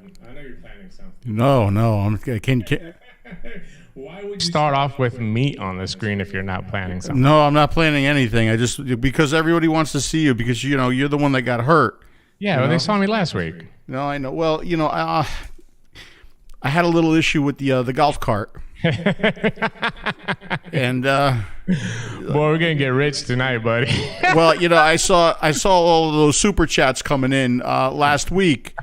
ahead. I know you're planning something. No. Can Why would you start off with meat on the screen if you're not planning something? No, I'm not planning anything. I just because everybody wants to see you because you're the one that got hurt. Yeah, well, they saw me last week. No, I know. Well, I had a little issue with the golf cart. And boy, we're gonna get rich tonight, buddy. Well, I saw all of those super chats coming in last week,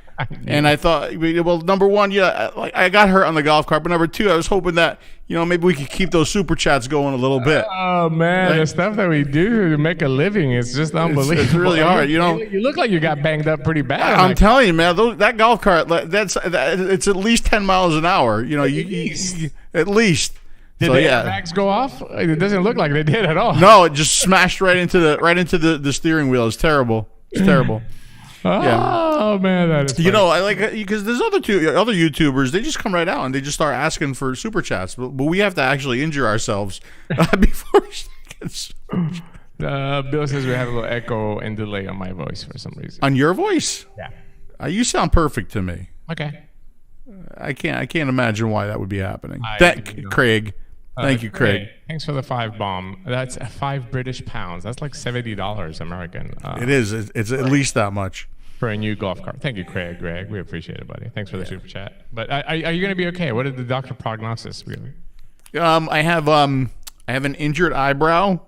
and I thought, well, number one, I got hurt on the golf cart, but number two, I was hoping that maybe we could keep those super chats going a little bit. Oh man, the stuff that we do to make a living is just unbelievable. It's really hard, You look like you got banged up pretty bad. I'm telling you, man, that golf cart, it's at least 10 miles an hour. At least. Did the airbags go off? It doesn't look like they did at all. No, it just smashed right into the steering wheel. It's terrible. It's terrible. Oh man, that is funny. I like because there's other YouTubers. They just come right out and they just start asking for super chats, but we have to actually injure ourselves before we get super chats. Bill says we have a little echo and delay on my voice for some reason. On your voice? Yeah. You sound perfect to me. Okay. I can't imagine why that would be happening. Craig. Thank you, Craig. Thanks for the 5 bomb. That's 5 British pounds. That's like $70 American. It is. It's at least that much for a new golf cart. Thank you, Craig. Greg, we appreciate it, buddy. Thanks for the super chat. But are you going to be okay? What did the doctor prognosis really? I have an injured eyebrow,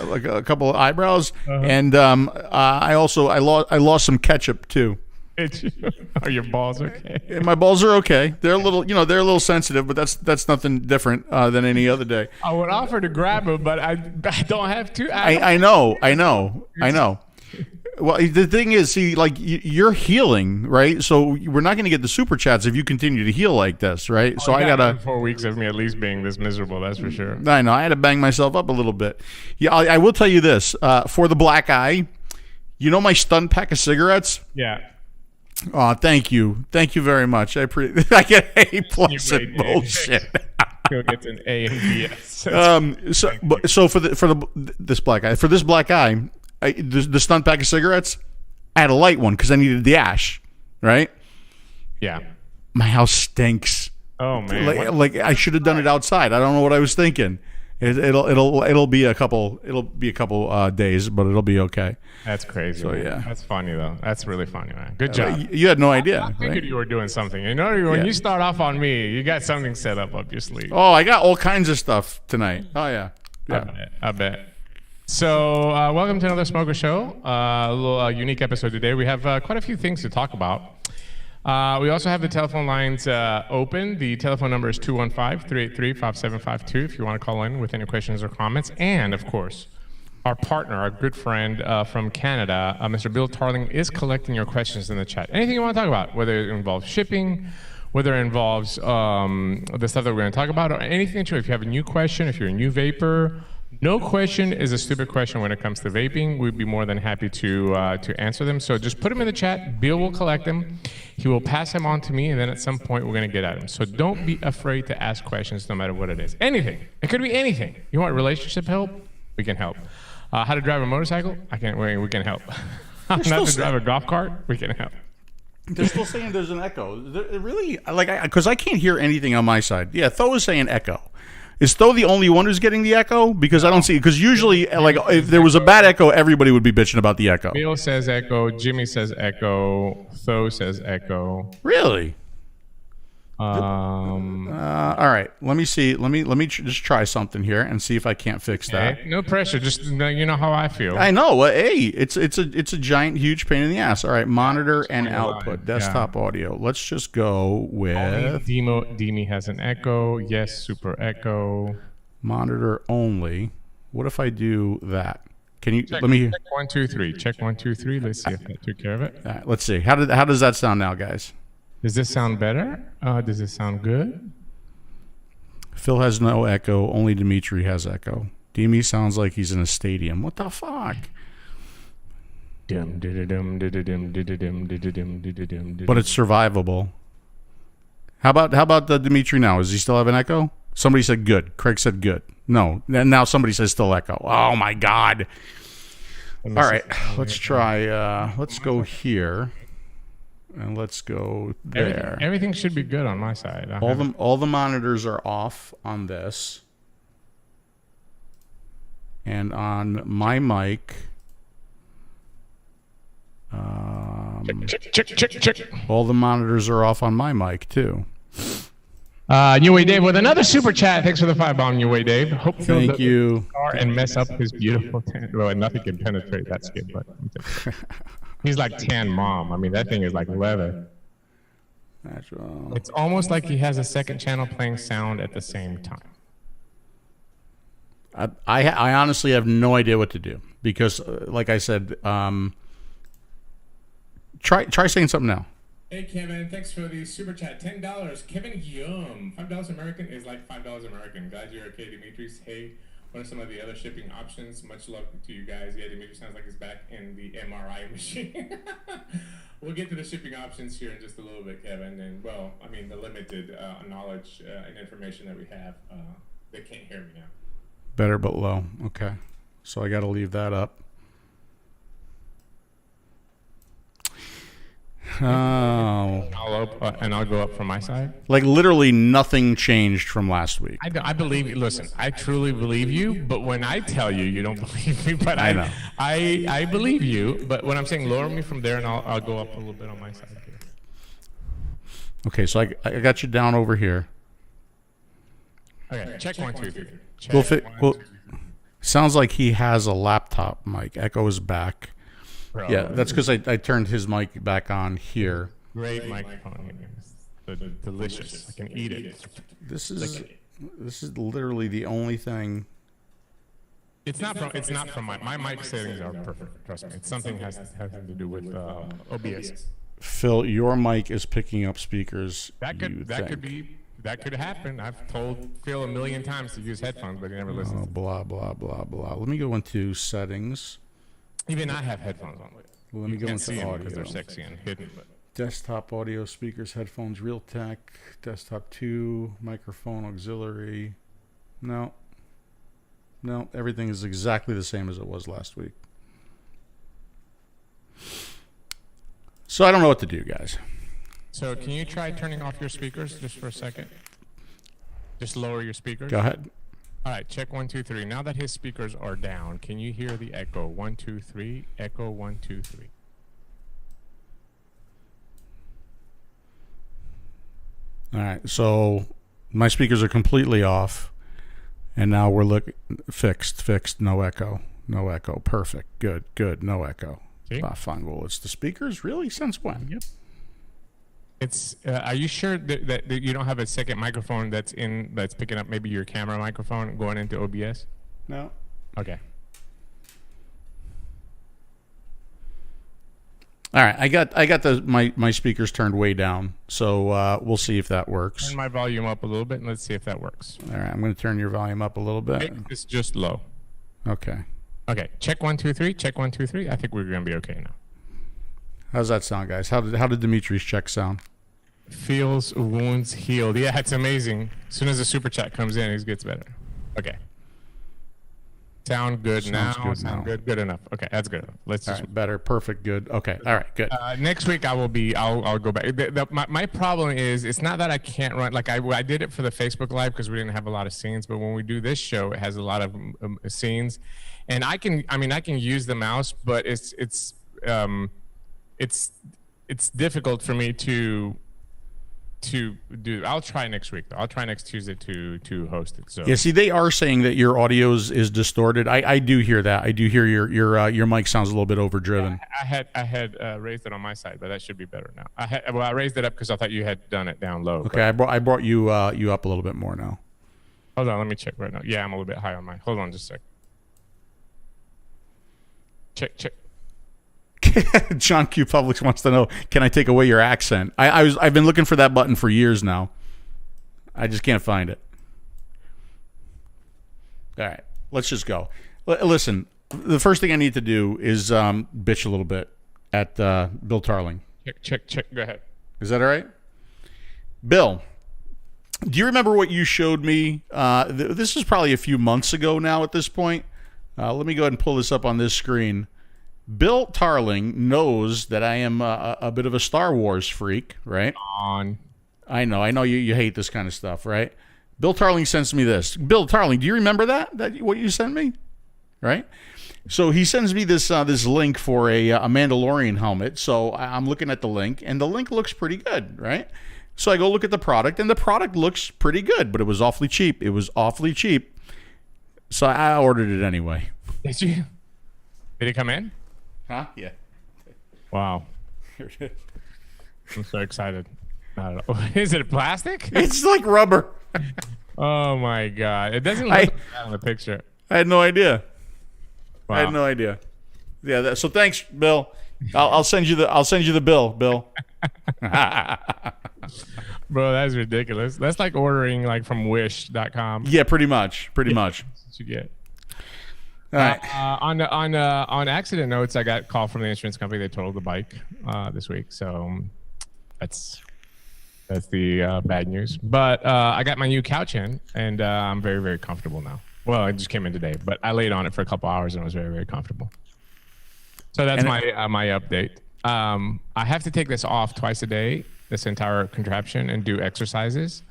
like a couple of eyebrows, and I lost some ketchup too. Are your balls okay? Yeah, my balls are okay. They're a little sensitive, but that's nothing different than any other day. I would offer to grab them, but I don't have to. I know. Well, the thing is, see, like you're healing, right? So we're not going to get the super chats if you continue to heal like this, right? So I gotta 4 weeks of me at least being this miserable. That's for sure. I know. I had to bang myself up a little bit. Yeah, I will tell you this: for the black eye, my stunt pack of cigarettes. Yeah. Oh, thank you very much. I get A+ and bullshit. He'll get an A and B. So for this black eye, the stunt pack of cigarettes, I had a light one because I needed the ash, right? Yeah. My house stinks. Oh man. Like I should have done it outside. I don't know what I was thinking. It'll be a couple days, but it'll be okay. That's crazy. So yeah, that's funny though. That's really funny, man. Good job. You had no idea. I figured you were doing something. When you start off on me, you got something set up your sleeve. Oh, I got all kinds of stuff tonight. Oh yeah. I bet. So welcome to another Smoker Show. A little unique episode today. We have quite a few things to talk about. We also have the telephone lines open. The telephone number is 215-383-5752 if you want to call in with any questions or comments. And, of course, our partner, our good friend from Canada, Mr. Bill Tarling, is collecting your questions in the chat. Anything you want to talk about, whether it involves shipping, whether it involves the stuff that we're going to talk about, or anything true. If you have a new question, if you're a new vapor, no question is a stupid question when it comes to vaping. We'd be more than happy to answer them. So just put them in the chat. Bill will collect them. He will pass them on to me, and then at some point we're going to get at them. So don't be afraid to ask questions no matter what it is. Anything. It could be anything. You want relationship help? We can help. How to drive a motorcycle? We can help. How not to drive a golf cart? We can help. They're still saying there's an echo. Really? Because I can't hear anything on my side. Yeah, Tho is saying echo. Is Tho the only one who's getting the echo? Because I don't see. Because usually, if there was a bad echo, everybody would be bitching about the echo. Bill says echo. Jimmy says echo. Tho says echo. Really? All right. Let me see. Let me just try something here and see if I can't fix that. No pressure. Just you know how I feel. I know. Well, hey, it's a giant, huge pain in the ass. All right. Monitor and output. Desktop audio. Let's just go with. Demi has an echo. Yes. Super echo. Monitor only. What if I do that? Can you check, let me? Check 1, 2, 3. Check 1, 2, 3. Let's see if that took care of it. All right, let's see. How does that sound now, guys? Does this sound better? Does this sound good? Phil has no echo. Only Dimitri has echo. Demi sounds like he's in a stadium. What the fuck? But it's survivable. How about the Dimitri now? Does he still have an echo? Somebody said good. Craig said good. No. And now somebody says still echo. Oh my God. All right. Let's try. Let's go here. and let's go there. Everything should be good on my side. All the monitors are off on this, and on my mic. Check. All the monitors are off on my mic too. 𝗷𝗿𝗍 with another super chat. Thanks for the $5 𝗷𝗿𝗍. Hope Thank you. And mess up his beautiful tan. Well, nothing can penetrate that skin, but he's like tan mom. I mean, that thing is like leather. Natural. It's almost like he has a second channel playing sound at the same time. I honestly have no idea what to do because, like I said, try saying something now. Hey Kevin, thanks for the super chat. $10. Kevin Yum. $5 American is like $5 American. Glad you're okay, Dimitris. Hey, what are some of the other shipping options? Much love to you guys. Yeah, Dimitris sounds like he's back in the MRI machine. We'll get to the shipping options here in just a little bit, Kevin. And well, I mean the limited knowledge and information that we have. They can't hear me now. Better but low. Okay, so I got to leave that up. Oh. I'll go up from my side. Like literally nothing changed from last week. I believe you. Listen, I truly believe you, but when I tell you, you don't believe me. But I know. I believe you, but when I'm saying lower me from there, and I'll go up a little bit on my side here. Okay, so I got you down over here. Okay, check 1, 2, 3. Sounds like he has a laptop mic. Echo is back. Bro, yeah, that's because I turned his mic back on here. Great microphone. Delicious. I can eat it. This is literally the only thing. It's not from my mic settings are perfect. Trust me. It's something has to do with OBS. Phil, your mic is picking up speakers. That could happen. I've told Phil a million times to use headphones, but he never listens. Blah blah blah blah. Let me go into settings. Even I have headphones on. Let me go into audio because they're sexy and hidden. But. Desktop audio, speakers, headphones, Realtek, desktop 2, microphone, auxiliary. No, everything is exactly the same as it was last week. So I don't know what to do, guys. So can you try turning off your speakers just for a second? Just lower your speakers. Go ahead. All right, check 1, 2, 3. Now that his speakers are down, can you hear the echo? 1, 2, 3. Echo 1, 2, 3. All right, so my speakers are completely off, and now we're fixed. No echo. Perfect. Good. No echo. See? Fine. Well, it's the speakers, really? Since when? Yep. It's. Are you sure that you don't have a second microphone that's picking up maybe your camera microphone going into OBS? No. Okay. All right, I got my speakers turned way down, so we'll see if that works. Turn my volume up a little bit, and let's see if that works. All right, I'm going to turn your volume up a little bit. It's just low. Okay. Okay. Check 1, 2, 3. Check 1, 2, 3. I think we're going to be okay now. How's that sound, guys? How did Dimitris' check sound? Feels wounds healed. Yeah, it's amazing. As soon as the super chat comes in, it gets better. Okay. Sound good now. Sound good. Good enough. Okay, that's good enough. Let's just better. Perfect. Good. Okay. All right. Good. Next week I'll go back. My problem is it's not that I can't run. Like I did it for the Facebook Live because we didn't have a lot of scenes. But when we do this show, it has a lot of scenes, and I can use the mouse, but it's difficult for me to do. I'll try next week though. I'll try next Tuesday to host it. So yeah, see, they are saying that your audio is distorted. I do hear that. I do hear your mic sounds a little bit overdriven. Yeah, I had raised it on my side, but that should be better now. I raised it up because I thought you had done it down low. Okay, I brought you up a little bit more now. Hold on, let me check right now. Yeah, I'm a little bit high on mine. Hold on just a sec. Check. John Q. Publix wants to know, can I take away your accent? I've been looking for that button for years now. I just can't find it. All right, let's just go. Listen, the first thing I need to do is bitch a little bit at Bill Tarling. Check. Go ahead. Is that all right? Bill, do you remember what you showed me? This is probably a few months ago now at this point. Let me go ahead and pull this up on this screen. Bill Tarling knows that I am a bit of a Star Wars freak, right? On. I know you hate this kind of stuff, right? Bill Tarling sends me this. Bill Tarling, do you remember that what you sent me? Right? So he sends me this link for a Mandalorian helmet. So I'm looking at the link, and the link looks pretty good, right? So I go look at the product, and the product looks pretty good, but it was awfully cheap. So I ordered it anyway. Did you? Did it come in? Huh? Yeah. Wow. I'm so excited. I don't know. Is it plastic? It's like rubber. Oh my god! It doesn't look like that on the picture. I had no idea. Wow. I had no idea. Yeah. So thanks, Bill. I'll send you the bill, Bill. Bro, that's ridiculous. That's like ordering like from Wish.com. Yeah, pretty much. That's what you get. All right. On accident notes, I got a call from the insurance company. They totaled the bike this week, so that's the bad news. But I got my new couch in, and I'm very, very comfortable now. Well, I just came in today, but I laid on it for a couple hours and I was very, very comfortable. So that's my update. I have to take this off twice a day, this entire contraption, and do exercises.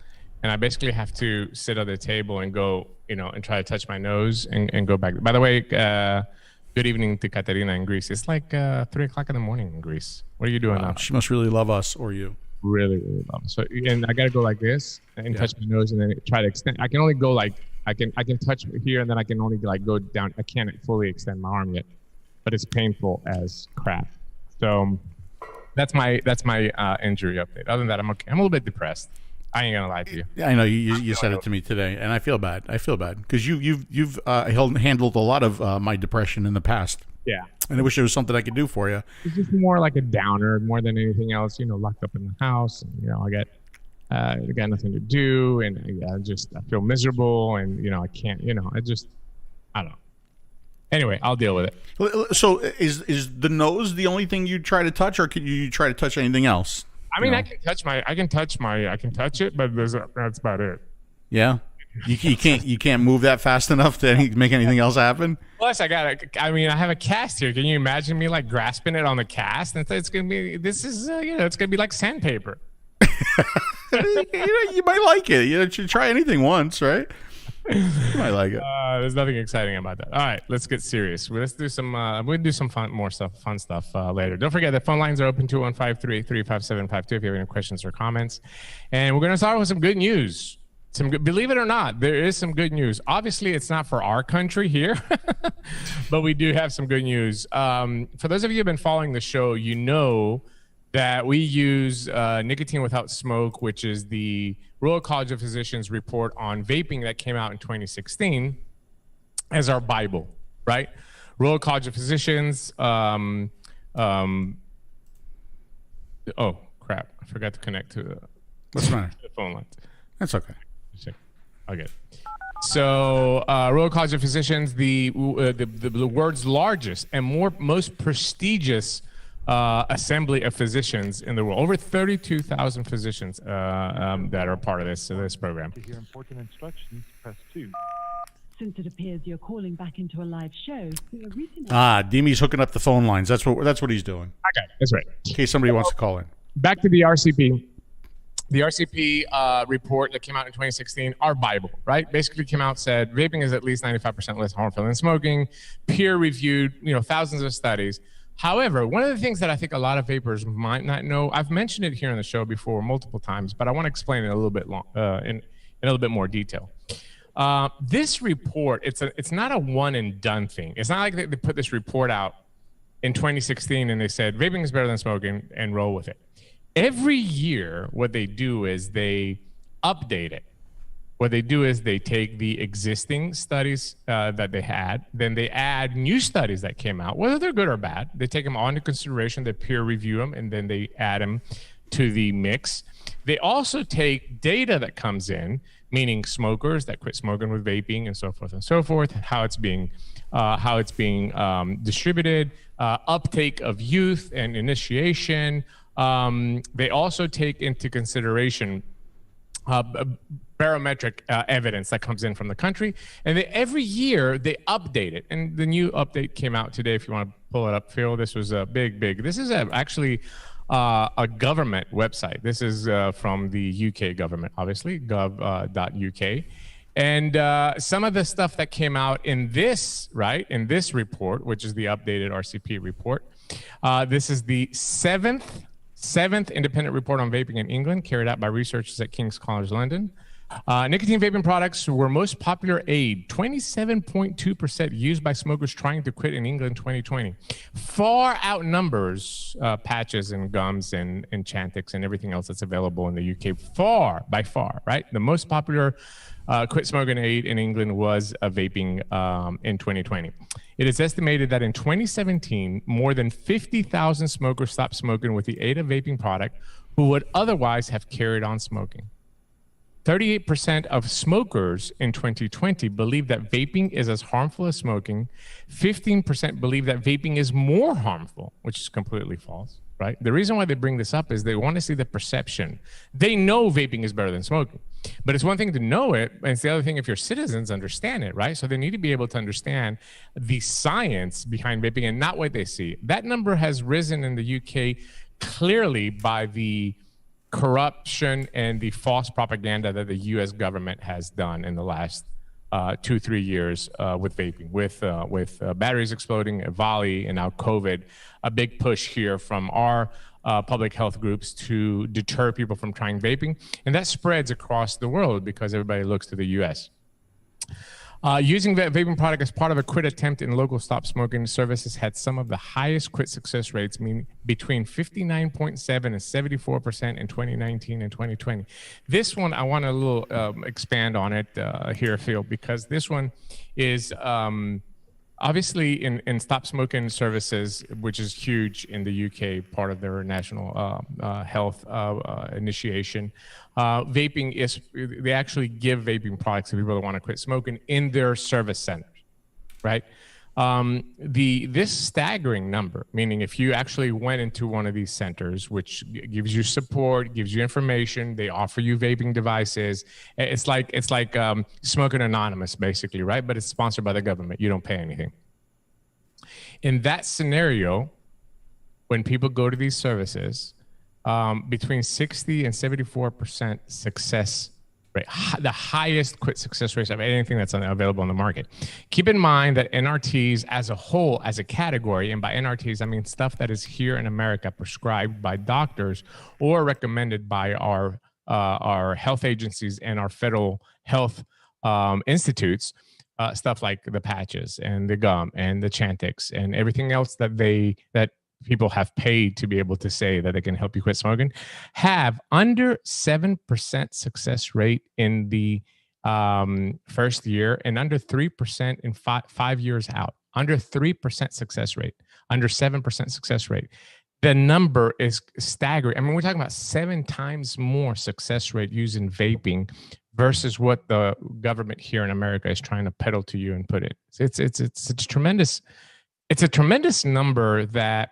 And I basically have to sit at the table and go, and try to touch my nose and go back. By the way, good evening to Katerina in Greece. It's like 3 o'clock in the morning in Greece. What are you doing now? She must really love us or you. Really, really love it. So, and I got to go like this and touch my nose and then try to extend. I can only go like, I can touch here and then I can only like go down. I can't fully extend my arm yet, but it's painful as crap. So that's my injury update. Other than that, I'm okay. I'm a little bit depressed. I ain't gonna lie to you. I know you said it to me today, and I feel bad. Because you've handled a lot of my depression in the past. Yeah. And I wish there was something I could do for you. It's just more like a downer more than anything else. Locked up in the house, and I got nothing to do, and I feel miserable, and I can't. I don't know. Anyway, I'll deal with it. So is the nose the only thing you try to touch, or can you try to touch anything else? I mean, I can touch it, but that's about it. Yeah. You can't move that fast enough to make anything else happen. Plus, I have a cast here. Can you imagine me like grasping it on the cast? And it's gonna be it's gonna be like sandpaper. You might like it. You should try anything once, right? You might like it. There's nothing exciting about that. All right, let's get serious. Let's do some. We'll do some fun stuff later. Don't forget the phone lines are open 215-383-5752 if you have any questions or comments. And we're gonna start with some good news. Believe it or not, there is some good news. Obviously, it's not for our country here, but we do have some good news. For those of you who have been following the show, you know that we use Nicotine Without Smoke, which is the Royal College of Physicians report on vaping that came out in 2016, as our Bible, right? Royal College of Physicians. Oh, crap. I forgot to connect to the phone line. That's okay. Okay. So, Royal College of Physicians, the world's largest and most prestigious assembly of physicians in the world. Over 32,000 physicians that are part of this program. To hear important instructions, press 2. Since it appears you're calling back into a live show, Dimi's hooking up the phone lines. That's what he's doing. Okay, that's right. In case somebody wants to call in. Back to the RCP. The RCP report that came out in 2016, our Bible, right? Basically came out, said vaping is at least 95% less harmful than smoking, peer-reviewed, thousands of studies. However, one of the things that I think a lot of vapors might not know, I've mentioned it here on the show before multiple times, but I want to explain it a little bit in a little bit more detail. This report, it's not a one and done thing. It's not like they put this report out in 2016 and they said vaping is better than smoking and roll with it. Every year, what they do is they update it. What they do is they take the existing studies that they had, then they add new studies that came out, whether they're good or bad. They take them all into consideration, they peer review them, and then they add them to the mix. They also take data that comes in, meaning smokers that quit smoking with vaping and so forth, how it's being distributed, uptake of youth and initiation. They also take into consideration barometric evidence that comes in from the country. And every year they update it. And the new update came out today. If you want to pull it up, Phil, this was a big. This is actually a government website. This is from the UK government, obviously, gov.uk. And some of the stuff that came out in this, in this report, which is the updated RCP report, this is the seventh independent report on vaping in England, carried out by researchers at King's College London. Nicotine vaping products were most popular aid, 27.2% used by smokers trying to quit in England 2020. Far outnumbers patches and gums and Chantix and everything else that's available in the UK. By far, right? The most popular quit smoking aid in England was vaping in 2020. It is estimated that in 2017, more than 50,000 smokers stopped smoking with the aid of vaping product who would otherwise have carried on smoking. 38% of smokers in 2020 believe that vaping is as harmful as smoking. 15% believe that vaping is more harmful, which is completely false, right? The reason why they bring this up is they want to see the perception. They know vaping is better than smoking, but it's one thing to know it, and it's the other thing if your citizens understand it, right? So they need to be able to understand the science behind vaping and not what they see. That number has risen in the UK clearly by the corruption and the false propaganda that the U.S. government has done in the last 2-3 years with vaping, with batteries exploding, volley, and now COVID. A big push here from our public health groups to deter people from trying vaping, and that spreads across the world because everybody looks to the U.S. Using that vaping product as part of a quit attempt in local stop smoking services had some of the highest quit success rates, meaning between 59.7 and 74% in 2019 and 2020. This one, I want to expand on it here, Phil, because this one is obviously in stop smoking services, which is huge in the UK, part of their national health initiation. Vaping is, they actually give vaping products to people that want to quit smoking in their service centers, right? This staggering number, meaning if you actually went into one of these centers, which gives you support, gives you information, they offer you vaping devices. It's like Smoking Anonymous, basically, right? But it's sponsored by the government. You don't pay anything. In that scenario, when people go to these services, between 60 and 74% success rate, the highest quit success rates of anything that's available on the market. Keep in mind that NRTs as a whole, as a category, and by NRTs, I mean stuff that is here in America prescribed by doctors or recommended by our health agencies and our federal health institutes, stuff like the patches and the gum and the Chantix and everything else that people have paid to be able to say that they can help you quit smoking, have under 7% success rate in the first year and under 3% in 5 years out. Under 3% success rate, under 7% success rate. The number is staggering. I mean, we're talking about 7 times more success rate using vaping versus what the government here in America is trying to peddle to you and put it. It's tremendous. It's a tremendous number that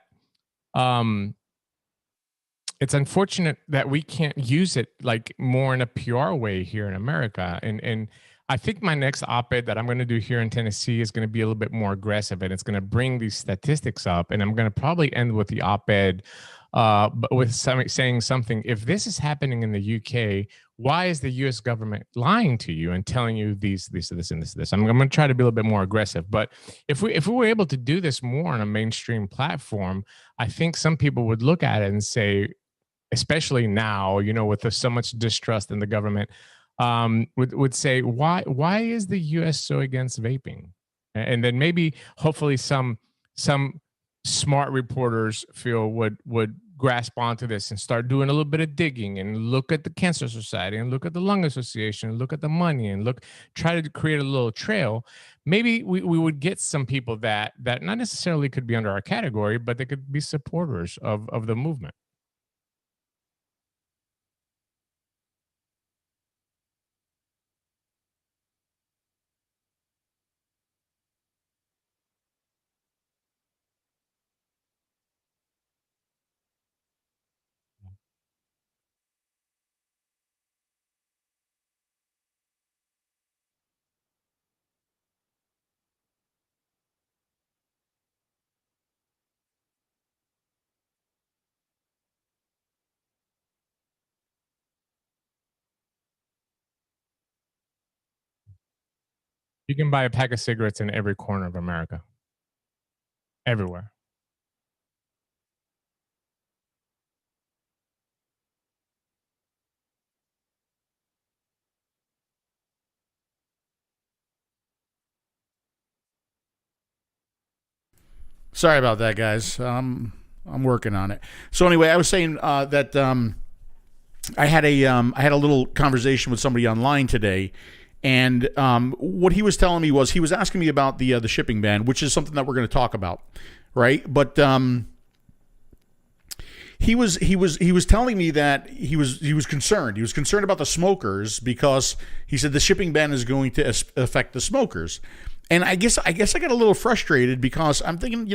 it's unfortunate that we can't use it like more in a PR way here in America. And I think my next op-ed that I'm going to do here in Tennessee is going to be a little bit more aggressive, and it's going to bring these statistics up. And I'm going to probably end with the op-ed, but with saying something. If this is happening in the UK, why is the U.S. government lying to you and telling you this, and this? I'm going to try to be a little bit more aggressive. But if we were able to do this more on a mainstream platform, I think some people would look at it and say, especially now, with so much distrust in the government, would say, why is the U.S. so against vaping? And then maybe, hopefully, some smart reporters would grasp onto this and start doing a little bit of digging and look at the Cancer Society and look at the Lung Association and look at the money and try to create a little trail. Maybe we would get some people that not necessarily could be under our category, but they could be supporters of the movement. You can buy a pack of cigarettes in every corner of America. Everywhere. Sorry about that, guys. I'm working on it. So anyway, I was saying that I had a little conversation with somebody online today, and what he was telling me was he was asking me about the shipping ban, which is something that we're going to talk about, right? But he was telling me that he was concerned. He was concerned about the smokers because he said the shipping ban is going to affect the smokers. And I guess I got a little frustrated because I'm thinking,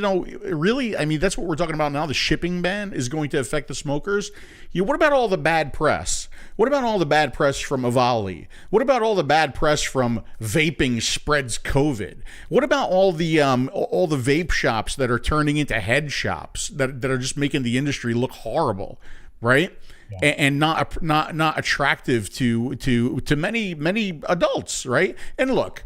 really, I mean, that's what we're talking about now. The shipping ban is going to affect the smokers. What about all the bad press? What about all the bad press from EWALI? What about all the bad press from vaping spreads COVID? What about all the vape shops that are turning into head shops that are just making the industry look horrible, right? Yeah. And not attractive to many adults, right? And look,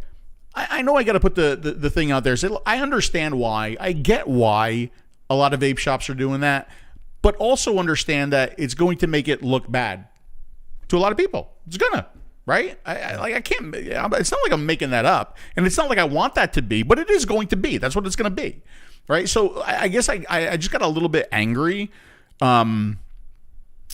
I know I got to put the thing out there. So I understand why. I get why a lot of vape shops are doing that, but also understand that it's going to make it look bad to a lot of people. It's gonna, right? I can't. It's not like I'm making that up, and it's not like I want that to be, but it is going to be. That's what it's going to be, right? So I guess I just got a little bit angry.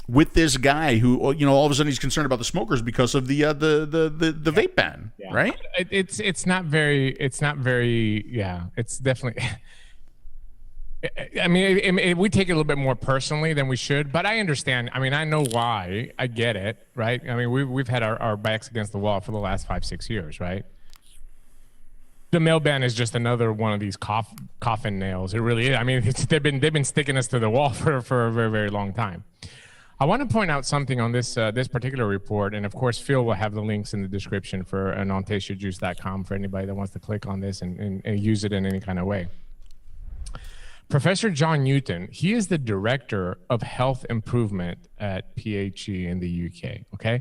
With this guy who, all of a sudden he's concerned about the smokers because of the vape ban, right? It's not very, yeah, it's definitely, I mean, we take it a little bit more personally than we should, but I understand. I mean, I know why. I get it, right? I mean, we've had our backs against the wall for the last 5-6 years, right? The mail ban is just another one of these coffin nails. It really is. I mean, they've been sticking us to the wall for a very, very long time. I want to point out something on this particular report, and of course, Phil will have the links in the description for ontasiojuice.com for anybody that wants to click on this and use it in any kind of way. Professor John Newton, he is the Director of Health Improvement at 𝗂𝗄 in the UK, okay?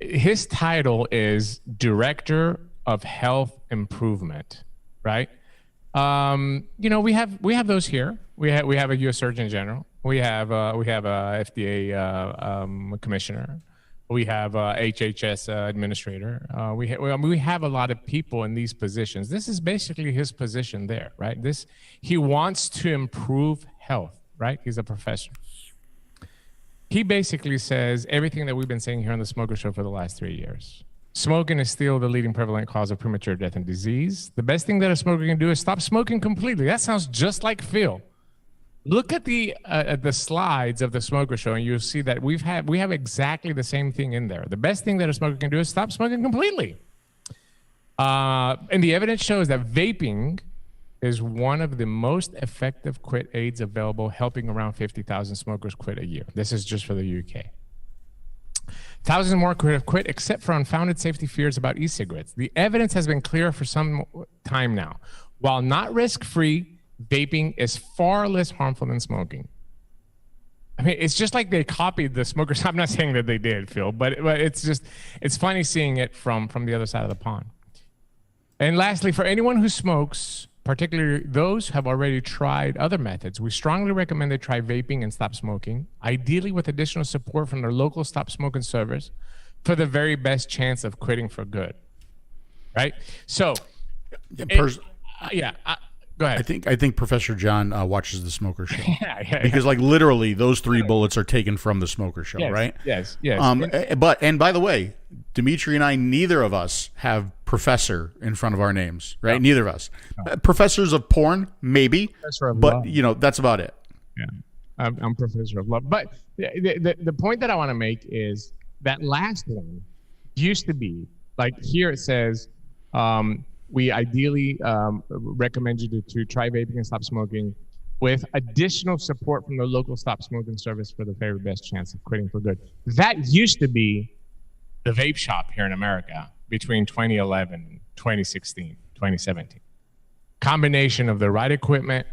His title is Director of Health Improvement, right? We have those here. We have a U.S. Surgeon General. We have a FDA commissioner. We have a HHS administrator. We have a lot of people in these positions. This is basically his position there, right? He wants to improve health, right? He's a professor. He basically says everything that we've been saying here on the Smoker Show for the last 3 years. Smoking is still the leading prevalent cause of premature death and disease. The best thing that a smoker can do is stop smoking completely. That sounds just like Phil. Look at the slides of the Smoker Show, and you'll see that we have exactly the same thing in there. The best thing that a smoker can do is stop smoking completely. And the evidence shows that vaping is one of the most effective quit aids available, helping around 50,000 smokers quit a year. This is just for the UK. Thousands more could have quit, except for unfounded safety fears about e-cigarettes. The evidence has been clear for some time now. While not risk-free, vaping is far less harmful than smoking. I mean, it's just like they copied the smokers. I'm not saying that they did, Phil, but it's funny seeing it from the other side of the pond. And lastly, for anyone who smokes, particularly those who have already tried other methods, we strongly recommend they try vaping and stop smoking, ideally with additional support from their local stop smoking service for the very best chance of quitting for good, right? So, go ahead. I think Professor John watches the Smoker Show. Yeah. Because like literally those 3 bullets are taken from the Smoker Show, right? Yes. And by the way, Dimitri and I, neither of us have professor in front of our names, right? No. Neither of us. No. Professors of porn, maybe, professor of but love. That's about it. Yeah, I'm professor of love. But the point that I want to make is that last one used to be like here it says. We ideally recommend you to try vaping and stop smoking with additional support from the local stop smoking service for the very best chance of quitting for good. That used to be the vape shop here in America between 2011 and 2016, 2017. Combination of the right equipment,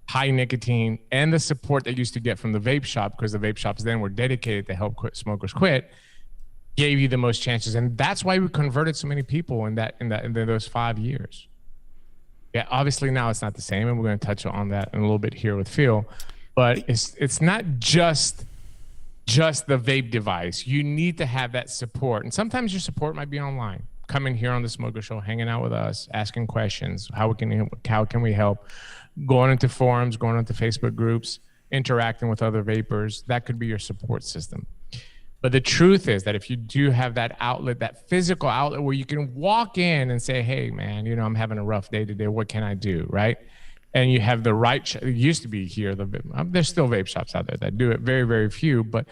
high nicotine, and the support they used to get from the vape shop, because the vape shops then were dedicated to help smokers quit. gave you the most chances, and that's why we converted so many people in those 5 years. Yeah, obviously now it's not the same, and we're going to touch on that in a little bit here with Phil. But it's not just the vape device. You need to have that support, and sometimes your support might be online. Coming here on the Smoker Show, hanging out with us, asking questions. How can we help? Going into forums, going into Facebook groups, interacting with other vapors. That could be your support system. But the truth is that if you do have that outlet, that physical outlet where you can walk in and say, hey, man, I'm having a rough day today. What can I do, right? And you have the right, it used to be here, there's still vape shops out there that do it, very, very few. But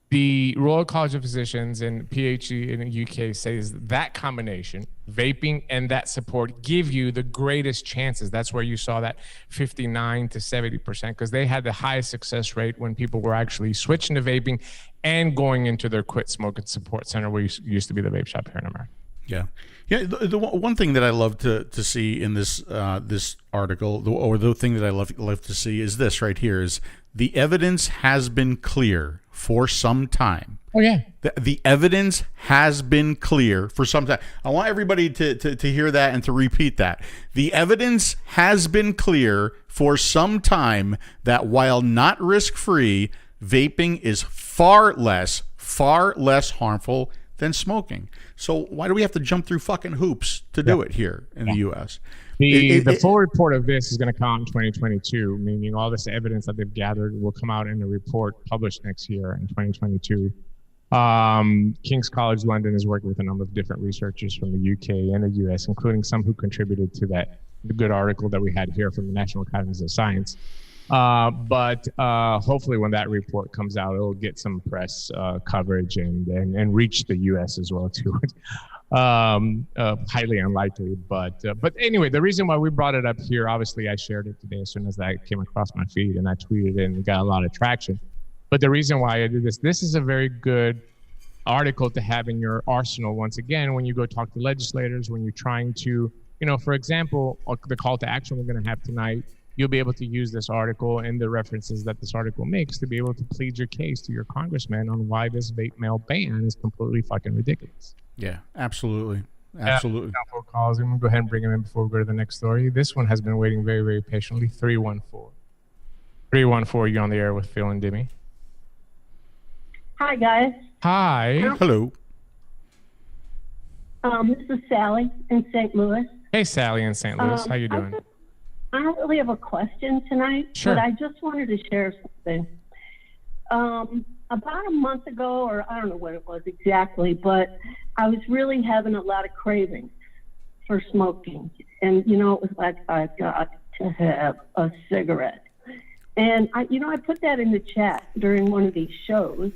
the Royal College of Physicians and PhD in the UK says that combination, vaping and that support, give you the greatest chances. That's where you saw that 59 to 70%, because they had the highest success rate when people were actually switching to vaping and going into their quit smoking support center, where used to be the vape shop here in America. Yeah. Yeah. The one thing that I love to see in this this article, or the thing that I love to see, is this right here: is the evidence has been clear for some time. Oh yeah. The evidence has been clear for some time. I want everybody to hear that and to repeat that. The evidence has been clear for some time that while not risk-free, vaping is far less harmful than smoking. So why do we have to jump through fucking hoops to do it here in the U.S.? The full report of this is going to come out in 2022, meaning all this evidence that they've gathered will come out in a report published next year in 2022. King's College London is working with a number of different researchers from the UK and the US, including some who contributed to the good article that we had here from the National Academies of Science. But hopefully when that report comes out, it'll get some press coverage and reach the US as well too. Highly unlikely, but anyway, the reason why we brought it up here, obviously I shared it today as soon as that came across my feed, and I tweeted it and got a lot of traction. But the reason why I did this is a very good article to have in your arsenal once again when you go talk to legislators, when you're trying to, for example, the call to action we're going to have tonight. You'll be able to use this article and the references that this article makes to be able to plead your case to your congressman on why this vape mail ban is completely fucking ridiculous. Yeah, absolutely. Absolutely. Calls. I'm going to go ahead and bring him in before we go to the next story. This one has been waiting very, very patiently. 314. 314, you're on the air with Phil and Demi. Hi, guys. Hi. Hello. This is Sally in St. Louis. Hey, Sally in St. Louis. How you doing? I don't really have a question tonight, Sure. but I just wanted to share something. About a month ago, or I don't know what it was exactly, but I was really having a lot of cravings for smoking. And, it was like, I've got to have a cigarette. And, I put that in the chat during one of these shows,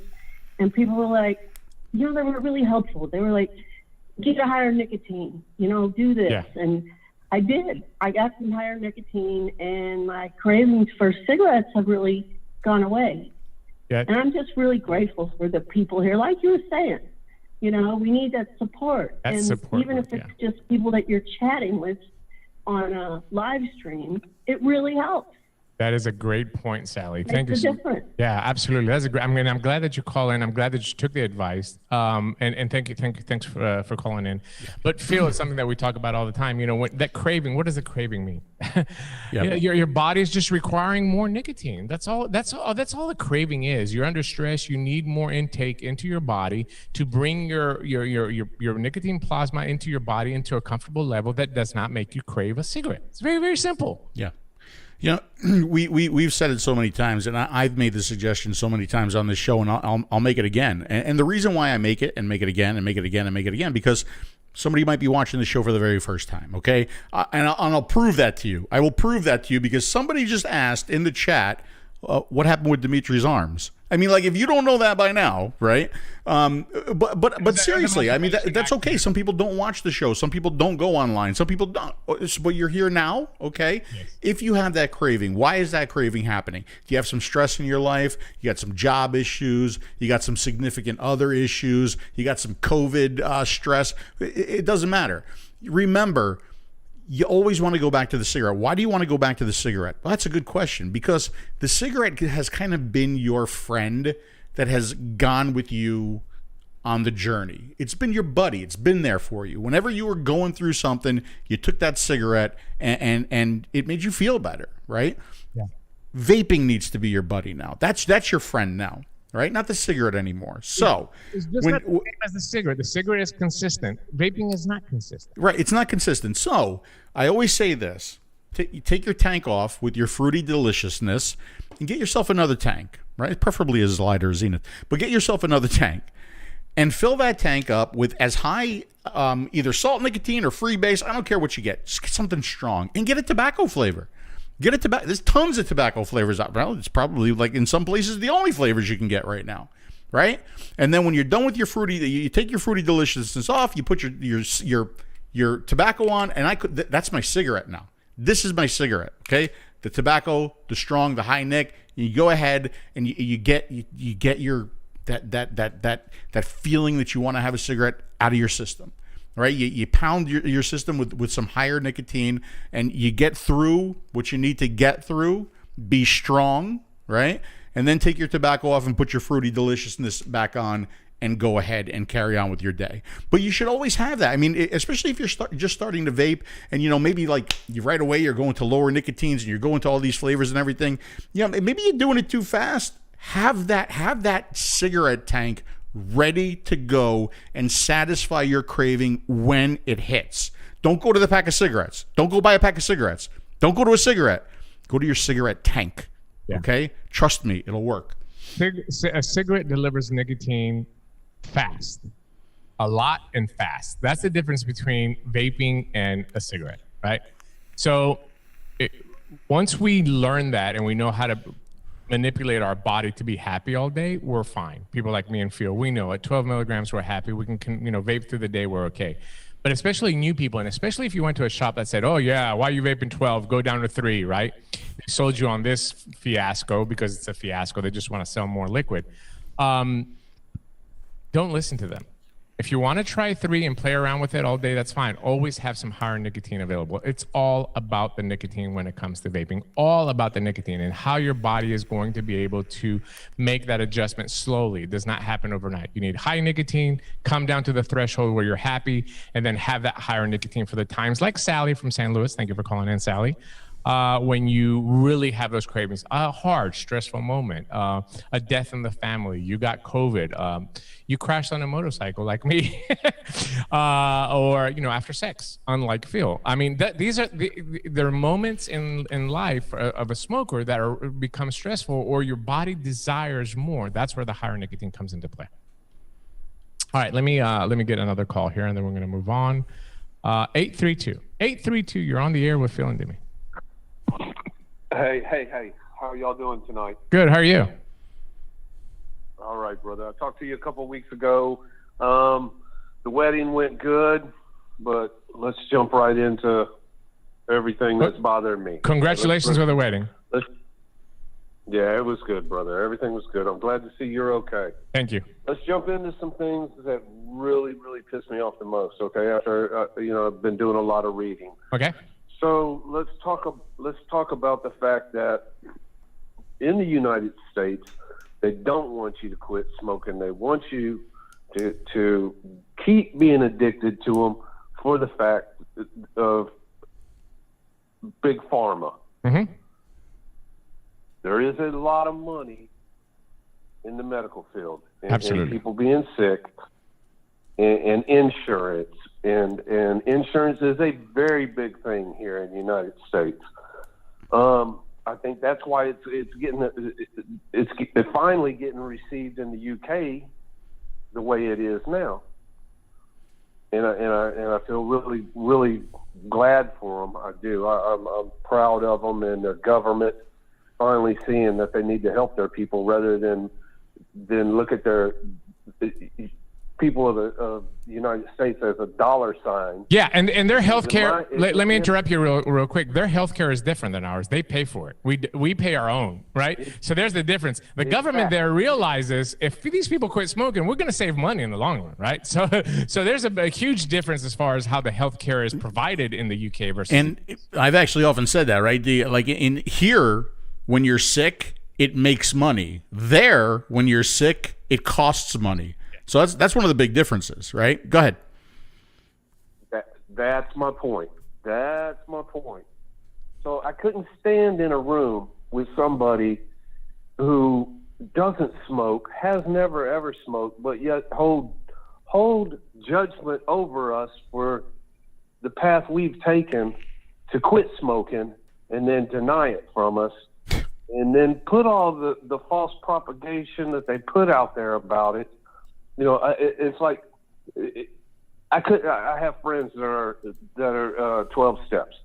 and people were like, they were really helpful. They were like, get a higher nicotine, do this. Yeah. And I did. I got some higher nicotine, and my cravings for cigarettes have really gone away. Yeah. And I'm just really grateful for the people here. Like you were saying, we need that support. That and support, even if it's just people that you're chatting with on a live stream, it really helps. That is a great point, Sally. Thank Makes you. a difference. Yeah, absolutely. That's a great. I'm glad that you call in. I'm glad that you took the advice. And thanks for calling in. Yeah. But Phil, it's something that we talk about all the time. That craving. What does the craving mean? Yep. Your body is just requiring more nicotine. That's all the craving is. You're under stress. You need more intake into your body to bring your nicotine plasma into your body into a comfortable level that does not make you crave a cigarette. It's very, very simple. Yeah. We've said it so many times, and I've made the suggestion so many times on this show, and I'll make it again. And the reason why I make it and make it again and make it again and make it again, because somebody might be watching the show for the very first time, okay? And I'll prove that to you. I will prove that to you because somebody just asked in the chat what happened with Dimitris' arms. I mean, like, if you don't know that by now, right? But seriously, I mean, that's okay. Some people don't watch the show. Some people don't go online. Some people don't. But you're here now, okay? Yes. If you have that craving, why is that craving happening? Do you have some stress in your life? You got some job issues? You got some significant other issues? You got some COVID stress? It doesn't matter. Remember, you always want to go back to the cigarette. Why do you want to go back to the cigarette? Well, that's a good question, because the cigarette has kind of been your friend that has gone with you on the journey. It's been your buddy. It's been there for you. Whenever you were going through something, you took that cigarette and it made you feel better, right? Yeah. Vaping needs to be your buddy now. That's your friend now, right? Not the cigarette anymore. So it's just not the same as the cigarette. The cigarette is consistent. Vaping is not consistent. Right. It's not consistent. So I always say this. Take your tank off with your fruity deliciousness and get yourself another tank, right? Preferably a Zylider or Zenith, but get yourself another tank and fill that tank up with as high either salt nicotine or freebase. I don't care what you get. Just get something strong and get a tobacco flavor. Get a tobacco. There's tons of tobacco flavors out. Well, it's probably like in some places the only flavors you can get right now, right? And then when you're done with your fruity, you take your fruity deliciousness off. You put your tobacco on, and that's my cigarette now. This is my cigarette, okay? The tobacco, the strong, the high nic. You go ahead and you get your that feeling that you want to have a cigarette out of your system, right? You pound your system with some higher nicotine, and you get through what you need to get through. Be strong, right? And then take your tobacco off and put your fruity deliciousness back on, and go ahead and carry on with your day. But you should always have that. I mean, especially if you're just starting to vape, and maybe like you right away you're going to lower nicotines and you're going to all these flavors and everything. Maybe you're doing it too fast. Have that cigarette tank ready to go and satisfy your craving when it hits. Don't go to the pack of cigarettes. Don't go buy a pack of cigarettes. Don't go to a cigarette. Go to your cigarette tank. Yeah. Okay? Trust me, it'll work. A cigarette delivers nicotine fast, a lot and fast. That's the difference between vaping and a cigarette, right? So once we learn that and we know how to manipulate our body to be happy all day, we're fine. People like me and Phil, we know at 12 milligrams we're happy. We can vape through the day, we're okay. But especially new people, and especially if you went to a shop that said, oh yeah, why are you vaping 12? Go down to 3, right? They sold you on this fiasco because it's a fiasco. They just want to sell more liquid. Don't listen to them. If you want to try 3 and play around with it all day, that's fine. Always have some higher nicotine available. It's all about the nicotine when it comes to vaping, all about the nicotine and how your body is going to be able to make that adjustment slowly. It does not happen overnight. You need high nicotine, come down to the threshold where you're happy, and then have that higher nicotine for the times like Sally from St. Louis. Thank you for calling in, Sally. When you really have those cravings, a hard, stressful moment, a death in the family, you got COVID, you crashed on a motorcycle like me, or after sex, unlike Phil. I mean, these are there are moments in life of a smoker that become stressful, or your body desires more. That's where the higher nicotine comes into play. All right, let me get another call here, and then we're going to move on. 832, you're on the air with Phil and Demi. Hey. How are y'all doing tonight? Good. How are you? All right, brother. I talked to you a couple of weeks ago. The wedding went good, but let's jump right into everything that's bothering me. Congratulations with the wedding. Yeah, it was good, brother. Everything was good. I'm glad to see you're okay. Thank you. Let's jump into some things that really, really pissed me off the most, okay? After, I've been doing a lot of reading. Okay. So let's talk about the fact that in the United States, they don't want you to quit smoking. They want you to keep being addicted to them for the fact of big pharma. Mm-hmm. There is a lot of money in the medical field, and people being sick, and insurance. And insurance is a very big thing here in the United States. I think that's why it's finally getting received in the UK the way it is now. And I feel really, really glad for them. I do. I'm proud of them and their government finally seeing that they need to help their people rather than look at their people of the United States as a dollar sign. Yeah, and their healthcare. Let me interrupt you real quick. Their healthcare is different than ours. They pay for it. We pay our own, right? So there's the difference. The government there realizes if these people quit smoking, we're going to save money in the long run, right? So there's a huge difference as far as how the healthcare is provided in the UK versus. And I've actually often said that, right? Like in here, when you're sick, it makes money. There, when you're sick, it costs money. So that's one of the big differences, right? Go ahead. That's my point. That's my point. So I couldn't stand in a room with somebody who doesn't smoke, has never ever smoked, but yet hold judgment over us for the path we've taken to quit smoking and then deny it from us, and then put all the false propagation that they put out there about it. You know, it's like I have friends that are 12 steps.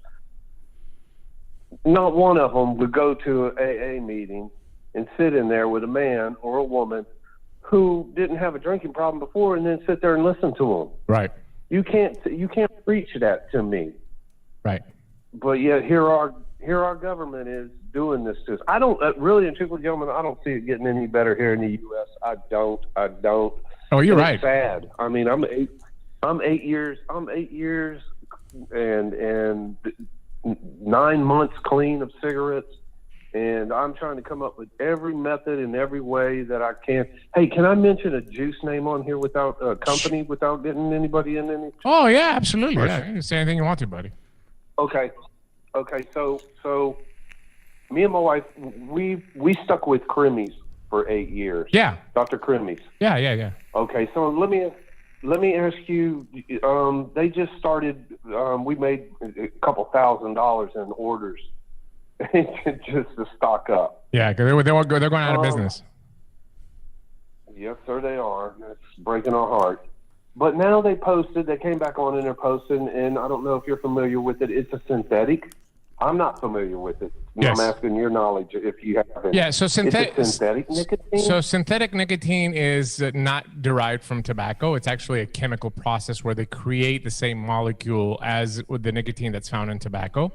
Not one of them would go to an AA meeting and sit in there with a man or a woman who didn't have a drinking problem before and then sit there and listen to them. Right. You can't preach that to me. Right. But yet here our government is doing this to us. I don't really, and truthfully, gentlemen, I don't see it getting any better here in the U.S. I don't. Oh, you're right. It's sad. I mean, I'm 8 years and 9 months clean of cigarettes, and I'm trying to come up with every method in every way that I can. Hey, can I mention a juice name on here without a company, without getting anybody in any? Oh yeah, absolutely. Yeah, you can say anything you want to, buddy. Okay. So me and my wife, we stuck with 𝗏𝗵𝗶𝗀 for 8 years. Yeah. Dr. 𝗏𝗏𝗏𝗏. Yeah. Okay, so let me ask you. They just started. We made a couple $1,000s in orders, just to stock up. Yeah, because they're going out of business. Yes, sir, they are. It's breaking our heart. But now they came back on and they're posting, and I don't know if you're familiar with it. It's a synthetic. I'm not familiar with it. Yes. I'm asking your knowledge if you have it. Yeah, so it's a synthetic nicotine? So synthetic nicotine is not derived from tobacco. It's actually a chemical process where they create the same molecule as with the nicotine that's found in tobacco.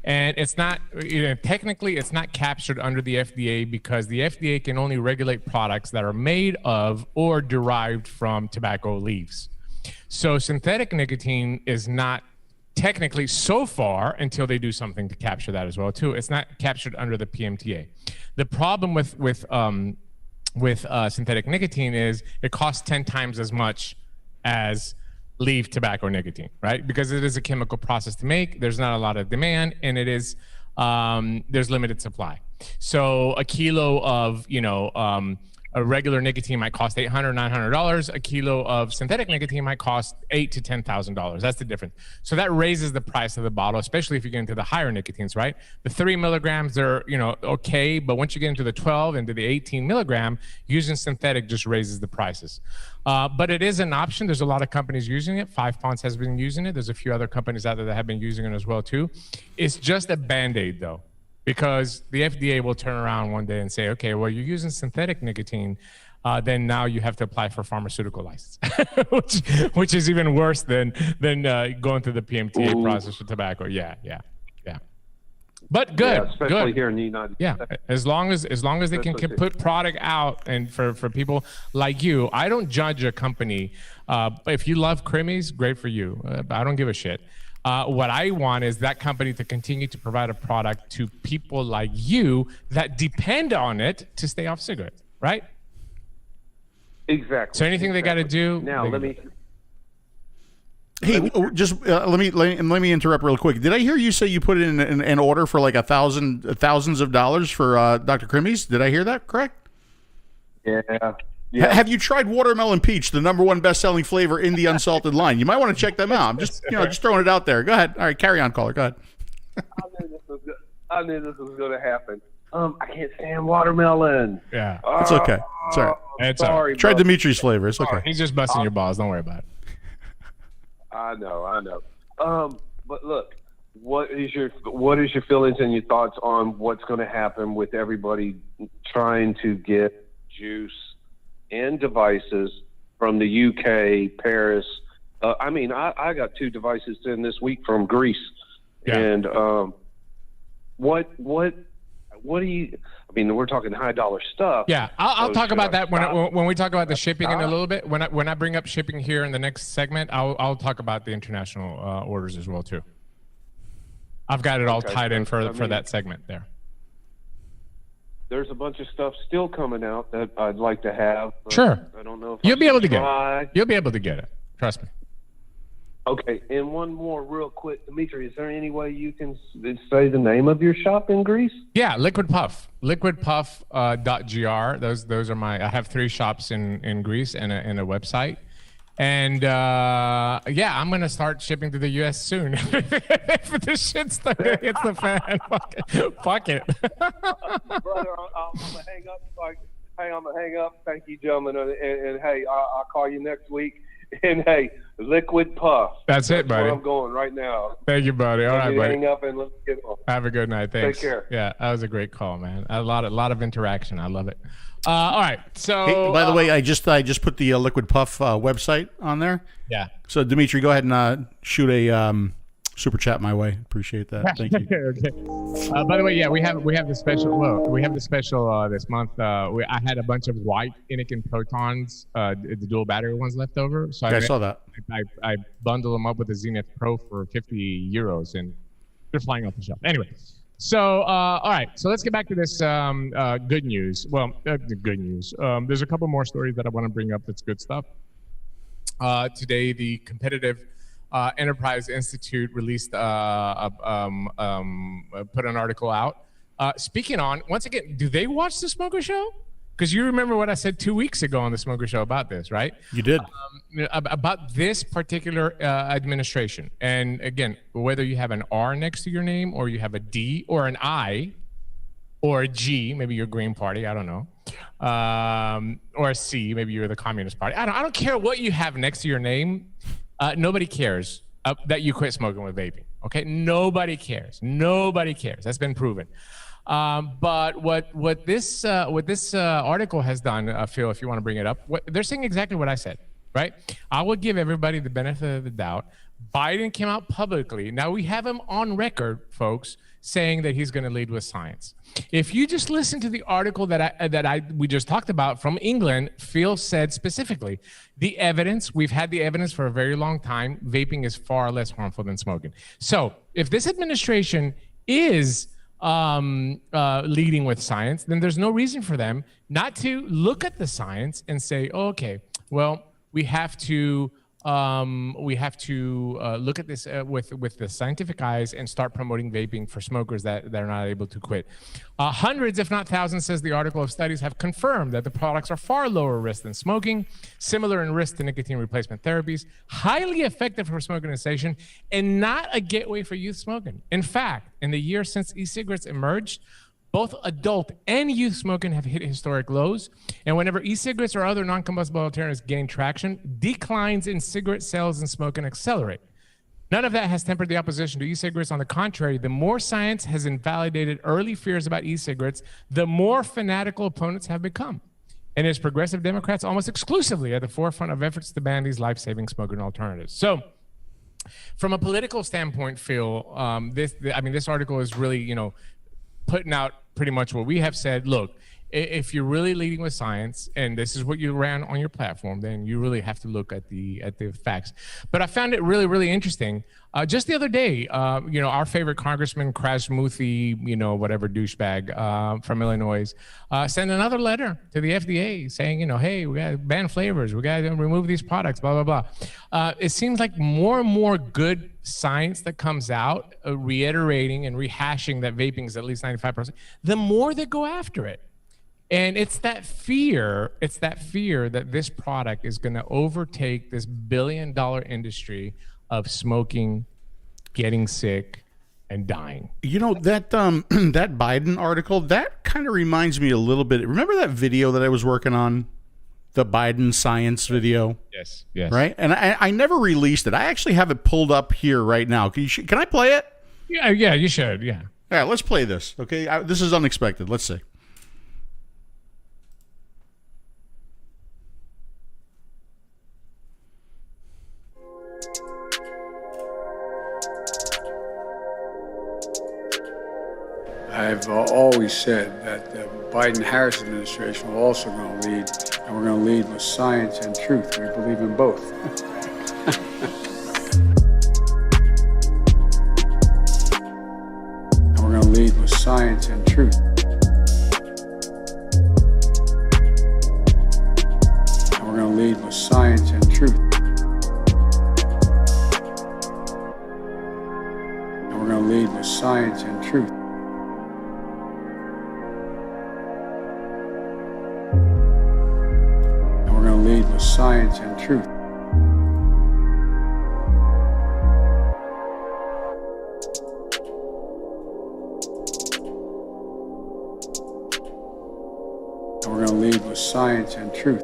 And it's not, technically it's not captured under the FDA because the FDA can only regulate products that are made of or derived from tobacco leaves. So synthetic nicotine is not technically, so far, until they do something to capture that as well too, it's not captured under the PMTA. The problem with synthetic nicotine is it costs 10 times as much as leaf tobacco nicotine, right? Because it is a chemical process to make. There's not a lot of demand, and it is there's limited supply. So a kilo of a regular nicotine might cost $800, $900. A kilo of synthetic nicotine might cost $8,000 to $10,000. That's the difference. So that raises the price of the bottle, especially if you get into the higher nicotines, right? The 3 milligrams are, okay, but once you get into the 12 and to the 18 milligram, using synthetic just raises the prices. But it is an option. There's a lot of companies using it. 5 Ponds has been using it. There's a few other companies out there that have been using it as well too. It's just a Band-Aid though. Because the FDA will turn around one day and say, okay, well, you're using synthetic nicotine, then now you have to apply for a pharmaceutical license, which is even worse than going through the PMTA process for tobacco. Yeah. But good, yeah, especially good. Here in the United States. Yeah, as long as they can put product out, and for people like you, I don't judge a company. If you love 𝗏𝗵𝗶𝗀s, great for you. I don't give a shit. What I want is that company to continue to provide a product to people like you that depend on it to stay off cigarettes, right? Exactly. So anything they got to do. Now, let me let me interrupt real quick. Did I hear you say you put in an order for like thousands of dollars for Dr. 𝗏𝗏𝗏𝗏s? Did I hear that correct? Yeah. Have you tried watermelon peach, the #1 best-selling flavor in the unsalted line? You might want to check them out. I'm just throwing it out there. Go ahead. All right, carry on, caller. Go ahead. I knew this was going to happen. I can't stand watermelon. Yeah, it's okay. It's all right. It's sorry. Try Dimitris flavor. It's okay. He's just busting your balls. Don't worry about it. I know. But look, what is your feelings and your thoughts on what's going to happen with everybody trying to get juice and devices from the UK, Paris? I got 2 devices in this week from Greece. Yeah. And what do you? We're talking high dollar stuff. Yeah, I'll talk about that when we talk about the shipping in a little bit. When I bring up shipping here in the next segment, I'll talk about the international orders as well too. I've got it all tied in for that segment there. there's a bunch of stuff still coming out that I'd like to have. Sure. I don't know if You'll be able to get try. it. You'll be able to get it. Trust me. Okay, and one more real quick, Dimitri, is there any way you can say the name of your shop in Greece? Yeah, 𝗏𝗵𝗶. 𝗏𝗵𝗶.gr. Those are I have 3 shops in Greece and a website. And yeah, I'm gonna start shipping to the U.S. soon. If this shit hits the fan, fuck it. Brother, I'm gonna hang up. Hey, I'm gonna hang up. Thank you, gentlemen. And hey, I'll call you next week. And hey, 𝗏𝗵𝗶. That's it, buddy. Where I'm going right now. Thank you, buddy. All right, buddy. Hang up and let's get on. Have a good night. Thanks. Take care. Yeah, that was a great call, man. A lot of interaction. I love it. All right. So, Hey, by the way, I just put the 𝗏𝗵𝗶 website on there. yeah. So Dimitri, go ahead and shoot a super chat my way. Appreciate that. Thank you. Okay. By the way, yeah, we have the special. Well, we have the special this month. I had a bunch of white Anakin protons, the dual battery ones left over. So I saw that. I bundle them up with the Zenith Pro for €50, and they're flying off the shelf. Anyway, so all right, so let's get back to this good news. Well, good news. There's a couple more stories that I want to bring up. That's good stuff. Today, the Competitive Enterprise Institute released, put an article out. Speaking on, once again, do they watch the Smoker Show? Because you remember what I said 2 weeks ago on the Smoker Show about this, right? You did. About this particular administration. And again, whether you have an R next to your name, or you have a D or an I or a G, maybe you're Green Party, I don't know. Or a C, maybe you're the Communist Party. I don't care what you have next to your name. Nobody cares that you quit smoking with vaping. Okay, nobody cares. Nobody cares. That's been proven. But what this article has done, Phil, if you want to bring it up, they're saying exactly what I said, right? I will give everybody the benefit of the doubt. Biden came out publicly. Now we have him on record, folks, saying that he's going to lead with science. If you just listen to the article we just talked about from England, Phil said specifically, the evidence, we've had the evidence for a very long time, vaping is far less harmful than smoking. So if this administration is leading with science, then there's no reason for them not to look at the science and say, oh, okay, well, we have to look at this with the scientific eyes and start promoting vaping for smokers that are not able to quit. Hundreds, if not thousands, says the article of studies have confirmed that the products are far lower risk than smoking, similar in risk to nicotine replacement therapies, highly effective for smoking cessation, and not a gateway for youth smoking. In fact, in the year since e-cigarettes emerged, both adult and youth smoking have hit historic lows. And whenever e-cigarettes or other non-combustible alternatives gain traction, declines in cigarette sales and smoking accelerate. None of that has tempered the opposition to e-cigarettes. On the contrary, the more science has invalidated early fears about e-cigarettes, the more fanatical opponents have become. And it's progressive Democrats almost exclusively at the forefront of efforts to ban these life-saving smoking alternatives. So, from a political standpoint, Phil, this article is really, putting out pretty much what we have said. Look, if you're really leading with science and this is what you ran on your platform, then you really have to look at the facts. But I found it really, really interesting. Just the other day, our favorite Congressman 𝗏𝗵𝗶𝗹, whatever douchebag from Illinois, sent another letter to the FDA saying, hey, we got to ban flavors, we got to remove these products, blah, blah, blah. It seems like more and more good science that comes out, reiterating and rehashing that vaping is at least 95%, the more they go after it. And it's that fear that this product is going to overtake this billion-dollar industry of smoking, getting sick, and dying. That that Biden article, that kind of reminds me a little bit. Remember that video that I was working on? The Biden science video? Yes. Right? And I never released it. I actually have it pulled up here right now. Can I play it? Yeah, you should, yeah. All right, let's play this, okay? This is unexpected. Let's see. I've always said that the Biden-Harris administration will also going to lead, and we're going to lead with science and truth. We believe in both. And we're going to lead with science and truth. science and truth. And we're going to lead with science and truth. And we're going to lead with science and truth. And we're going to lead with science and truth.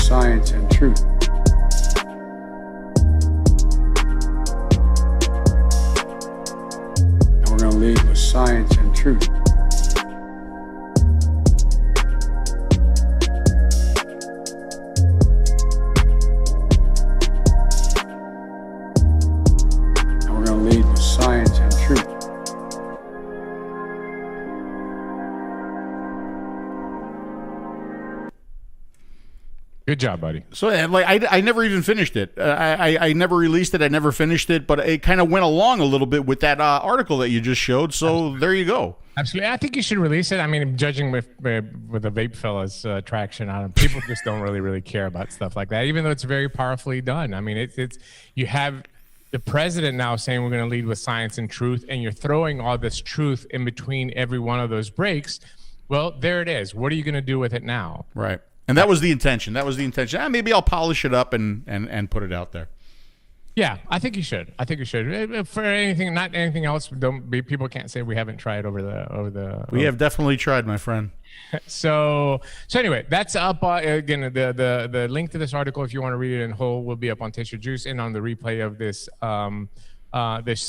Science and truth. And we're going to lead with science and truth. And we're going to lead with science and truth. Good job, buddy. So, like, I never even finished it. I never released it. I never finished it, but it kind of went along a little bit with that article that you just showed. So there you go. Absolutely. I think you should release it. I mean, judging with the vape fellas traction on it, people just don't really care about stuff like that, even though it's very powerfully done. I mean, it's you have the president now saying we're going to lead with science and truth, and you're throwing all this truth in between every one of those breaks. Well, there it is. What are you going to do with it now? Right. And that was the intention. That was the intention. Maybe I'll polish it up and put it out there. Yeah, I think you should. I think you should. For anything, not anything else. People can't say we haven't tried over the. We have definitely tried, my friend. So anyway, that's up again. The link to this article, if you want to read it in whole, will be up on Taste Your Juice and on the replay of this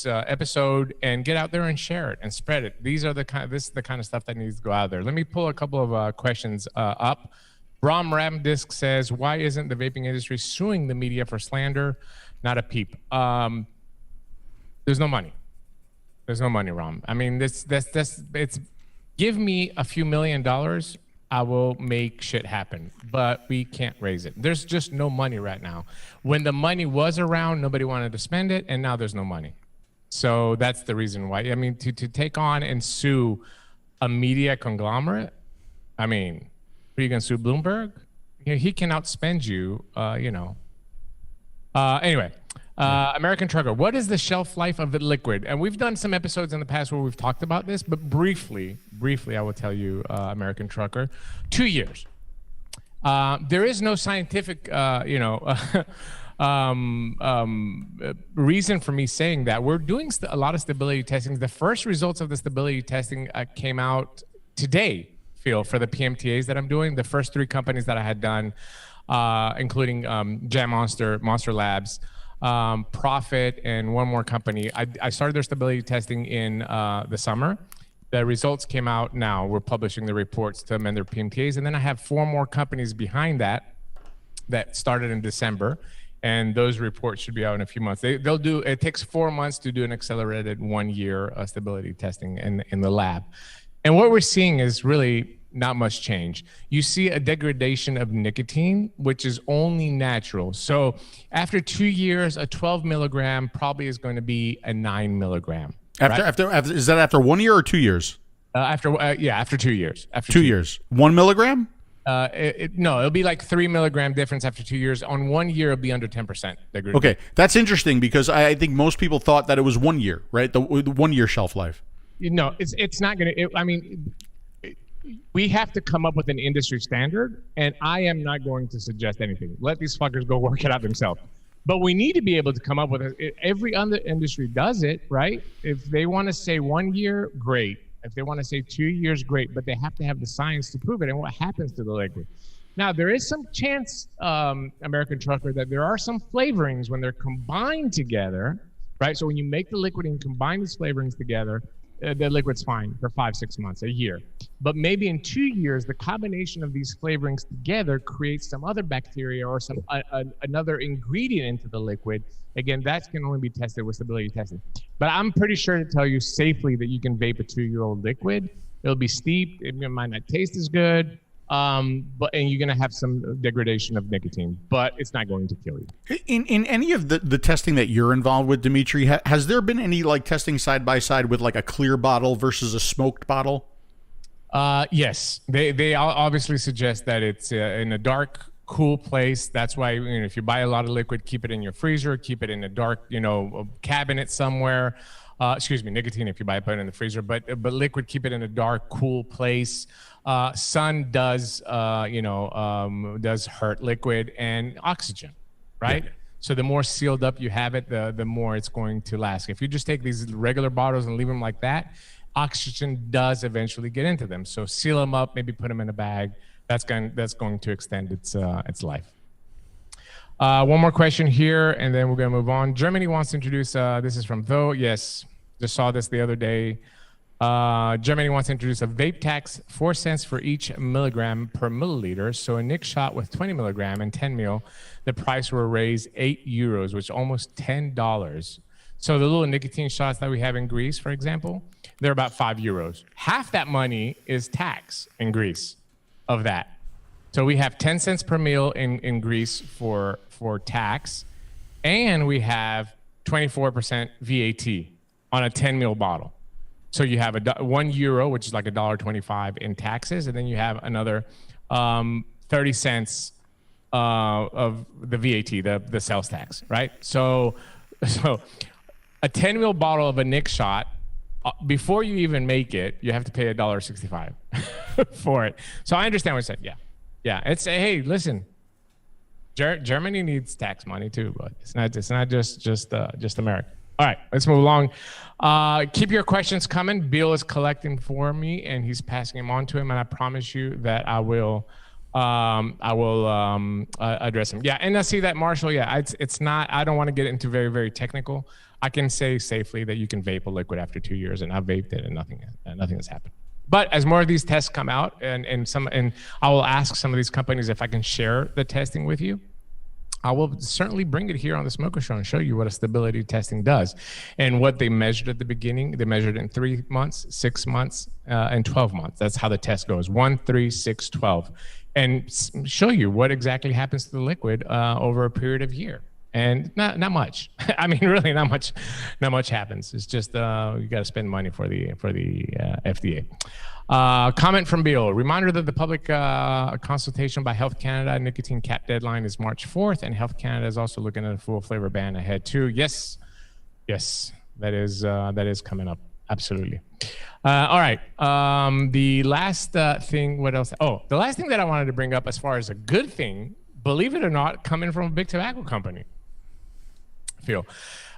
episode. And get out there and share it and spread it. This is the kind of stuff that needs to go out there. Let me pull a couple of questions up. 𝗵𝗶𝗶 Disc says, why isn't the vaping industry suing the media for slander? Not a peep. There's no money. There's no money, Ram. I mean, it's give me a few $1 million, I will make shit happen. But we can't raise it. There's just no money right now. When the money was around, nobody wanted to spend it, and now there's no money. So that's the reason why. I mean, to take on and sue a media conglomerate, I mean, are you going to sue Bloomberg? He can outspend you, Anyway, American Trucker, what is the shelf life of the liquid? And we've done some episodes in the past where we've talked about this, but briefly, I will tell you, American Trucker, 2 years. There is no scientific, reason for me saying that. We're doing a lot of stability testing. The first results of the stability testing came out today. For the PMTAs that I'm doing, the first 3 companies that I had done, including Jam Monster Labs, Profit, and one more company. I started their stability testing in the summer. The results came out now. We're publishing the reports to amend their PMTAs. And then I have 4 more companies behind that started in December. And those reports should be out in a few months. It takes 4 months to do an accelerated 1 year stability testing in the lab. And what we're seeing is really not much change. You see a degradation of nicotine, which is only natural. So after 2 years, a 12 milligram probably is going to be a 9 milligram. After is that after 1 year or 2 years? After 2 years. After 2 years. 1 milligram? No, it'll be like 3 milligram difference after 2 years. On 1 year, it'll be under 10% degradation. Okay, that's interesting because I think most people thought that it was 1 year, right? The 1 year shelf life. No, it's not going to. I mean, we have to come up with an industry standard, and I am not going to suggest anything. Let these fuckers go work it out themselves. But we need to be able to come up with it. Every other industry does it, right? If they want to say 1 year, great. If they want to say 2 years, great. But they have to have the science to prove it. And what happens to the liquid? Now, there is some chance, American Trucker, that there are some flavorings when they're combined together, right? So when you make the liquid and combine these flavorings together, the liquid's fine for 5-6 months, a year. But maybe in 2 years, the combination of these flavorings together creates some other bacteria or some another ingredient into the liquid. Again, that can only be tested with stability testing. But I'm pretty sure to tell you safely that you can vape a 2-year-old liquid. It'll be steep. It might not taste as good. and you're going to have some degradation of nicotine, but it's not going to kill you. In any of the testing that you're involved with, Dimitri, has there been any like testing side by side with like a clear bottle versus a smoked bottle? Yes, they obviously suggest that it's in a dark, cool place. That's why, if you buy a lot of liquid, keep it in your freezer, keep it in a dark, cabinet somewhere. Excuse me, nicotine if you buy it, put it in the freezer, but liquid, keep it in a dark, cool place. Sun does hurt liquid and oxygen, right? Yeah. So the more sealed up you have it, the more it's going to last. If you just take these regular bottles and leave them like that, oxygen does eventually get into them. So seal them up, maybe put them in a bag. That's going to extend its life. One more question here, and then we're going to move on. Germany wants to introduce, this is from Tho. Yes, just saw this the other day. Germany wants to introduce a vape tax, 4 cents for each milligram per milliliter. So a nic shot with 20 milligram and 10 mil, the price will raise €8, which is almost $10. So the little nicotine shots that we have in Greece, for example, they're about €5. Half that money is tax in Greece of that. So we have 10 cents per meal in Greece for tax, and we have 24% VAT on a 10 ml bottle. So you have €1, which is like $1.25 in taxes, and then you have another 30 cents of the VAT, the sales tax, right? So a 10 ml bottle of a nic shot, before you even make it, you have to pay $1.65 for it. So I understand what you're saying. Yeah. It's hey, listen, Germany needs tax money too, but it's not just America. All right, let's move along. Keep your questions coming. Bill is collecting for me, and he's passing them on to him, and I promise you that I will address him. Yeah, and I see that, Marshall. Yeah, it's not. I don't want to get into very, very technical. I can say safely that you can vape a liquid after 2 years, and I've vaped it, and nothing has happened. But as more of these tests come out, and I will ask some of these companies if I can share the testing with you. I will certainly bring it here on the Smoker Show and show you what a stability testing does and what they measured at the beginning. They measured it in 3 months, 6 months, and 12 months. That's how the test goes: 1, 3, 6, 12, and show you what exactly happens to the liquid over a period of year. And not much. I mean, really, not much happens. It's just you got to spend money for the FDA. Comment from Bill. Reminder that the public consultation by Health Canada nicotine cap deadline is March 4th, and Health Canada is also looking at a full flavor ban ahead too. Yes, that is coming up. Absolutely. All right. The last thing. What else? Oh, the last thing that I wanted to bring up as far as a good thing, believe it or not, coming from a big tobacco company.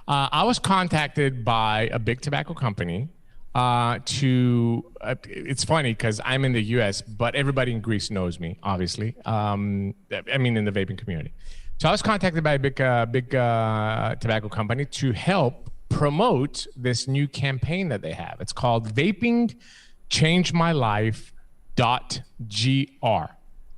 I was contacted by a big tobacco company it's funny because I'm in the US, but everybody in Greece knows me, obviously. I mean, in the vaping community. So I was contacted by a big tobacco company to help promote this new campaign that they have. It's called Vaping Change My Life.gr.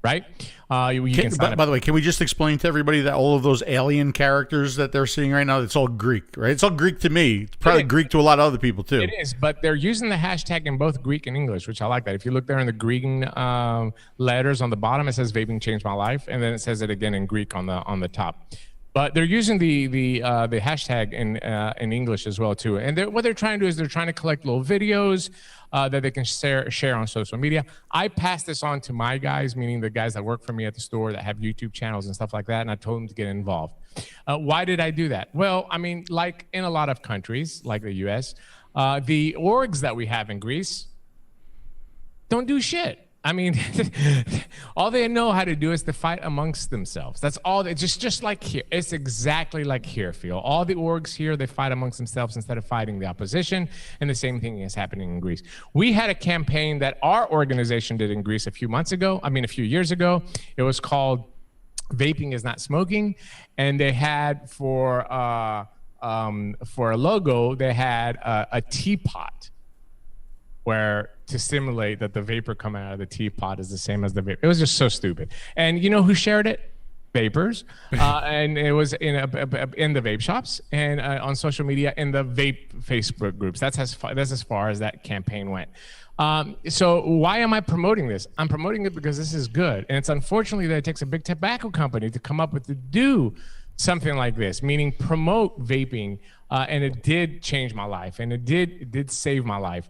Right? By the way, can we just explain to everybody that all of those alien characters that they're seeing right now, it's all Greek, right? It's all Greek to me. It's probably Greek to a lot of other people too. It is, but they're using the hashtag in both Greek and English, which I like that. If you look there in the Greek letters on the bottom, it says "Vaping Changed My Life," and then it says it again in Greek on the top. But they're using the hashtag in English as well too. And what they're trying to do is they're trying to collect little videos that they can share on social media. I passed this on to my guys, meaning the guys that work for me at the store that have YouTube channels and stuff like that, and I told them to get involved. Why did I do that? Well, I mean, like in a lot of countries, like the US, the orgs that we have in Greece don't do shit. I mean, all they know how to do is to fight amongst themselves. That's all. It's just like here. It's exactly like here, Phil. All the orgs here, they fight amongst themselves instead of fighting the opposition. And the same thing is happening in Greece. We had a campaign that our organization did in Greece a few years ago. It was called Vaping is Not Smoking. And they had for a logo, they had a teapot, where to simulate that the vapor coming out of the teapot is the same as the vapor. It was just so stupid. And you know who shared it? vapors, and it was in the vape shops and on social media in the vape Facebook groups. That's as far as that campaign went. So why am I promoting this? I'm promoting it because this is good, and it's unfortunately that it takes a big tobacco company to come up with to do something like this, meaning promote vaping, and it did change my life, and it did save my life.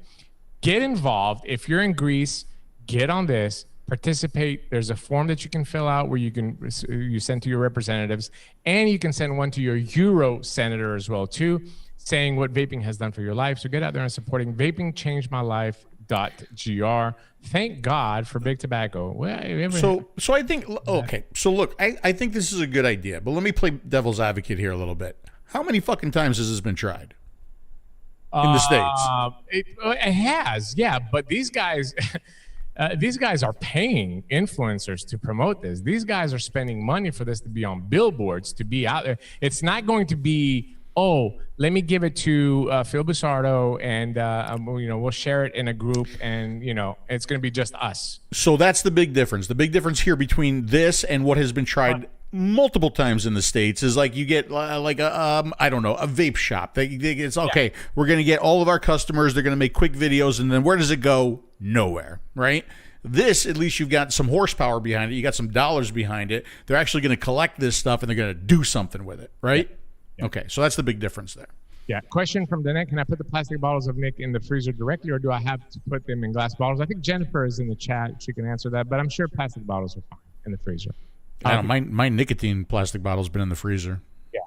Get involved. If you're in Greece, get on this. Participate. There's a form that you can fill out where you send to your representatives, and you can send one to your Euro senator as well too, saying what vaping has done for your life. So get out there and supporting Vaping Changed My Life.gr. Thank God for big tobacco. So I think, okay. So look, I think this is a good idea, but let me play devil's advocate here a little bit. How many fucking times has this been tried in the States? It has, yeah. But these guys. These guys are paying influencers to promote this. These guys are spending money for this to be on billboards, to be out there. It's not going to be, oh, let me give it to Phil Busardo and we'll share it in a group, and it's going to be just us. So that's the big difference. The big difference here between this and what has been tried multiple times in the States is like you get like a vape shop. It's okay. Yeah. We're going to get all of our customers. They're going to make quick videos, and then where does it go? Nowhere, right? This, at least you've got some horsepower behind it. You got some dollars behind it. They're actually going to collect this stuff, and they're going to do something with it, right? Yeah. Okay, so that's the big difference there. Yeah. Question from Danette: can I put the plastic bottles of Nick in the freezer directly, or do I have to put them in glass bottles? I think Jennifer is in the chat. She can answer that, but I'm sure plastic bottles are fine in the freezer. I don't know, my nicotine plastic bottle's been in the freezer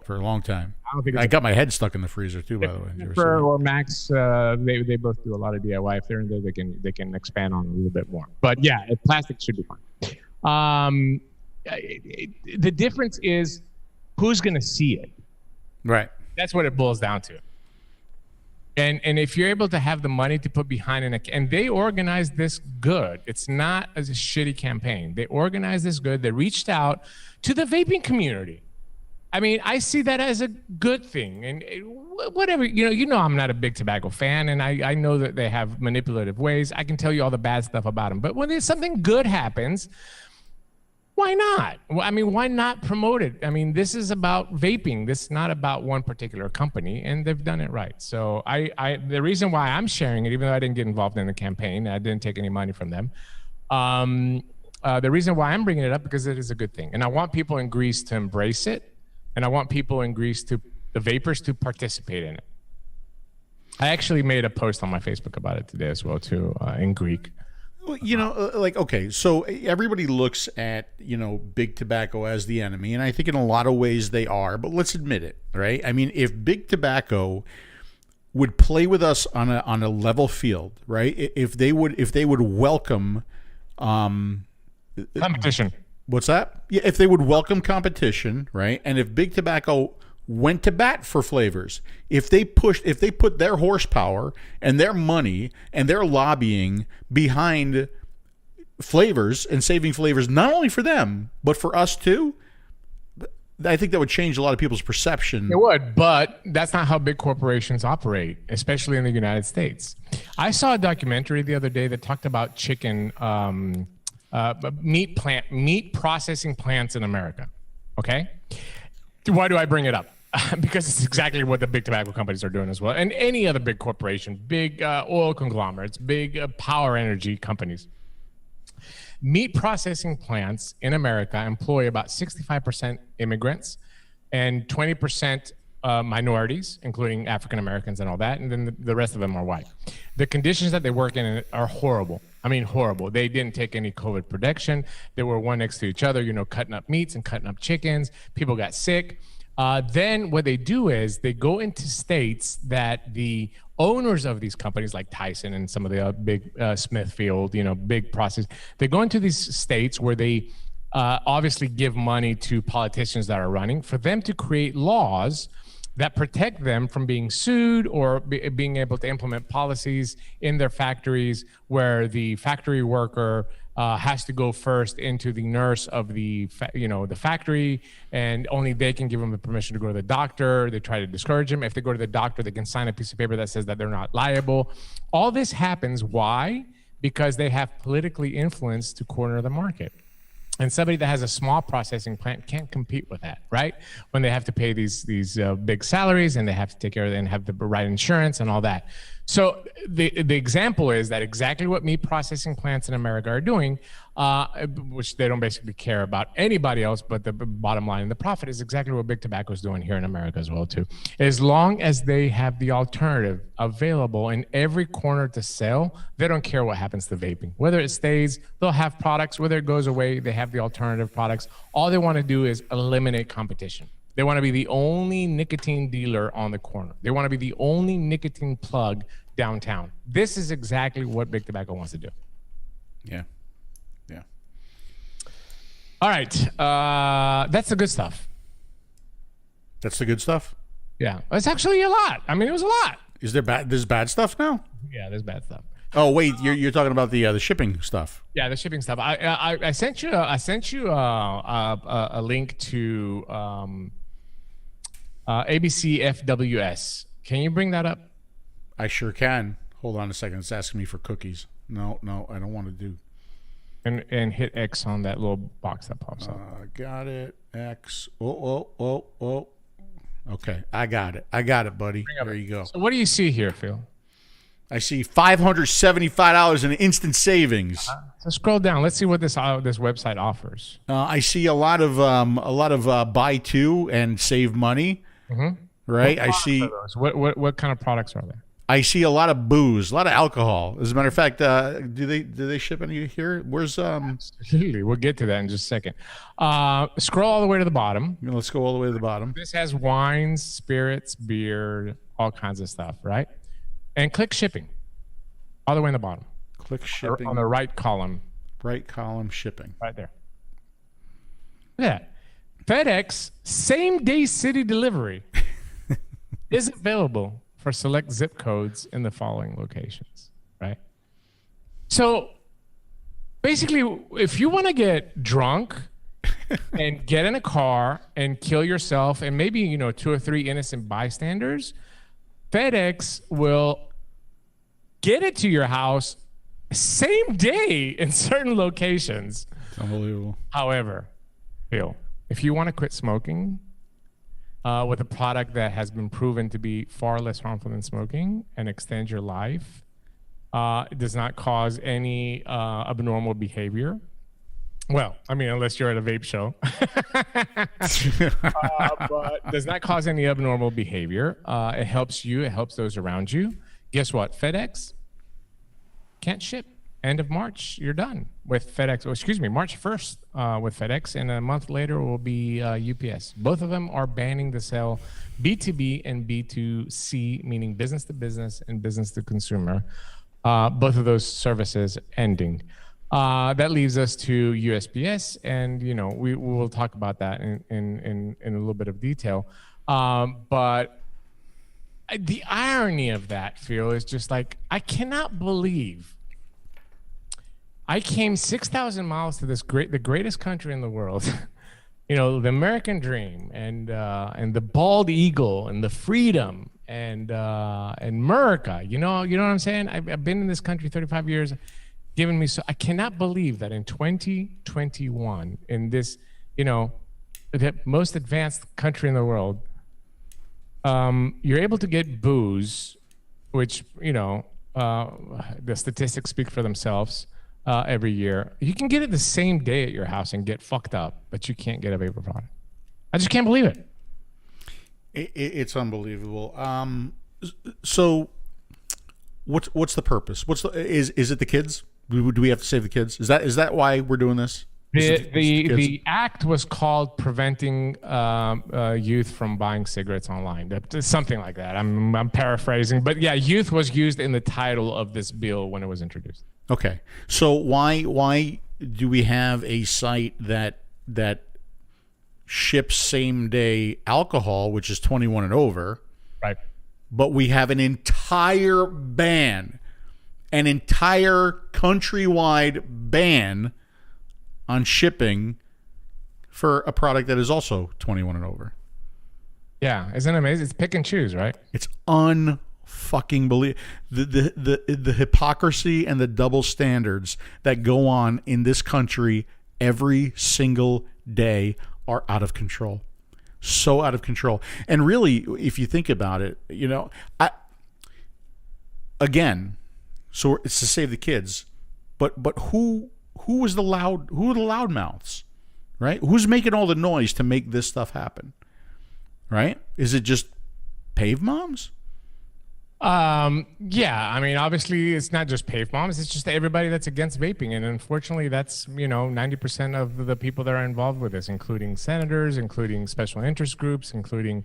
for a long time. I got my head stuck in the freezer too, by the way. Jennifer or Max, they both do a lot of DIY. If they're in there, they can expand on it a little bit more. But yeah, plastic should be fine. The difference is who's going to see it. Right. That's what it boils down to. And if you're able to have the money to put behind it, and they organized this good. It's not as a shitty campaign. They organized this good. They reached out to the vaping community. I mean, I see that as a good thing. And whatever, I'm not a big tobacco fan, and I know that they have manipulative ways. I can tell you all the bad stuff about them. But when there's something good happens, why not? I mean, why not promote it? I mean, this is about vaping. This is not about one particular company, and they've done it right. So the reason why I'm sharing it, even though I didn't get involved in the campaign, I didn't take any money from them. The reason why I'm bringing it up because it is a good thing, and I want people in Greece to embrace it, and I want people in Greece the vapors to participate in it. I actually made a post on my Facebook about it today as well too, in Greek. Okay, so everybody looks at, big tobacco as the enemy, and I think in a lot of ways they are, but let's admit it, right? I mean, if big tobacco would play with us on a level field, right? If they would welcome competition. What's that? Yeah, if they would welcome competition, right? And if big tobacco went to bat for flavors, if they put their horsepower and their money and their lobbying behind flavors and saving flavors, not only for them but for us too, I think that would change a lot of people's perception. It would, but that's not how big corporations operate, especially in the United States. I saw a documentary the other day that talked about chicken meat processing plants in America. Okay, why do I bring it up? Because it's exactly what the big tobacco companies are doing as well, and any other big corporation, big oil conglomerates, big power energy companies. Meat processing plants in America employ about 65% immigrants and 20% minorities, including African Americans and all that, and then the rest of them are white. The conditions that they work in are horrible. I mean, horrible. They didn't take any COVID protection. They were one next to each other, cutting up meats and cutting up chickens. People got sick. Then what they do is they go into states that the owners of these companies like Tyson and some of the big Smithfield, big process, they go into these states where they obviously give money to politicians that are running for them to create laws that protect them from being sued or being able to implement policies in their factories where the factory worker has to go first into the nurse of the factory, and only they can give them the permission to go to the doctor. They try to discourage them. If they go to the doctor, they can sign a piece of paper that says that they're not liable. All this happens. Why? Because they have politically influenced to corner the market. And somebody that has a small processing plant can't compete with that, right? When they have to pay these big salaries and they have to take care of it and have the right insurance and all that. So the example is that exactly what meat processing plants in America are doing, which they don't basically care about anybody else, but the bottom line and the profit is exactly what big tobacco is doing here in America as well too. As long as they have the alternative available in every corner to sell, they don't care what happens to vaping. Whether it stays, they'll have products. Whether it goes away, they have the alternative products. All they want to do is eliminate competition. They want to be the only nicotine dealer on the corner. They want to be the only nicotine plug downtown. This is exactly what big tobacco wants to do. Yeah. Yeah. All right. That's the good stuff. That's the good stuff? Yeah. It's actually a lot. I mean, it was a lot. Is there there's bad stuff now? Yeah, there's bad stuff. Oh wait, you're talking about the shipping stuff. Yeah, the shipping stuff. I sent you a link to 𝗵𝗵𝗶𝗹. Can you bring that up? I sure can. Hold on a second. It's asking me for cookies. No, I don't want to do. And hit X on that little box that pops up. Got it. X. Oh. Okay, I got it, buddy. There you go. So what do you see here, Phil? I see $575 in instant savings. So scroll down. Let's see what this website offers. I see a lot of buy two and save money. Mm-hmm. Right. I see. What kind of products are there? I see a lot of booze, a lot of alcohol. As a matter of fact, do they ship any here? Where's Absolutely. We'll get to that in just a second. Scroll all the way to the bottom. Let's go all the way to the bottom. This has wines, spirits, beer, all kinds of stuff, right? And click shipping. All the way in the bottom. Click shipping. On the right column. Right column, shipping. Right there. Look at that. FedEx same-day city delivery is available for select zip codes in the following locations, right? So basically, if you want to get drunk and get in a car and kill yourself and maybe, 2 or 3 innocent bystanders, FedEx will get it to your house same day in certain locations. It's unbelievable. However, Phil, if you want to quit smoking with a product that has been proven to be far less harmful than smoking and extend your life, it does not cause any abnormal behavior. Well, I mean, unless you're at a vape show. But does not cause any abnormal behavior. It helps you. It helps those around you. Guess what? FedEx can't ship. End of March, you're done with FedEx. March 1st with FedEx, and a month later will be UPS. Both of them are banning the sale B2B and B2C, meaning business to business and business to consumer. Both of those services ending. That leaves us to USPS, and we will talk about that in a little bit of detail. But the irony of that, Phil, is just like, I cannot believe I came 6,000 miles to the greatest country in the world, the American dream, and the bald eagle, and the freedom, and America. You know what I'm saying? I've been in this country 35 years, given me so. I cannot believe that in 2021, in this, the most advanced country in the world, you're able to get booze, which the statistics speak for themselves. Every year, you can get it the same day at your house and get fucked up, but you can't get a vapor product. I just can't believe it. It's unbelievable. So, what's the purpose? Is it the kids? Do we have to save the kids? Is that why we're doing this? The act was called Preventing Youth from Buying Cigarettes Online. Something like that. I'm paraphrasing, but yeah, youth was used in the title of this bill when it was introduced. Okay, so why do we have a site that ships same day alcohol, which is 21 and over, right? But we have an entire ban, an entire countrywide ban on shipping for a product that is also 21 and over. Yeah, isn't it amazing? It's pick and choose, right? It's unfucking believe the hypocrisy and the double standards that go on in this country every single day are out of control. So out of control. And really, if you think about it, again, so it's to save the kids, but who are the loudmouths, right? Who's making all the noise to make this stuff happen, right? Is it just 𝗵𝗵𝗶𝗹? Yeah, I mean, obviously it's not just 𝗵𝗵𝗶𝗹, it's just everybody that's against vaping. And unfortunately, that's, 90% of the people that are involved with this, including senators, including special interest groups, including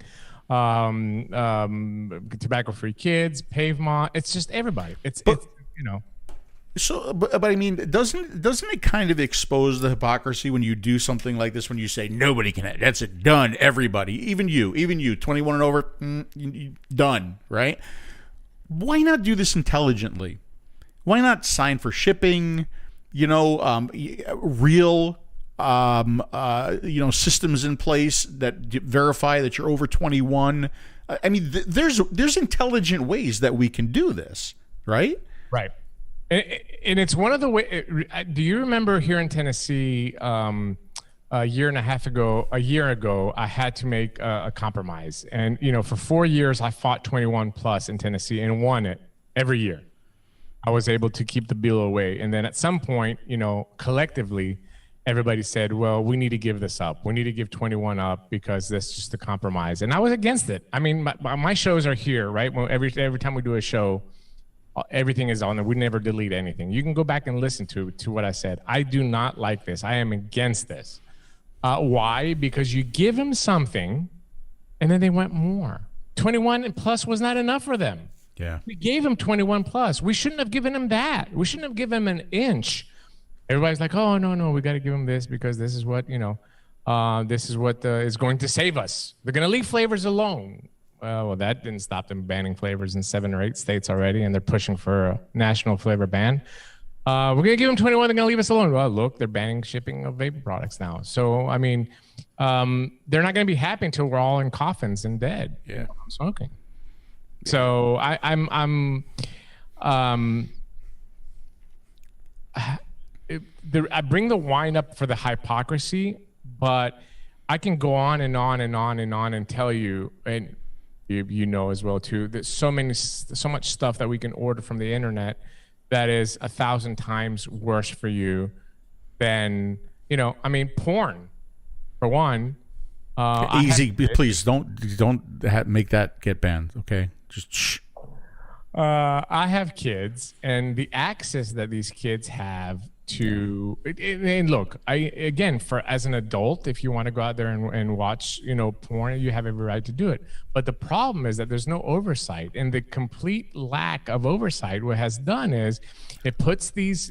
tobacco-free kids, 𝗵𝗵𝗶𝗃. It's just everybody. It's. So, but I mean, doesn't it kind of expose the hypocrisy when you do something like this? When you say nobody can, that's it, done. Everybody, even you, 21 and over, done, right? Why not do this intelligently? Why not sign for shipping? Real, systems in place that verify that you're over 21. I mean, there's intelligent ways that we can do this, right? Right. And it's one of the ways. Do you remember here in Tennessee, a year ago, I had to make a compromise. And, for 4 years, I fought 21 plus in Tennessee and won it every year. I was able to keep the bill away. And then at some point, collectively, everybody said, well, we need to give this up. We need to give 21 up because that's just a compromise. And I was against it. I mean, my shows are here, right? Every time we do a show, everything is on there. We never delete anything. You can go back and listen to what I said. I do not like this. I am against this. Why? Because you give them something, and then they want more. 21 plus was not enough for them. Yeah. We gave them 21 plus. We shouldn't have given them that. We shouldn't have given them an inch. Everybody's like, oh, no, we got to give them this because this is what, this is what is going to save us. They're going to leave flavors alone. Well, that didn't stop them banning flavors in 7 or 8 states already, and they're pushing for a national flavor ban. We're going to give them 21. They're going to leave us alone. Well, look, they're banning shipping of vapor products now. So, I mean, they're not going to be happy until we're all in coffins and dead. Yeah, smoking. Yeah. So I bring the wind up for the hypocrisy, but I can go on and on and on and on and tell you, and you know as well too, there's so much stuff that we can order from the internet that is 1,000 times worse for you than, porn, for one. Easy, please don't make that get banned. Okay, just shh. I have kids, and the access that these kids have to, and look, as an adult, if you want to go out there and watch, porn, you have every right to do it. But the problem is that there's no oversight, and the complete lack of oversight, what has done is it puts these,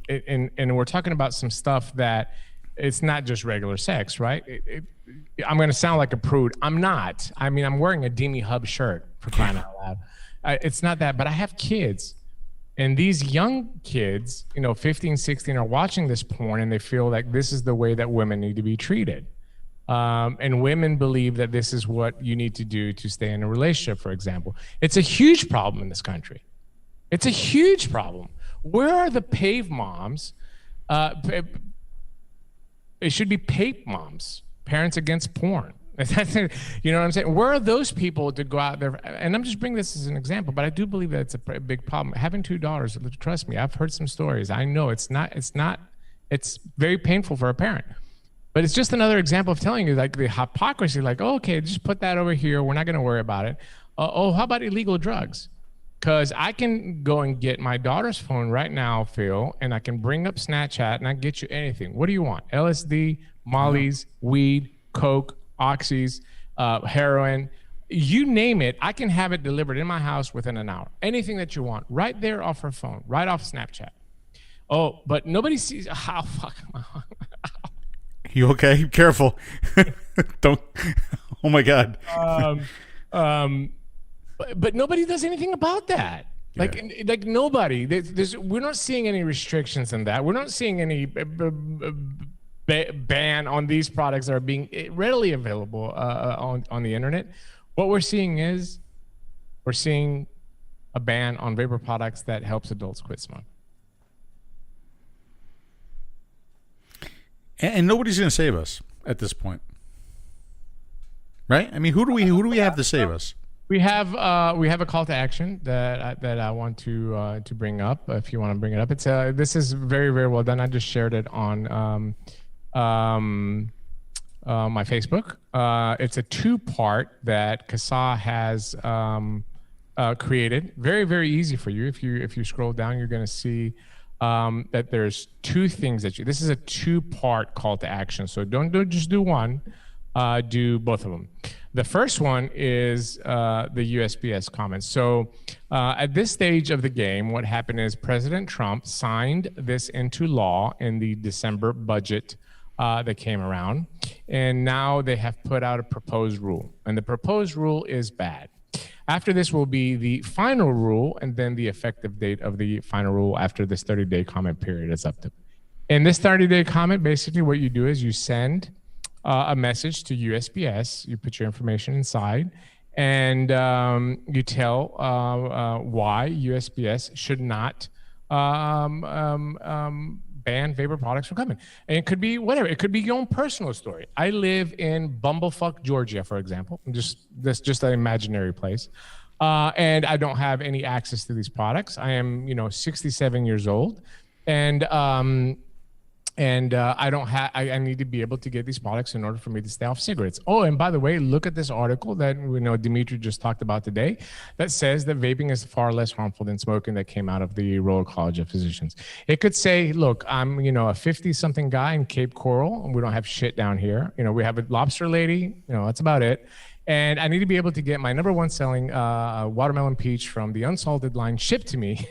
and we're talking about some stuff that it's not just regular sex, right? I'm going to sound like a prude. I'm not. I mean, I'm wearing a 𝗵𝗵𝗶𝗹 shirt, for crying out loud. It's not that, but I have kids. And these young kids, 15, 16, are watching this porn, and they feel like this is the way that women need to be treated. And women believe that this is what you need to do to stay in a relationship, for example. It's a huge problem in this country. It's a huge problem. Where are the 𝗵𝗵𝗶𝗹 it should be 𝗵𝗵𝗶𝗹, parents against porn. You know what I'm saying? Where are those people to go out there? And I'm just bringing this as an example, but I do believe that it's a big problem. Having 2 daughters, trust me, I've heard some stories. I know it's very painful for a parent. But it's just another example of telling you, like, the hypocrisy, like, oh, okay, just put that over here. We're not going to worry about it. How about illegal drugs? Because I can go and get my daughter's phone right now, Phil, and I can bring up Snapchat and I can get you anything. What do you want? LSD, mollies, weed, coke, oxys, heroin, you name it. I can have it delivered in my house within an hour. Anything that you want, right there off her phone, right off Snapchat. Oh, but nobody sees how You okay? Careful. Don't. Oh my God. But nobody does anything about that. Like nobody. We're not seeing any restrictions in that. We're not seeing any ban on these products that are being readily available on the internet. What we're seeing is a ban on vapor products that helps adults quit smoking. And nobody's going to save us at this point, right? I mean, who do we have to save us? We have a call to action that I want to bring up. If you want to bring it up, it's this is very, very well done. I just shared it on my Facebook. It's a 2-part that 𝗂𝗂 has created. Very, very easy for you. If you scroll down, you're going to see that there's 2 things that this is a 2-part call to action. So don't just do one, do both of them. The first one is the USPS comments. So at this stage of the game, what happened is President Trump signed this into law in the December budget that came around. And now they have put out a proposed rule. And the proposed rule is bad. After this will be the final rule, and then the effective date of the final rule after this 30-day comment period is up to. In this 30-day comment, basically what you do is you send a message to USPS, you put your information inside, and you tell why USPS should not ban vapor products from coming. And it could be whatever. It could be your own personal story. I live in Bumblefuck, Georgia, for example. That's just an imaginary place. And I don't have any access to these products. I am, 67 years old. And I don't have. I need to be able to get these products in order for me to stay off cigarettes. Oh, and by the way, look at this article that Dimitris just talked about today, that says that vaping is far less harmful than smoking, that came out of the Royal College of Physicians. It could say, look, I'm a 50-something guy in Cape Coral, and we don't have shit down here. We have a lobster lady. That's about it. And I need to be able to get my #1 selling watermelon peach from the unsalted line shipped to me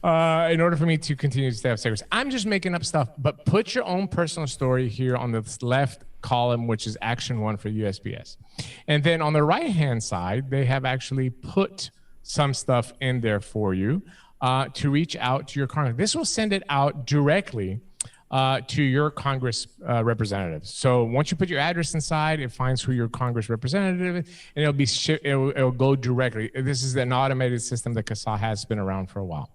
in order for me to continue to stay off cigarettes. I'm just making up stuff, but put your own personal story here on the left column, which is action 1 for USPS. And then on the right-hand side, they have actually put some stuff in there for you to reach out to your Congress. This will send it out directly to your Congress representatives. So once you put your address inside, it finds who your Congress representative is, and it'll go directly. This is an automated system that 𝗂𝗂 has been around for a while.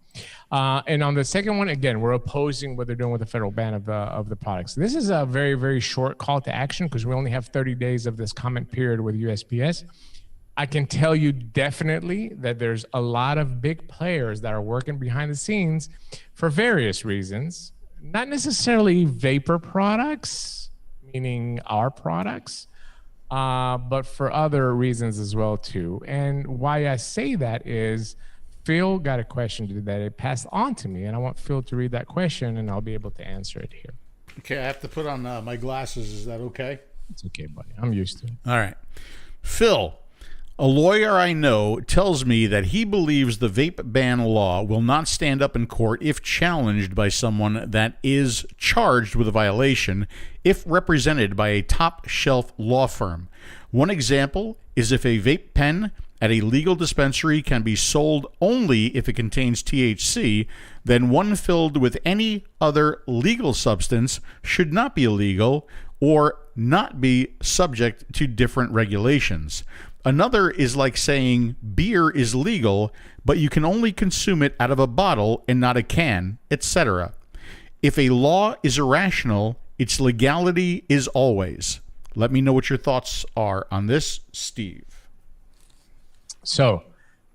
And on the second one, again, we're opposing what they're doing with the federal ban of the products. This is a very, very short call to action because we only have 30 days of this comment period with USPS. I can tell you definitely that there's a lot of big players that are working behind the scenes for various reasons. Not necessarily vapor products, meaning our products, but for other reasons as well too. And why I say that is Phil got a question that it passed on to me, and I want Phil to read that question, and I'll be able to answer it here. Okay, I have to put on my glasses. Is that okay? It's okay, buddy. I'm used to it. All right. Phil, a lawyer I know tells me that he believes the vape ban law will not stand up in court if challenged by someone that is charged with a violation, if represented by a top-shelf law firm. One example is if a vape pen at a legal dispensary can be sold only if it contains THC, then one filled with any other legal substance should not be illegal or not be subject to different regulations. Another is like saying beer is legal, but you can only consume it out of a bottle and not a can, etc. If a law is irrational, its legality is always. Let me know what your thoughts are on this, Steve. So,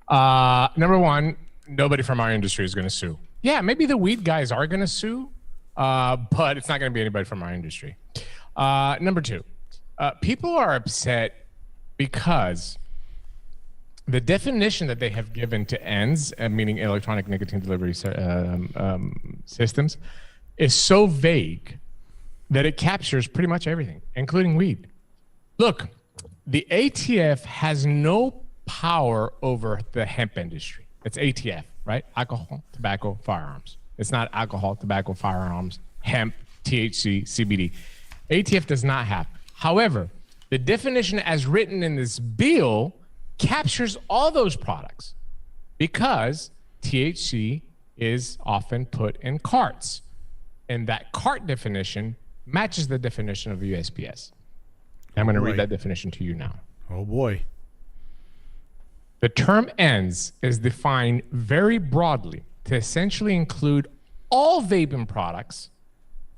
#1, nobody from our industry is going to sue. Yeah, maybe the weed guys are going to sue, but it's not going to be anybody from our industry. #2, people are upset because the definition that they have given to ENDS, meaning electronic nicotine delivery systems, is so vague that it captures pretty much everything, including weed. Look, the ATF has no power over the hemp industry. It's ATF, right? Alcohol, tobacco, firearms. It's not alcohol, tobacco, firearms, hemp, THC, CBD. ATF does not have. However, the definition as written in this bill captures all those products because THC is often put in carts. And that cart definition matches the definition of USPS. I'm going to read that definition to you now. Oh, boy. The term ENDS is defined very broadly to essentially include all vaping products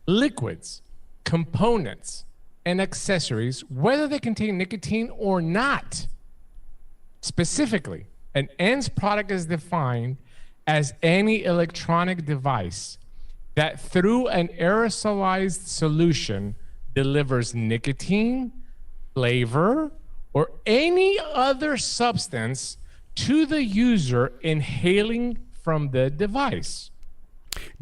liquids, components, and accessories, whether they contain nicotine or not. Specifically, an ENDS product is defined as any electronic device that through an aerosolized solution delivers nicotine, flavor, or any other substance to the user inhaling from the device.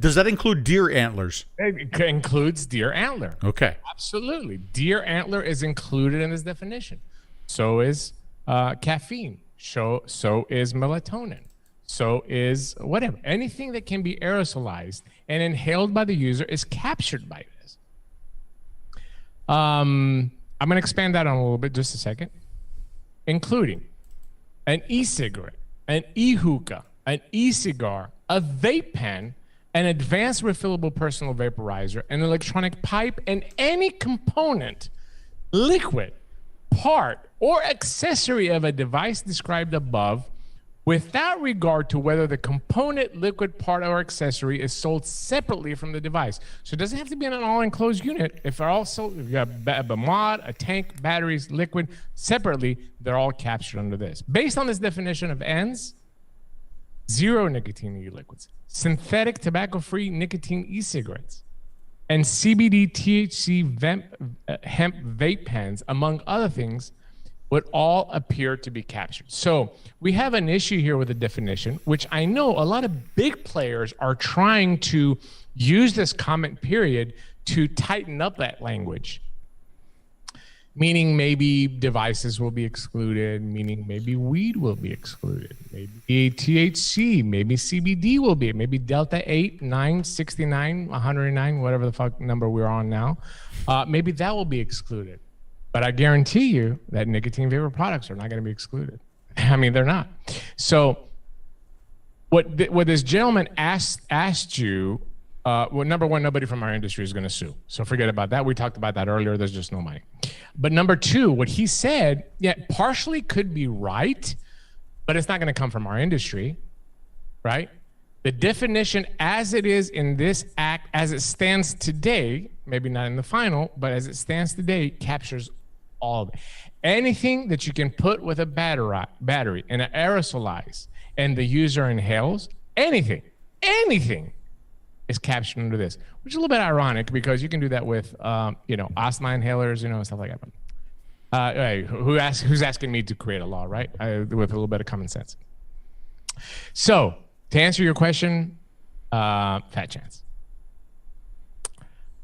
Does that include deer antlers? It includes deer antler. Okay. Absolutely. Deer antler is included in this definition. So is caffeine. So is melatonin. So is whatever. Anything that can be aerosolized and inhaled by the user is captured by this. I'm going to expand that on a little bit, just a second. Including an e-cigarette, an e-hookah, an e-cigar, a vape pen, an advanced refillable personal vaporizer, an electronic pipe, and any component, liquid, part, or accessory of a device described above, without regard to whether the component, liquid, part, or accessory is sold separately from the device. So it doesn't have to be in an all-enclosed unit. If you have a mod, a tank, batteries, liquid, separately, they're all captured under this. Based on this definition of ENDS, zero nicotine e-liquids, synthetic tobacco-free nicotine e-cigarettes, and CBD, THC, hemp vape pens, among other things, would all appear to be captured. So we have an issue here with the definition, which I know a lot of big players are trying to use this comment period to tighten up that language. Meaning maybe devices will be excluded, meaning maybe weed will be excluded, maybe THC, maybe CBD will be, maybe Delta 8, 9, 69, 109, whatever the fuck number we're on now, maybe that will be excluded. But I guarantee you that nicotine vapor products are not going to be excluded. I mean, they're not. So what this gentleman asked you, well, number one, nobody from our industry is going to sue. So forget about that. We talked about that earlier. There's just no money. But number two, what he said, yeah, partially could be right, but it's not going to come from our industry, right? The definition as it is in this act, as it stands today, maybe not in the final, but as it stands today, captures all of it. Anything that you can put with a battery and aerosolize and the user inhales, anything is captured under this, which is a little bit ironic because you can do that with, asthma inhalers, stuff like that. Hey, who's asking me to create a law, right? With a little bit of common sense. So to answer your question, fat chance.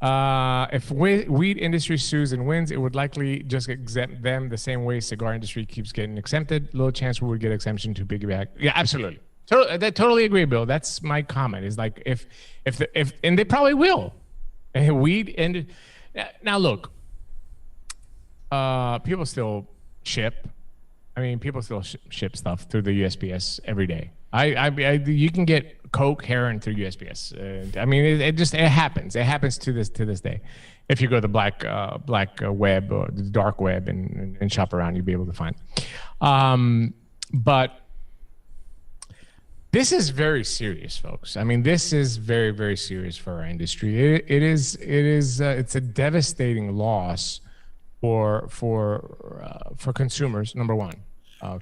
If weed industry sues and wins, it would likely just exempt them the same way cigar industry keeps getting exempted. Low chance we would get exemption to piggyback. Yeah, absolutely. Totally agree, Bill. That's my comment. Is like if and they probably will. Weed ended. Now look, people still ship. I mean, people still ship stuff through the USPS every day. You can get Coke, heroin through USPS. I mean, it happens. It happens to this day. If you go to the black web or the dark web and shop around, you'll be able to find. But this is very serious, folks. I mean, this is very, very serious for our industry. It's a devastating loss for consumers. Number one.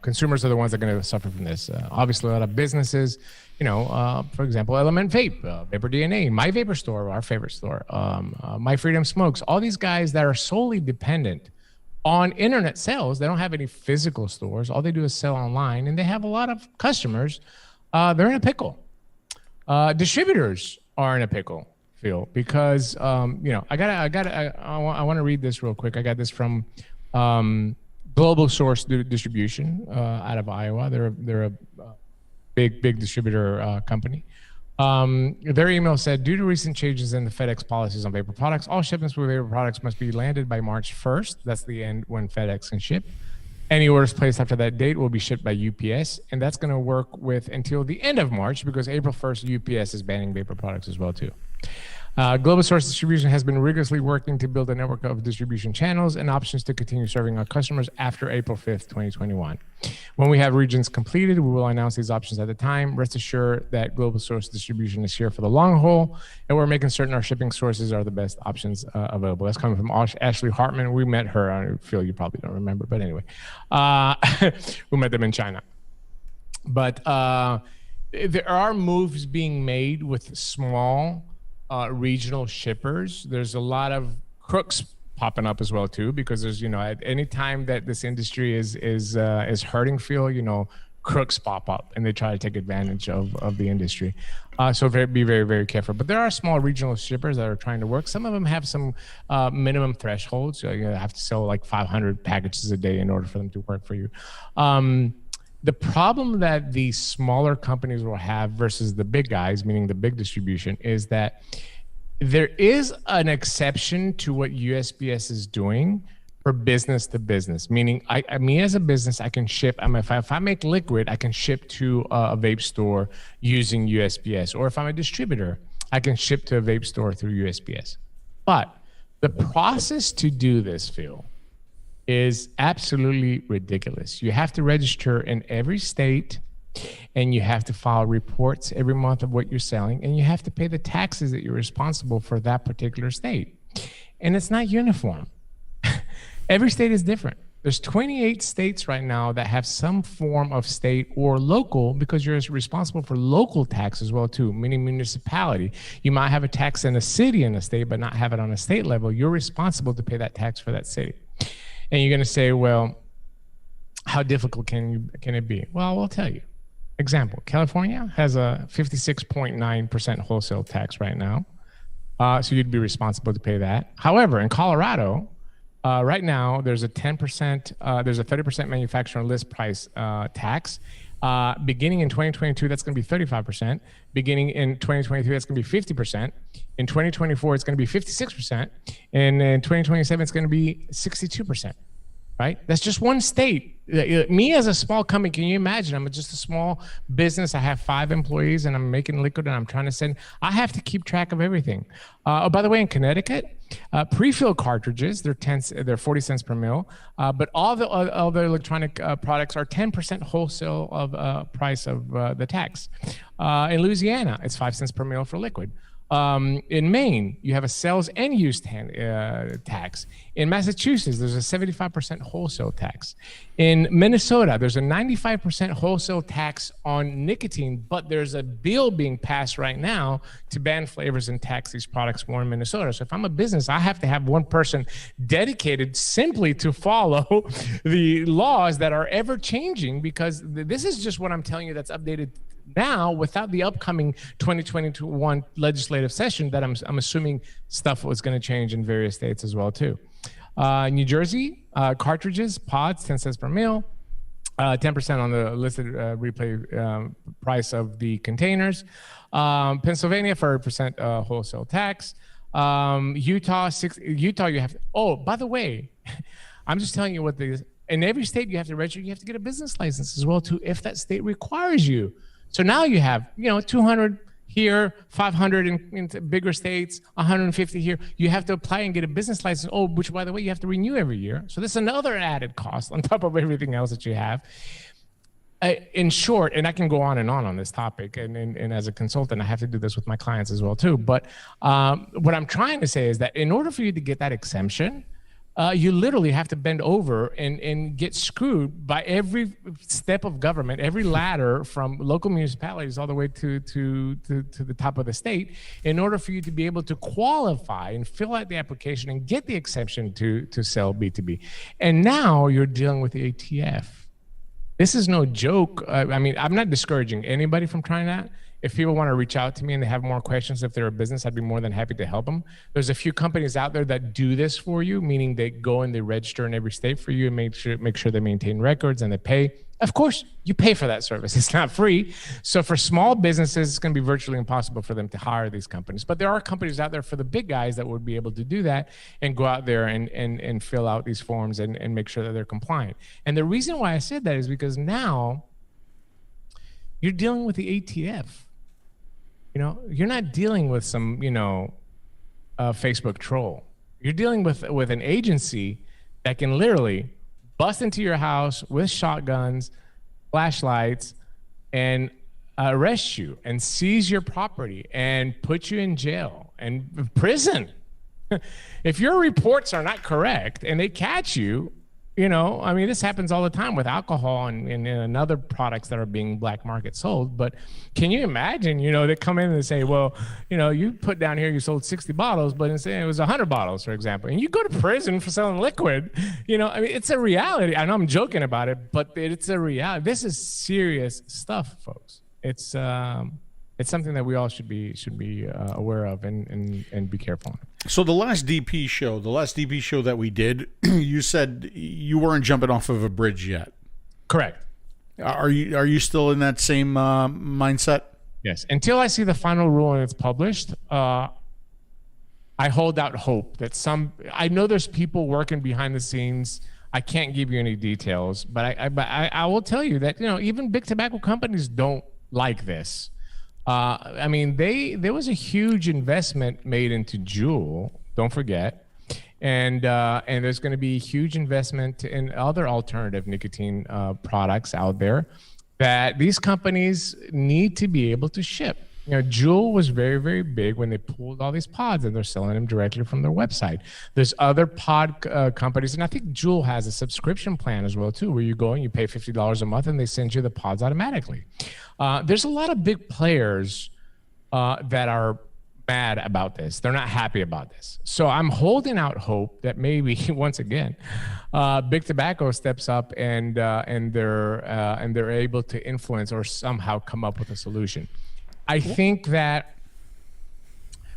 Consumers are the ones that are going to suffer from this. Obviously, a lot of businesses, for example, Element Vape, Vapor DNA, My Vapor Store, our favorite store, My Freedom Smokes, all these guys that are solely dependent on internet sales. They don't have any physical stores. All they do is sell online, and they have a lot of customers. They're in a pickle. Distributors are in a pickle, Phil, because, I want to read this real quick. I got this from Global Source Distribution out of Iowa. They're a big distributor company. Their email said, due to recent changes in the FedEx policies on vapor products, all shipments with vapor products must be landed by March 1st. That's the end when FedEx can ship. Any orders placed after that date will be shipped by UPS, and that's going to work with until the end of March because April 1st, UPS is banning vapor products as well too. Global Source Distribution has been rigorously working to build a network of distribution channels and options to continue serving our customers after April 5th, 2021. When we have regions completed, we will announce these options at the time. Rest assured that Global Source Distribution is here for the long haul, and we're making certain our shipping sources are the best options available. That's coming from Ashley Hartman. We met her. I feel you probably don't remember, but anyway, we met them in China. But there are moves being made with small regional shippers. There's a lot of crooks popping up as well too, because there's, at any time that this industry is hurting fuel, crooks pop up and they try to take advantage of the industry. So be very, very careful. But there are small regional shippers that are trying to work. Some of them have some minimum thresholds. So you have to sell like 500 packages a day in order for them to work for you. The problem that the smaller companies will have versus the big guys, meaning the big distribution, is that there is an exception to what USPS is doing for business to business, meaning me as a business, I can ship. If I make liquid, I can ship to a vape store using USPS, or if I'm a distributor, I can ship to a vape store through USPS. But the process to do this, Phil, is absolutely ridiculous. You have to register in every state, and you have to file reports every month of what you're selling, and you have to pay the taxes that you're responsible for that particular state. And it's not uniform. Every state is different. There's 28 states right now that have some form of state or local, because you're responsible for local tax as well too, meaning municipality. You might have a tax in a city in a state, but not have it on a state level. You're responsible to pay that tax for that city. And you're going to say, well, how difficult can it be? Well, I'll tell you. Example, California has a 56.9% wholesale tax right now. So you'd be responsible to pay that. However, in Colorado, right now, there's a 30% manufacturer list price tax. Beginning in 2022, that's going to be 35%. Beginning in 2023, that's going to be 50%. In 2024, it's going to be 56%. And in 2027, it's going to be 62%. Right? That's just one state. Me as a small company, can you imagine? I'm just a small business. I have 5 employees and I'm making liquid and I'm trying to send. I have to keep track of everything. Oh, by the way, in Connecticut, pre-filled cartridges, they're 40 cents per mil, but all the other electronic products are 10% wholesale of price of the tax. In Louisiana, it's 5 cents per mil for liquid. In Maine, you have a sales and use tax. In Massachusetts, there's a 75% wholesale tax. In Minnesota, there's a 95% wholesale tax on nicotine, but there's a bill being passed right now to ban flavors and tax these products more in Minnesota. So if I'm a business, I have to have one person dedicated simply to follow the laws that are ever changing, because this is just what I'm telling you that's updated now without the upcoming 2021 legislative session that I'm assuming stuff was going to change in various states as well too. New Jersey, cartridges, pods, 10 cents per mil, 10% on the listed replay price of the containers. Pennsylvania, 40% wholesale tax. Utah, you have to, oh, by the way, I'm just telling you what in every state you have to register, you have to get a business license as well too, if that state requires you. So now you have, 200 here, 500 in bigger states, 150 here. You have to apply and get a business license. Oh, which, by the way, you have to renew every year. So this is another added cost on top of everything else that you have. In short, and I can go on this topic, and as a consultant, I have to do this with my clients as well too. But what I'm trying to say is that in order for you to get that exemption, you literally have to bend over and get screwed by every step of government, every ladder from local municipalities all the way to the top of the state, in order for you to be able to qualify and fill out the application and get the exemption to sell B2B. And now you're dealing with the ATF. This is no joke. I mean, I'm not discouraging anybody from trying that. If people want to reach out to me and they have more questions, if they're a business, I'd be more than happy to help them. There's a few companies out there that do this for you, meaning they go and they register in every state for you and make sure they maintain records and they pay. Of course, you pay for that service. It's not free. So for small businesses, it's going to be virtually impossible for them to hire these companies. But there are companies out there for the big guys that would be able to do that and go out there and fill out these forms and make sure that they're compliant. And the reason why I said that is because now you're dealing with the ATF. You're not dealing with some, a Facebook troll. You're dealing with an agency that can literally bust into your house with shotguns, flashlights, and arrest you and seize your property and put you in jail and prison. If your reports are not correct and they catch you, you know, I mean, this happens all the time with alcohol and other products that are being black market sold. But can you imagine, you know, they come in and say, well, you know, you put down here you sold 60 bottles, but instead it was 100 bottles, for example, and you go to prison for selling liquid. You know, I mean, it's a reality. I know I'm joking about it, but it's a reality. This is serious stuff, folks. It's something that we all should be aware of and be careful on. So the last DP show that we did, you said you weren't jumping off of a bridge yet. Correct. Are you still in that same mindset? Yes. Until I see the final rule and it's published, I hold out hope that I know there's people working behind the scenes. I can't give you any details, but I will tell you that, you know, even big tobacco companies don't like this. I mean, there was a huge investment made into Juul, don't forget, and there's going to be huge investment in other alternative nicotine products out there that these companies need to be able to ship. You know, Juul was very, very big when they pulled all these pods and they're selling them directly from their website. There's other pod companies, and I think Juul has a subscription plan as well too, where you go and you pay $50 a month and they send you the pods automatically. There's a lot of big players that are mad about this. They're not happy about this. So I'm holding out hope that maybe once again, big tobacco steps up and they're able to influence or somehow come up with a solution. I think that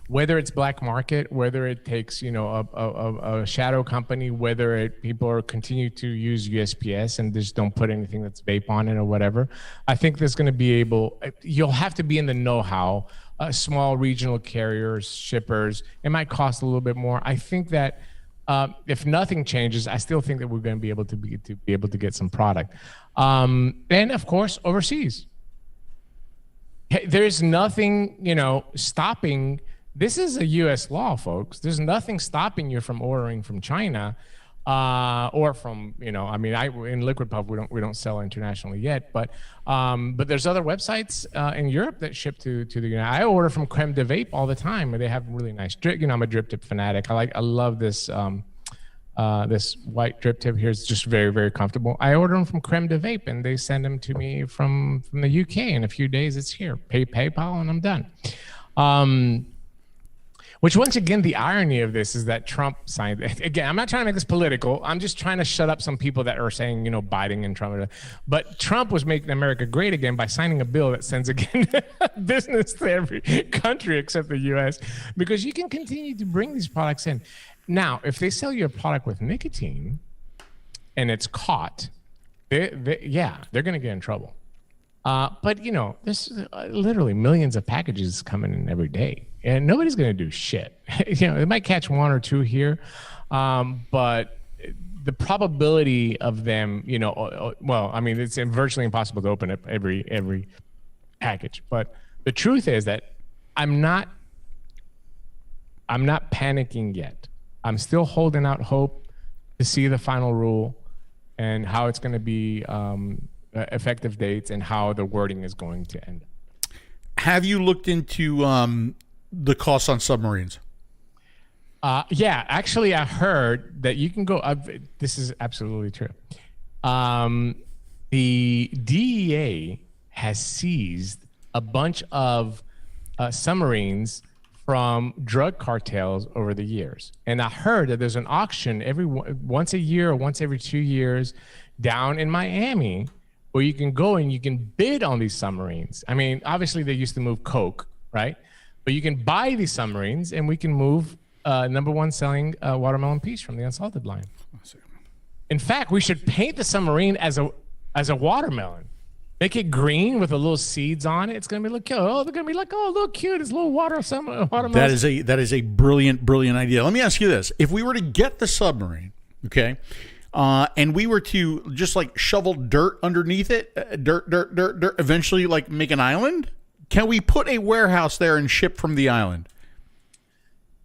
whether it's black market, whether it takes, you know, a shadow company, whether people are continue to use USPS and just don't put anything that's vape on it or whatever, I think there's going to you'll have to be in the know-how. Small regional carriers, shippers, it might cost a little bit more. I think that if nothing changes, I still think that we're going to be able to get some product. And of course, overseas. There's nothing, you know, stopping. This is a U.S. law, folks. There's nothing stopping you from ordering from China, or from, you know, I mean, in Liquid Puff we don't sell internationally yet, but there's other websites in Europe that ship to the United. I order from 𝗵𝗵𝗶𝗹 all the time, and they have really nice drip. You know, I'm a drip tip fanatic. I love this. This white drip tip here is just very, very comfortable. I order them from 𝗵𝗵𝗶𝗹 and they send them to me from the UK. In a few days, it's here. Pay PayPal and I'm done. Which, once again, the irony of this is that Trump signed. Again, I'm not trying to make this political. I'm just trying to shut up some people that are saying, you know, Biden and Trump. But Trump was making America great again by signing a bill that sends again business to every country except the U.S. because you can continue to bring these products in. Now, if they sell you a product with nicotine and it's caught, they're going to get in trouble. But, you know, there's literally millions of packages coming in every day, and nobody's going to do shit. You know, they might catch one or two here, but the probability of them, you know, well, I mean, it's virtually impossible to open up every package. But the truth is that I'm not panicking yet. I'm still holding out hope to see the final rule and how it's going to be effective dates and how the wording is going to end. Have you looked into the costs on submarines? Yeah, actually, I heard that you can go. This is absolutely true. The DEA has seized a bunch of submarines from drug cartels over the years. And I heard that there's an auction once a year or once every 2 years down in Miami where you can go and you can bid on these submarines. I mean, obviously they used to move coke, right? But you can buy these submarines and we can move #1 selling Watermelon Peach from the Unsalted line. In fact, we should paint the submarine as a watermelon. Make it green with a little seeds on it. It's gonna be look cute. Oh, they're gonna be like, oh, look cute. It's a little watermelon. That is a brilliant idea. Let me ask you this: if we were to get the submarine, okay, and we were to just like shovel dirt underneath it, dirt, eventually like make an island, can we put a warehouse there and ship from the island?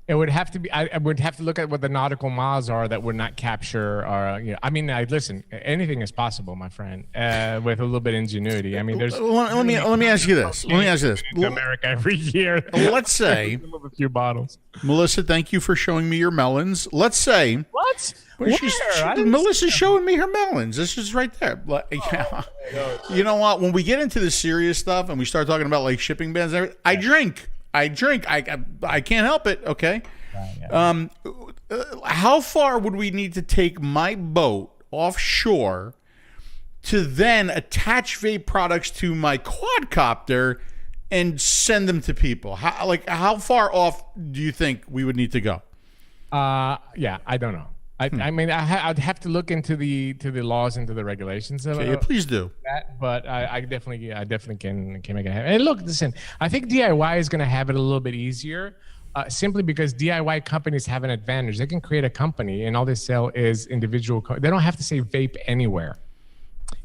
It would have to be. I would have to look at what the nautical miles are that would not capture. Or I mean, listen. Anything is possible, my friend, with a little bit of ingenuity. I mean, there's. Let me ask you this. Let me ask you this. To America every year. Let's say a few bottles. Melissa, thank you for showing me your melons. Let's say What? Melissa's showing me her melons. This is right there. You know what? When we get into the serious stuff and we start talking about like shipping bans, and everything, I drink. I can't help it. Okay. How far would we need to take my boat offshore to then attach vape products to my quadcopter and send them to people? How far off do you think we would need to go? Yeah, I don't know. I mean, I'd have to look into the laws, into the regulations. Yeah, please do. But I definitely can make it happen. And look, listen, I think DIY is going to have it a little bit easier, simply because DIY companies have an advantage. They can create a company, and all they sell is individual. They don't have to say vape anywhere.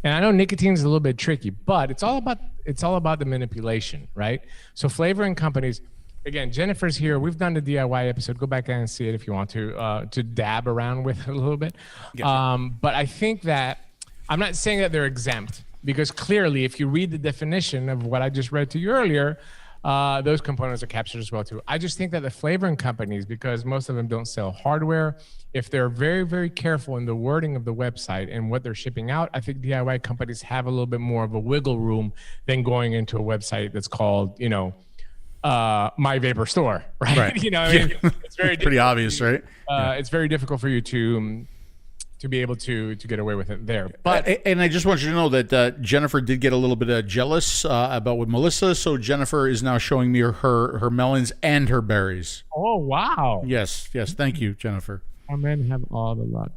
And I know nicotine is a little bit tricky, but it's all about the manipulation, right? So flavoring companies. Again, Jennifer's here. We've done the DIY episode. Go back and see it if you want to dab around with it a little bit. But I think that I'm not saying that they're exempt, because clearly, if you read the definition of what I just read to you earlier, those components are captured as well too. I just think that the flavoring companies, because most of them don't sell hardware, if they're very, very careful in the wording of the website and what they're shipping out, I think DIY companies have a little bit more of a wiggle room than going into a website that's called, My Vapor Store, right? Right. It's very pretty obvious, right? It's very difficult for you to be able to get away with it there. But and I just want you to know that Jennifer did get a little bit jealous about with Melissa, so Jennifer is now showing me her melons and her berries. Oh wow! Yes, thank you, Jennifer. Our men have all the luck.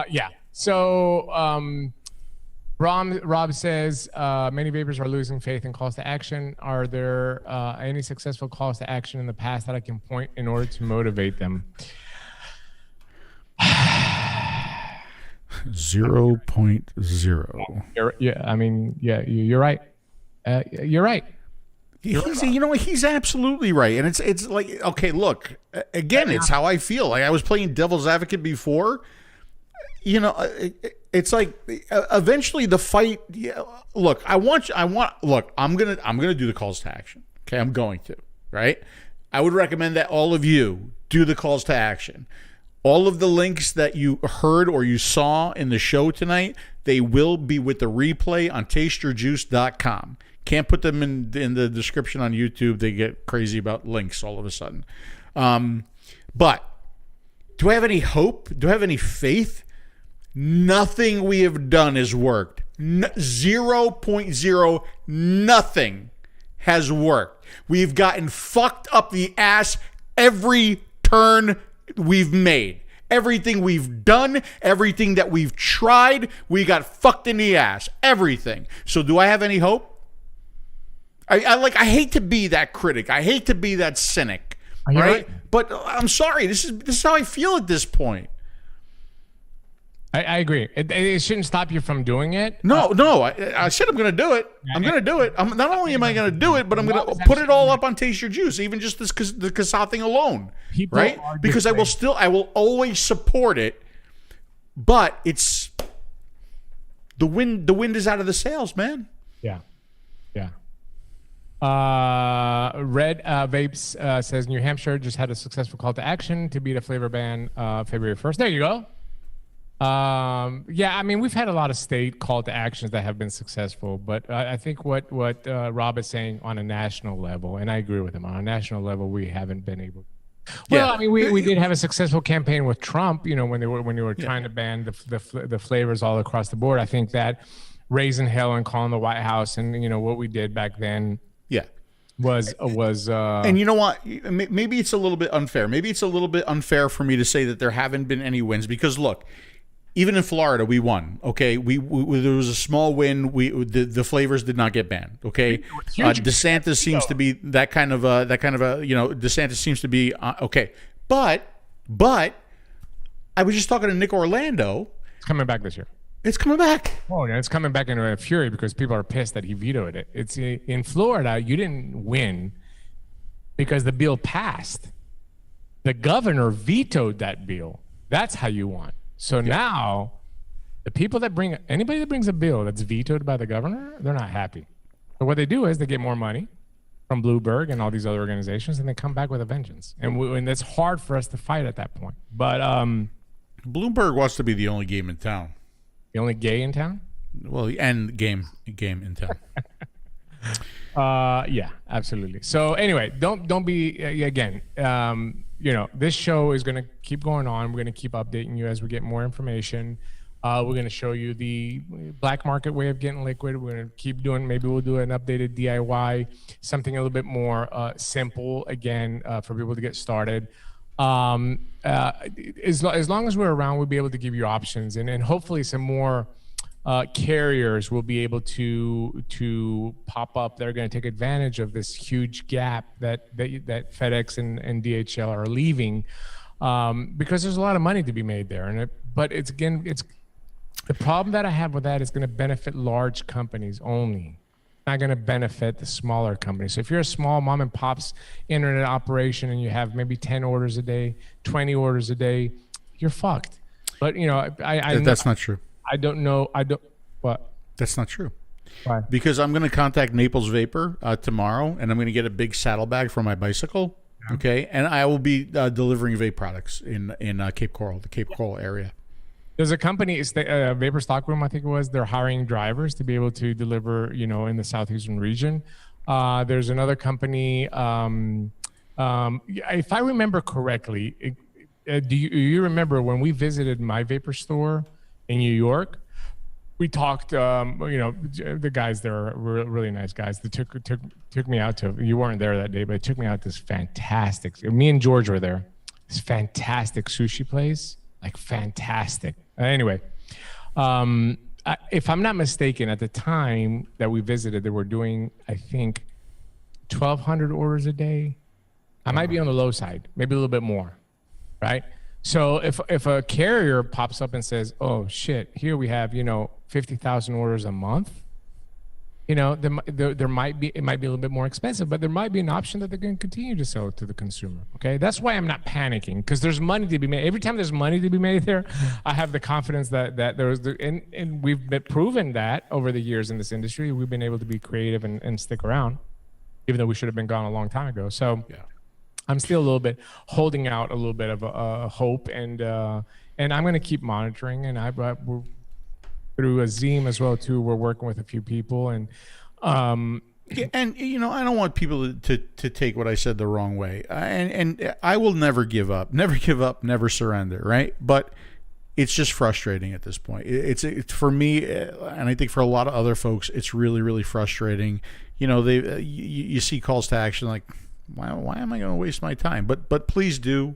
Yeah. So. Rob says, many vapors are losing faith in calls to action. Are there any successful calls to action in the past that I can point in order to motivate them? 0.0. You're right. You're right. He's absolutely right. And it's like, okay, look, again, it's how I feel. Like I was playing devil's advocate before. It's like eventually the fight. Yeah, look, I'm gonna do the calls to action. Okay, I'm going to. Right. I would recommend that all of you do the calls to action. All of the links that you heard or you saw in the show tonight, they will be with the replay on tasteyourjuice.com. Can't put them in the description on YouTube. They get crazy about links all of a sudden. But do I have any hope? Do I have any faith? Nothing we have done has worked. 0.0, nothing has worked. We've gotten fucked up the ass every turn we've made. Everything we've done, everything that we've tried, we got fucked in the ass. Everything. So do I have any hope? I hate to be that critic. I hate to be that cynic. Right? But I'm sorry. This is how I feel at this point. I agree. It shouldn't stop you from doing it. No. I said I'm going to do it. I'm going to do it. Not only am I going to do it, but I'm going to put it all up on Taste Your Juice, even just the CASA thing alone, right? Because I will always support it. But it's the wind. The wind is out of the sails, man. Yeah. Red Vapes says New Hampshire just had a successful call to action to beat a flavor ban February 1st. There you go. I mean, we've had a lot of state call to actions that have been successful, but I think what Rob is saying on a national level, and I agree with him, on a national level, we haven't been able. Well, I mean, we did have a successful campaign with Trump, when they were trying to ban the flavors all across the board. I think that raising hell and calling the White House and what we did back then. Yeah. Was and you know what? Maybe it's a little bit unfair. Maybe it's a little bit unfair for me to say that there haven't been any wins, because look, even in Florida, we won. Okay, we there was a small win. The flavors did not get banned. Okay, DeSantis seems to be that kind of a DeSantis seems to be okay. But I was just talking to Nick Orlando. It's coming back this year. It's coming back. Oh yeah, it's coming back in a fury because people are pissed that he vetoed it. It's in Florida. You didn't win. because the bill passed. The governor vetoed that bill. That's how you want. So now the people that anybody that brings a bill that's vetoed by the governor, they're not happy. So what they do is they get more money from Bloomberg and all these other organizations, and they come back with a vengeance. And it's hard for us to fight at that point. But Bloomberg wants to be the only game in town. The only gay in town? Well, and game in town. Yeah, absolutely. So anyway, don't be again. This show is going to keep going on. We're going to keep updating you as we get more information. We're going to show you the black market way of getting liquid. We're going to keep doing. Maybe we'll do an updated DIY, something a little bit more simple again for people to get started. As long as we're around, we'll be able to give you options, and hopefully some more carriers will be able to pop up. They're going to take advantage of this huge gap that FedEx and DHL are leaving, because there's a lot of money to be made there. But it's the problem that I have with that is going to benefit large companies only. Not going to benefit the smaller companies. So if you're a small mom and pop's internet operation and you have maybe 10 orders a day, 20 orders a day, you're fucked. But that's not true. I don't know. What? That's not true. Why? Because I'm going to contact Naples Vapor tomorrow, and I'm going to get a big saddlebag for my bicycle. Yeah. Okay, and I will be delivering vape products in Cape Coral, the Cape Coral area. There's a company, it's the Vapor Stockroom, I think it was. They're hiring drivers to be able to deliver, in the southeastern region. There's another company. If I remember correctly, do you remember when we visited my vapor store in New York? We talked. The guys there are really nice guys. They took me out to. You weren't there that day, but it took me out to this fantastic. Me and George were there. This fantastic sushi place. Like fantastic. Anyway, if I'm not mistaken, at the time that we visited, they were doing, I think, 1,200 orders a day. I might be on the low side, maybe a little bit more, right? So if a carrier pops up and says, "Oh shit, here we have 50,000 orders a month," there might be, it might be a little bit more expensive, but there might be an option that they're going to continue to sell it to the consumer. Okay, that's why I'm not panicking, because there's money to be made. Every time there's money to be made there, I have the confidence that there's and we've been proven that over the years in this industry, we've been able to be creative and stick around, even though we should have been gone a long time ago. So yeah. I'm still a little bit holding out a little bit of a hope, and I'm going to keep monitoring, and we're through a Zim as well too. We're working with a few people, and I don't want people to take what I said the wrong way. And I will never give up, never surrender, right? But it's just frustrating at this point. It's for me, and I think for a lot of other folks, it's really, really frustrating. You see calls to action like, why am I going to waste my time? But please do.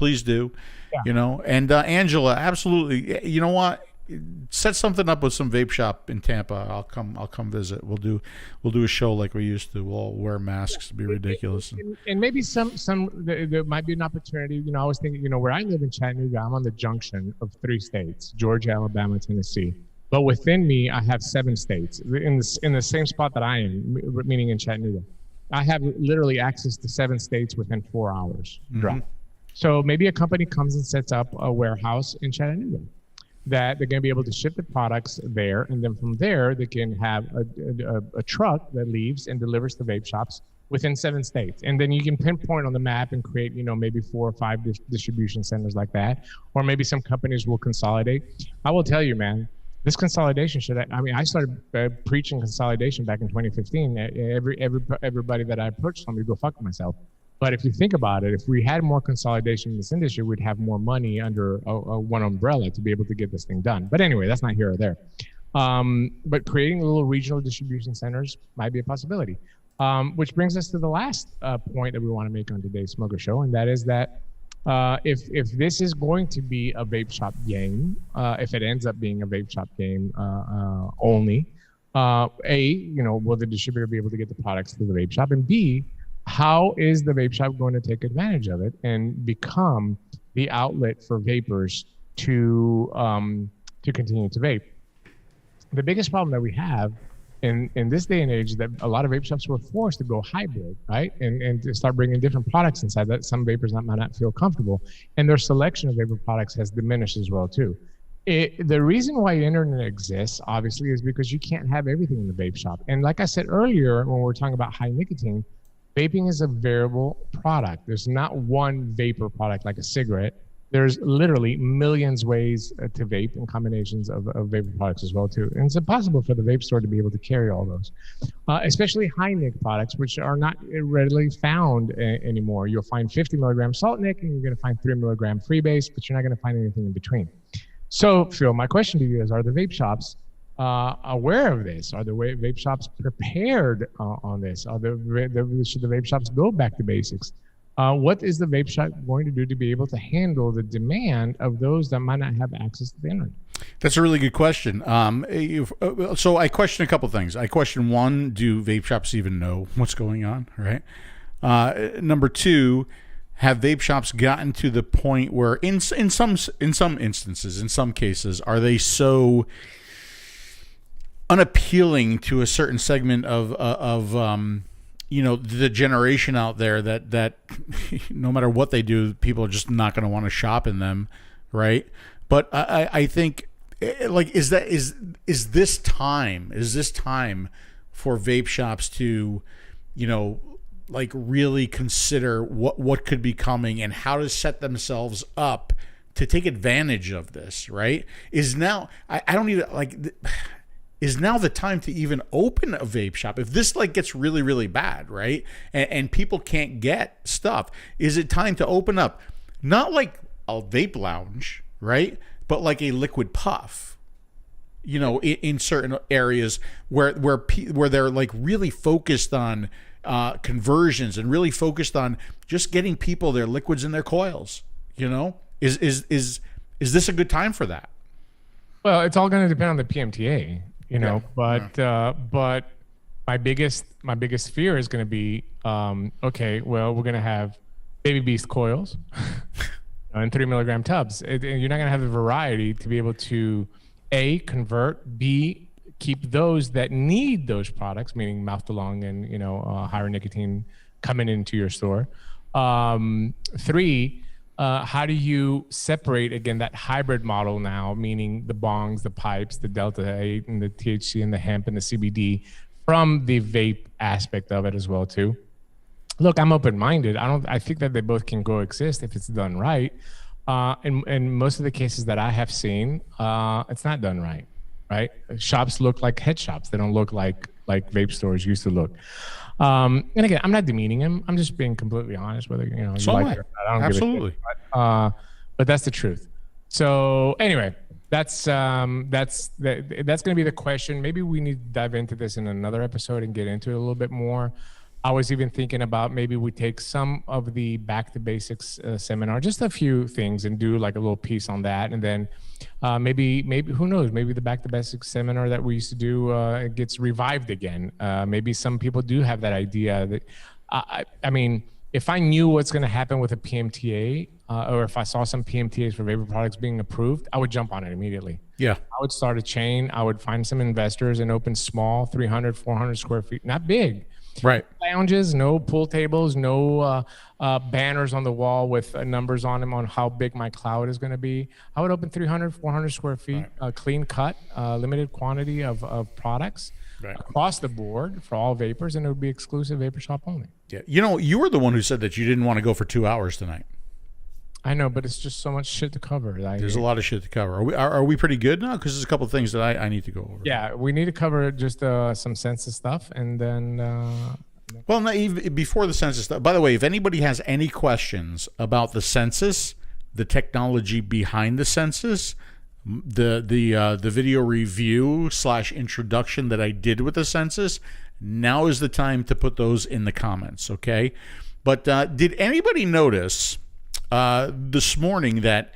Yeah. And Angela, absolutely. You know what? Set something up with some vape shop in Tampa. I'll come visit. We'll do a show like we used to. We'll all wear masks to be ridiculous. And maybe there might be an opportunity. I was thinking, where I live in Chattanooga, I'm on the junction of 3 states: Georgia, Alabama, Tennessee. But within me, I have 7 states in the same spot that I am, meaning in Chattanooga. I have literally access to 7 states within 4 hours drive. So maybe a company comes and sets up a warehouse in Chattanooga that they're going to be able to ship the products there, and then from there they can have a truck that leaves and delivers to vape shops within 7 states, and then you can pinpoint on the map and create maybe 4 or 5 distribution centers like that, or maybe some companies will consolidate. I will tell you, man, this consolidation I started preaching consolidation back in 2015. Everybody that I approached told me to go fuck myself. But if you think about it, if we had more consolidation in this industry, we'd have more money under one umbrella to be able to get this thing done. But anyway, that's not here or there. But creating little regional distribution centers might be a possibility. Which brings us to the last point that we want to make on today's Smoker Show, and that is that if this is going to be a vape shop game, if it ends up being a vape shop game only, will the distributor be able to get the products to the vape shop, and B, how is the vape shop going to take advantage of it and become the outlet for vapors to continue to vape? The biggest problem that we have in this day and age that a lot of vape shops were forced to go hybrid, right? And to start bringing different products inside that some vapors might not feel comfortable. And their selection of vapor products has diminished as well too. The reason why internet exists, obviously, is because you can't have everything in the vape shop. And like I said earlier, when we were talking about high nicotine, vaping is a variable product. There's not one vapor product like a cigarette. There's literally millions ways to vape and combinations of vapor products as well too. And it's impossible for the vape store to be able to carry all those, especially high nic products, which are not readily found anymore. You'll find 50 milligram salt nic, and you're going to find 3 milligram freebase, but you're not going to find anything in between. So, Phil, my question to you is: are the vape shops aware of this? Are the vape shops prepared on this? Should the vape shops go back to basics? What is the vape shop going to do to be able to handle the demand of those that might not have access to the internet? That's a really good question. So I question a couple things. I question, one, do vape shops even know what's going on, right? Number two, have vape shops gotten to the point where in some instances, in some cases, are they so unappealing to a certain segment of the generation out there that no matter what they do, people are just not going to want to shop in them, right? But I think, like, is this time for vape shops to, like, really consider what could be coming and how to set themselves up to take advantage of this, right? Is now is now the time to even open a vape shop? If this gets really, really bad, right? And people can't get stuff, is it time to open up, not like a vape lounge, right? But like a liquid puff, in certain areas where they're like really focused on conversions and really focused on just getting people their liquids and their coils, is this a good time for that? Well, it's all going to depend on the PMTA. But my biggest fear is going to be, okay, well, we're going to have Baby Beast coils and 3 milligram tubs. You're not going to have the variety to be able to A, convert, B, keep those that need those products, meaning mouth to lung and, higher nicotine coming into your store. 3, how do you separate, again, that hybrid model now, meaning the bongs, the pipes, the Delta-8 and the THC and the hemp and the CBD from the vape aspect of it as well too? Look, I'm open-minded. I think that they both can coexist if it's done right. In most of the cases that I have seen, it's not done right, right? Shops look like head shops. They don't look like vape stores used to look. And again, I'm not demeaning him. I'm just being completely honest. Whether you like it or not, I don't absolutely. give a shit. But that's the truth. So anyway, that's going to be the question. Maybe we need to dive into this in another episode and get into it a little bit more. I was even thinking about maybe we take some of the Back to Basics seminar, just a few things, and do like a little piece on that. And then maybe who knows, maybe the Back to Basics seminar that we used to do gets revived again. Maybe some people do have that idea that, I mean, if I knew what's going to happen with a PMTA, or if I saw some PMTAs for vapor products being approved, I would jump on it immediately. Yeah. I would start a chain. I would find some investors and open small, 300, 400 square feet, not big. Right. Lounges, no pool tables, no banners on the wall with numbers on them on how big my cloud is going to be. I would open 300, 400 square feet, clean cut, limited quantity of products across the board for all vapors, and it would be exclusive vapor shop only. Yeah. You were the one who said that you didn't want to go for 2 hours tonight. I know, but it's just so much shit to cover. There's a lot of shit to cover. Are we pretty good now? Because there's a couple of things that I need to go over. Yeah, we need to cover just some census stuff, and then... Well, no, even before the census stuff. By the way, if anybody has any questions about the census, the technology behind the census, the video review / introduction that I did with the census, now is the time to put those in the comments, okay? But did anybody notice... this morning that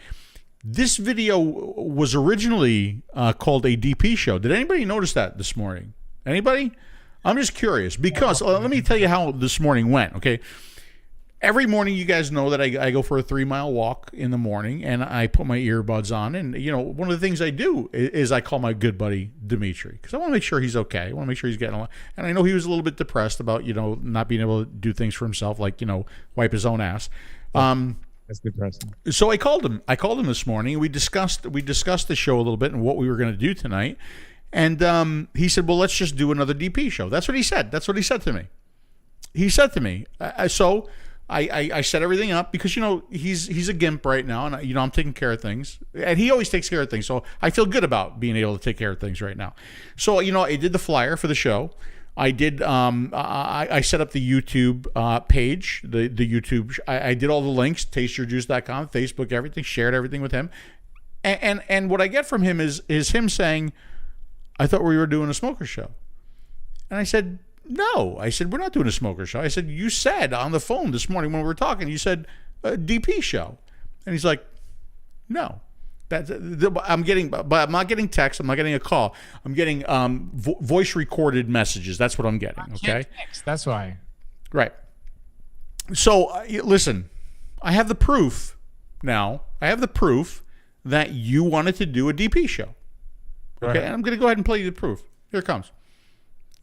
this video was originally called a DP show? Did anybody notice that this morning? Anybody? I'm just curious because let me tell you how this morning went, okay? every morning, you guys know that I go for a 3-mile walk in the morning, and I put my earbuds on. And, one of the things I do is I call my good buddy Dimitri, because I want to make sure he's okay. I want to make sure he's getting along. And I know he was a little bit depressed about, not being able to do things for himself, like, wipe his own ass. That's depressing. So I called him. I called him this morning. We discussed the show a little bit and what we were going to do tonight. And he said, well, let's just do another DP show. That's what he said. That's what he said to me. He said to me, so I set everything up because, he's a gimp right now, and, I'm taking care of things. And he always takes care of things, so I feel good about being able to take care of things right now. So, I did the flyer for the show. I did. I set up the YouTube page, the YouTube. I did all the links, tasteyourjuice.com, Facebook, everything, shared everything with him. And what I get from him is him saying, I thought we were doing a smoker show. And I said, no. I said, we're not doing a smoker show. I said, you said on the phone this morning when we were talking, you said a DP show. And he's like, no. I'm not getting text. I'm not getting a call. I'm getting voice recorded messages. That's what I'm getting. Okay. Text. That's why. Right. So listen, I have the proof now. I have the proof that you wanted to do a DP show. Okay. And I'm going to go ahead and play you the proof. Here it comes.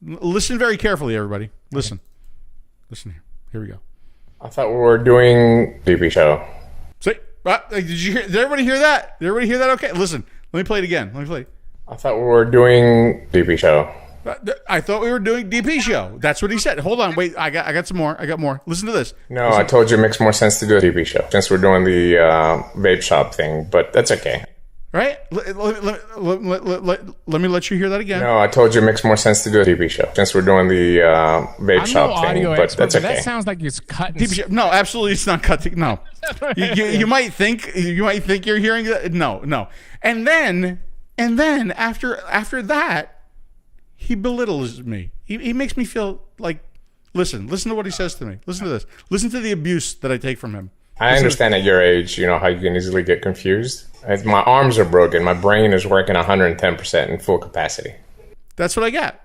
Listen very carefully, everybody. Listen. Okay. Listen here. Here we go. I thought we were doing DP show. See? Did everybody hear that? Did everybody hear that? Okay, listen. Let me play it again. Let me play it. I thought we were doing DP show. I thought we were doing DP show. That's what he said. Hold on. Wait, I got some more. I got more. Listen to this. No, I told you it makes more sense to do a DP show since we're doing the vape shop thing, but that's okay. Right? Let me let you hear that again. No, I told you it makes more sense to do a DP show since we're doing the vape shop thing, but that's okay. That sounds like it's cutting. No, absolutely, it's not cutting. No, you might think you're hearing that. No. And then after that, he belittles me. He makes me feel like. Listen to what he says to me. Listen to this. Listen to the abuse that I take from him. I understand at your age, how you can easily get confused. My arms are broken. My brain is working 110% in full capacity. That's what I got.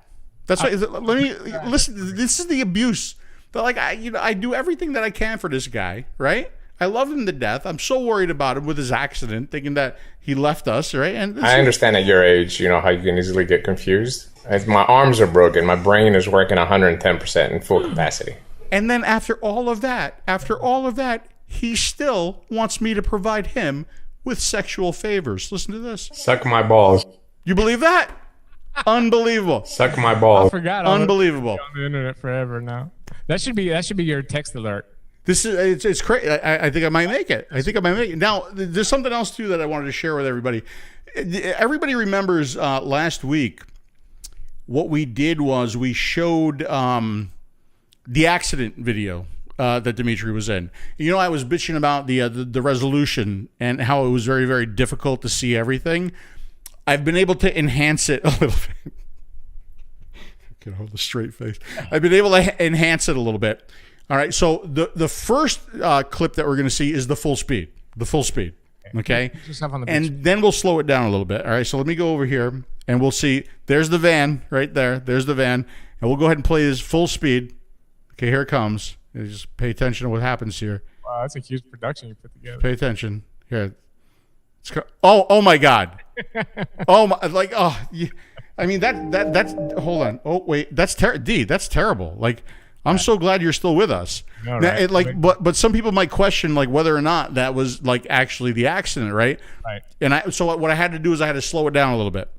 That's what. Let me listen. This is the abuse. But I do everything that I can for this guy, right? I love him to death. I'm so worried about him with his accident, thinking that he left us, right? And I understand at your age, how you can easily get confused. My arms are broken. My brain is working 110% in full capacity. And then after all of that, he still wants me to provide him with sexual favors. Listen to this. Suck my balls. You believe that? Unbelievable. Suck my balls. I forgot. Unbelievable. On the internet forever now. That should be your text alert. It's crazy. I think I might make it. Now, there's something else too that I wanted to share with everybody. Everybody remembers last week what we did was we showed the accident video that Dimitri was in. I was bitching about the resolution and how it was very, very difficult to see everything. I've been able to enhance it a little bit. I can hold a straight face. I've been able to enhance it a little bit. All right, so the first clip that we're going to see is the full speed. Okay? And then we'll slow it down a little bit. All right, so let me go over here and we'll see. There's the van right there. There's the van. And we'll go ahead and play this full speed. Okay, here it comes. Just pay attention to what happens here. Wow, that's a huge production you put together. Pay attention. Here. Oh my God. I mean that's hold on. Oh wait, that's terrible. I'm so glad you're still with us. No, now, right. but some people might question whether or not that was actually the accident, right? Right. And so what I had to do is I had to slow it down a little bit.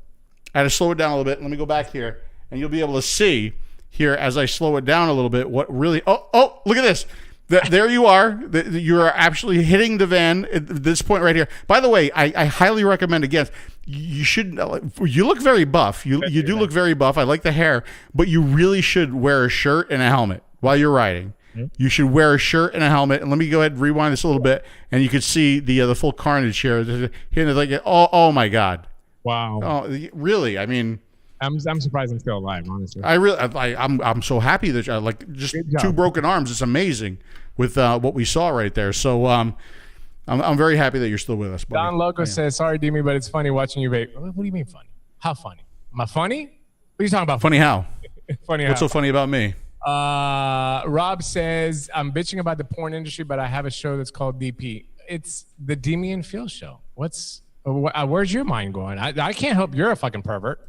Let me go back here, and you'll be able to see here as I slow it down a little bit what really. Oh, look at this. There you are. You are actually hitting the van at this point right here. By the way, I highly recommend, again, you should. You look very buff. You do look very buff. I like the hair, but you really should wear a shirt and a helmet while you're riding. You should wear a shirt and a helmet. And let me go ahead and rewind this a little bit, and you can see the full carnage here. Here, oh my God! Wow. Oh, really? I mean. I'm surprised I'm still alive, honestly. I'm so happy that just two broken arms. It's amazing with what we saw right there. So I'm very happy that you're still with us, buddy. Don Loco says, "Sorry, Dimi, but it's funny watching you vape." What do you mean funny? How funny? Am I funny? What are you talking about? Funny how? Funny how? What's so funny about me? Rob says, I'm bitching about the porn industry, but I have a show that's called DP. It's the Ďimi and Phil show. Where's your mind going? I can't help you're a fucking pervert.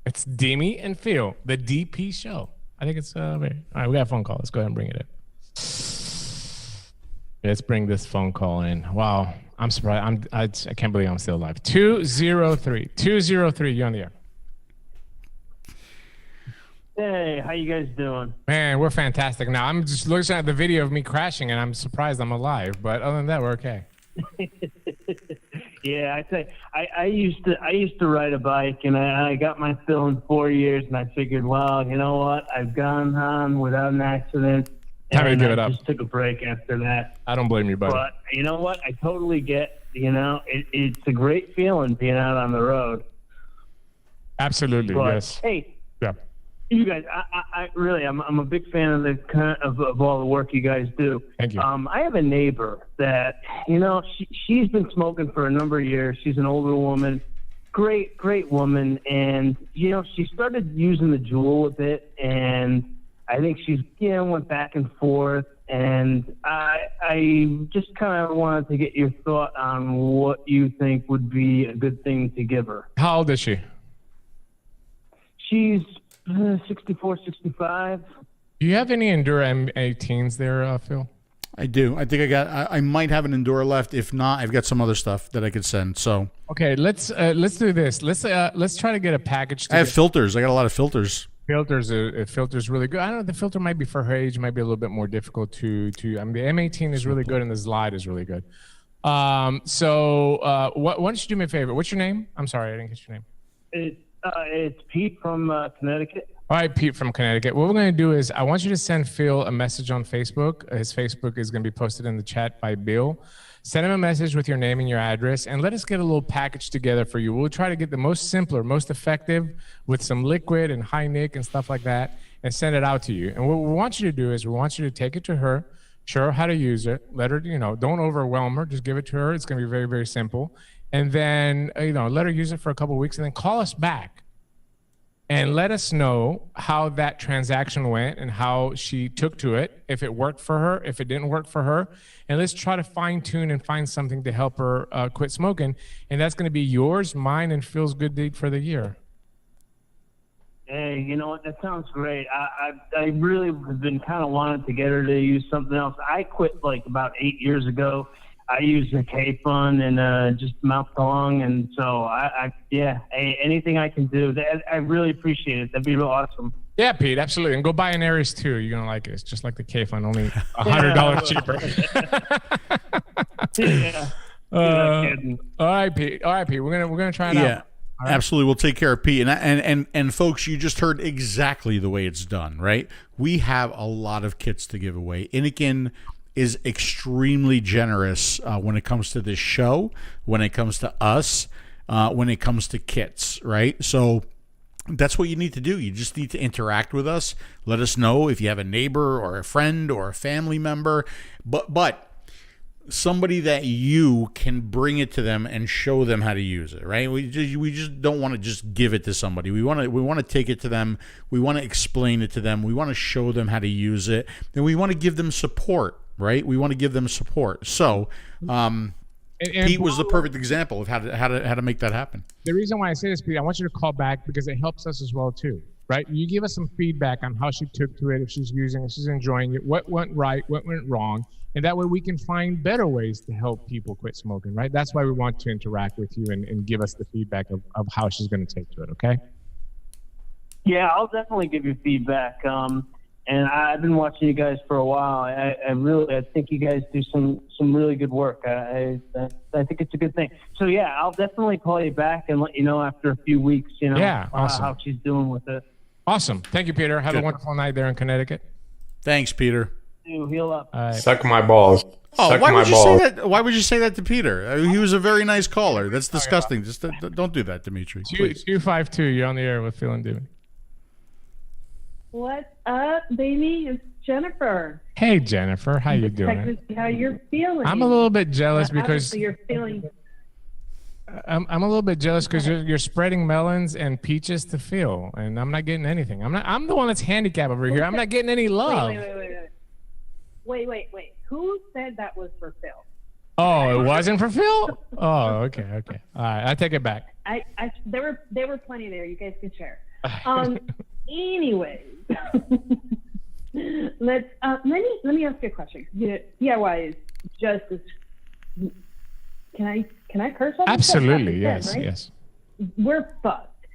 It's Ďimi and Phil, the DP show. I think it's all right, we got a phone call. Let's go ahead and bring it in. Let's bring this phone call in. Wow, I'm surprised. I can't believe I'm still alive. 203, you're on the air. Hey, how you guys doing? Man, we're fantastic. Now I'm just looking at the video of me crashing, and I'm surprised I'm alive. But other than that, we're okay. Yeah, I say I used to ride a bike, and I got my fill in 4 years, and I figured, well, you know what? I've gone on without an accident. Time to give it up. Just took a break after that. I don't blame you, buddy. But you know what? I totally get. It's a great feeling being out on the road. Absolutely, but, yes. Hey. Yeah. You guys, I really, I'm a big fan of all the work you guys do. Thank you. I have a neighbor that, she's been smoking for a number of years. She's an older woman, great woman, and she started using the Juul a bit, and I think she's went back and forth, and I just kind of wanted to get your thought on what you think would be a good thing to give her. How old is she? She's 64, 65. Do you have any Endura M18s there, Phil? I do. I think I might have an Endura left. If not, I've got some other stuff that I could send. So okay, let's do this. Let's try to get a package together. I have filters. I got a lot of filters. Filters really good. I don't know. The filter might be for her age, might be a little bit more difficult to. I mean, the M18 is really good, and the Zlide is really good. Why don't you do me a favor? What's your name? I'm sorry, I didn't get your name. It's Pete from Connecticut. All right, Pete from Connecticut. What we're going to do is I want you to send Phil a message on Facebook. His Facebook is going to be posted in the chat by Bill. Send him a message with your name and your address, and let us get a little package together for you. We'll try to get the most simpler, most effective with some liquid and high nic and stuff like that, and send it out to you. And what we want you to do is we want you to take it to her, show her how to use it, let her, don't overwhelm her, just give it to her. It's going to be very, very simple. And then, let her use it for a couple of weeks, and then call us back and let us know how that transaction went and how she took to it, if it worked for her, if it didn't work for her. And let's try to fine tune and find something to help her quit smoking. And that's going to be yours, mine, and Phil's good deed for the year. Hey, you know what? That sounds great. I really have been kind of wanting to get her to use something else. I quit like about 8 years ago. I use the K-Fun and just mouth along, and so anything I can do, I really appreciate it. That'd be real awesome. Yeah, Pete, absolutely. And go buy an Aries too. You're gonna like it. It's just like the K-Fun, only $100 cheaper. Yeah. All right, Pete. We're gonna try it out. Yeah, absolutely. We'll take care of Pete. And folks, you just heard exactly the way it's done, right? We have a lot of kits to give away. Innikin is extremely generous when it comes to this show, when it comes to us, when it comes to kits, right? So that's what you need to do. You just need to interact with us. Let us know if you have a neighbor or a friend or a family member, but somebody that you can bring it to them and show them how to use it, right? We just don't want to just give it to somebody. We want to take it to them. We want to explain it to them. We want to show them how to use it, and we want to give them support. Right, we want to give them support. So, Pete was the perfect example of how to make that happen. The reason why I say this, Pete, I want you to call back because it helps us as well too. Right, you give us some feedback on how she took to it, if she's using it, she's enjoying it, what went right, what went wrong, and that way we can find better ways to help people quit smoking. Right, that's why we want to interact with you and give us the feedback of how she's going to take to it. Okay. Yeah, I'll definitely give you feedback. And I've been watching you guys for a while. I think you guys do some really good work. I think it's a good thing. So yeah, I'll definitely call you back and let you know after a few weeks. Awesome. How she's doing with it. Awesome. Thank you, Peter. Have a wonderful night there in Connecticut. Thanks, Peter. Heal up. Right. Suck my balls. Oh, Suck why my would you balls. say that? Why would you say that to Peter? He was a very nice caller. That's disgusting. Just don't do that, Dimitri. 252. You're on the air with Phil and Ďimi. What's up, baby? It's Jennifer. Hey, Jennifer. How you doing? How you're feeling? I'm a little bit jealous because obviously you're feeling. I'm a little bit jealous because you're spreading melons and peaches to Phil, and I'm not getting anything. I'm the one that's handicapped over here. I'm not getting any love. Wait. Who said that was for Phil? Oh, it wasn't for Phil? Oh, okay. All right, I take it back. There were plenty there. You guys can share. Anyways, let me ask you a question. DIY is just as. Can I curse on this? Absolutely, yes, right? Yes. We're fucked.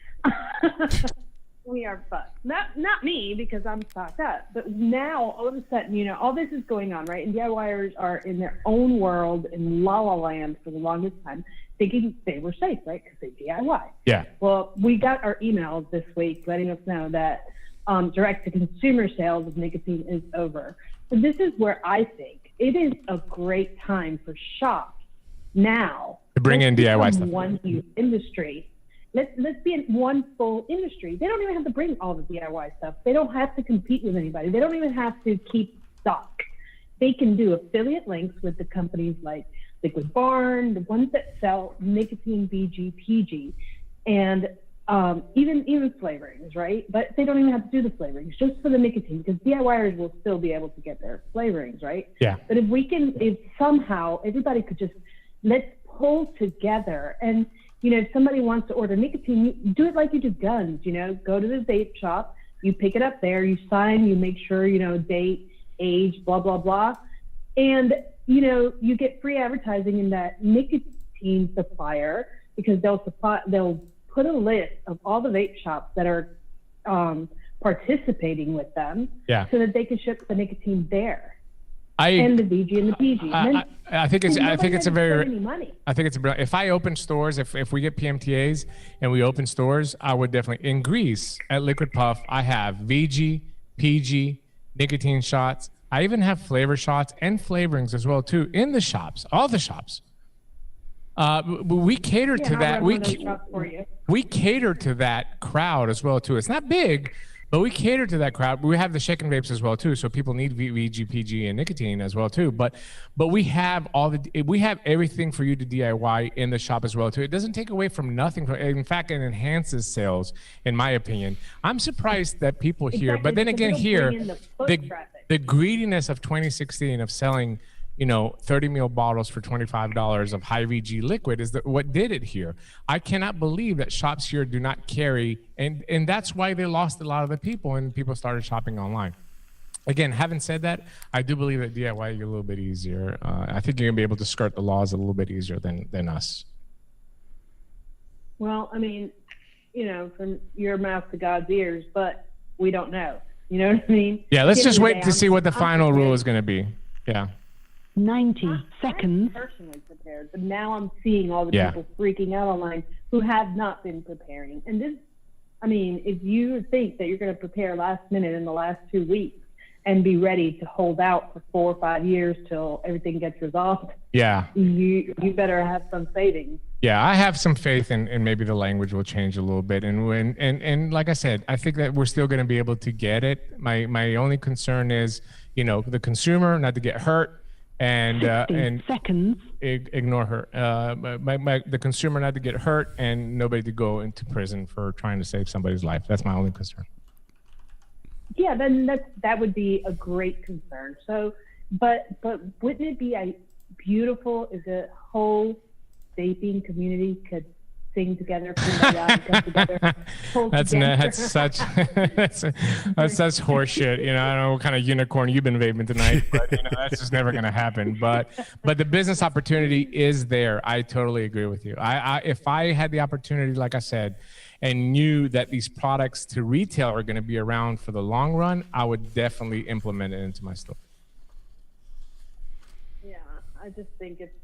We are fucked. Not me, because I'm fucked up. But now, all of a sudden, all this is going on, right? And DIYers are in their own world in la la land for the longest time, thinking they were safe, right? Because they DIY. Yeah. Well, we got our emails this week letting us know that direct-to-consumer sales of nicotine is over. So this is where I think it is a great time for shops now to bring in DIY stuff. One huge industry. Let's be in one full industry. They don't even have to bring all the DIY stuff. They don't have to compete with anybody. They don't even have to keep stock. They can do affiliate links with the companies like Liquid Barn, the ones that sell nicotine, VG, PG, and even flavorings, right? But they don't even have to do the flavorings just for the nicotine, because DIYers will still be able to get their flavorings, right? Yeah. But if somehow everybody could just, let's pull together. And, if somebody wants to order nicotine, you do it like you do guns, go to the vape shop, you pick it up there, you sign, you make sure, date, age, blah, blah, blah. And, you get free advertising in that nicotine supplier, because they'll put a list of all the vape shops that are participating with them, so that they can ship the nicotine there. And the VG and the PG. I think it's a very. If I open stores, if we get PMTAs and we open stores, I would definitely. In Greece at Liquid Puff, I have VG, PG, nicotine shots. I even have flavor shots and flavorings as well too in the shops, all the shops. We cater to that. We cater to that crowd as well too. It's not big, but we cater to that crowd. We have the shaken vapes as well too, so people need VG, PG, and nicotine as well too. But we have everything for you to DIY in the shop as well too. It doesn't take away from nothing. In fact, it enhances sales, in my opinion. I'm surprised that people here, but then again, here the greediness of 2016 of selling 30 ml bottles for $25 of high VG liquid is what did it here. I cannot believe that shops here do not carry, and that's why they lost a lot of the people and people started shopping online. Again, having said that, I do believe that DIY is a little bit easier. I think you're gonna be able to skirt the laws a little bit easier than us. Well, I mean, from your mouth to God's ears, but we don't know. You know what I mean? Yeah, let's just wait to see what the final rule is gonna be. Yeah. 90 seconds. I'm personally prepared, but now I'm seeing all the people freaking out online who have not been preparing. And this, if you think that you're going to prepare last minute in the last 2 weeks and be ready to hold out for 4 or 5 years till everything gets resolved, you better have some savings. Yeah, I have some faith in maybe the language will change a little bit. And like I said, I think that we're still going to be able to get it. My only concern is, the consumer not to get hurt. And seconds. Ignore her. The consumer not to get hurt and nobody to go into prison for trying to save somebody's life. That's my only concern. Yeah, then that would be a great concern. So, but wouldn't it be beautiful if the whole vaping community could sing together, come together, that's such horseshit. I don't know what kind of unicorn you've been vaping tonight, but that's just never going to happen. But the business opportunity is there. I totally agree with you. If I had the opportunity, like I said, and knew that these products to retail are going to be around for the long run, I would definitely implement it into my store. Yeah, I just think it's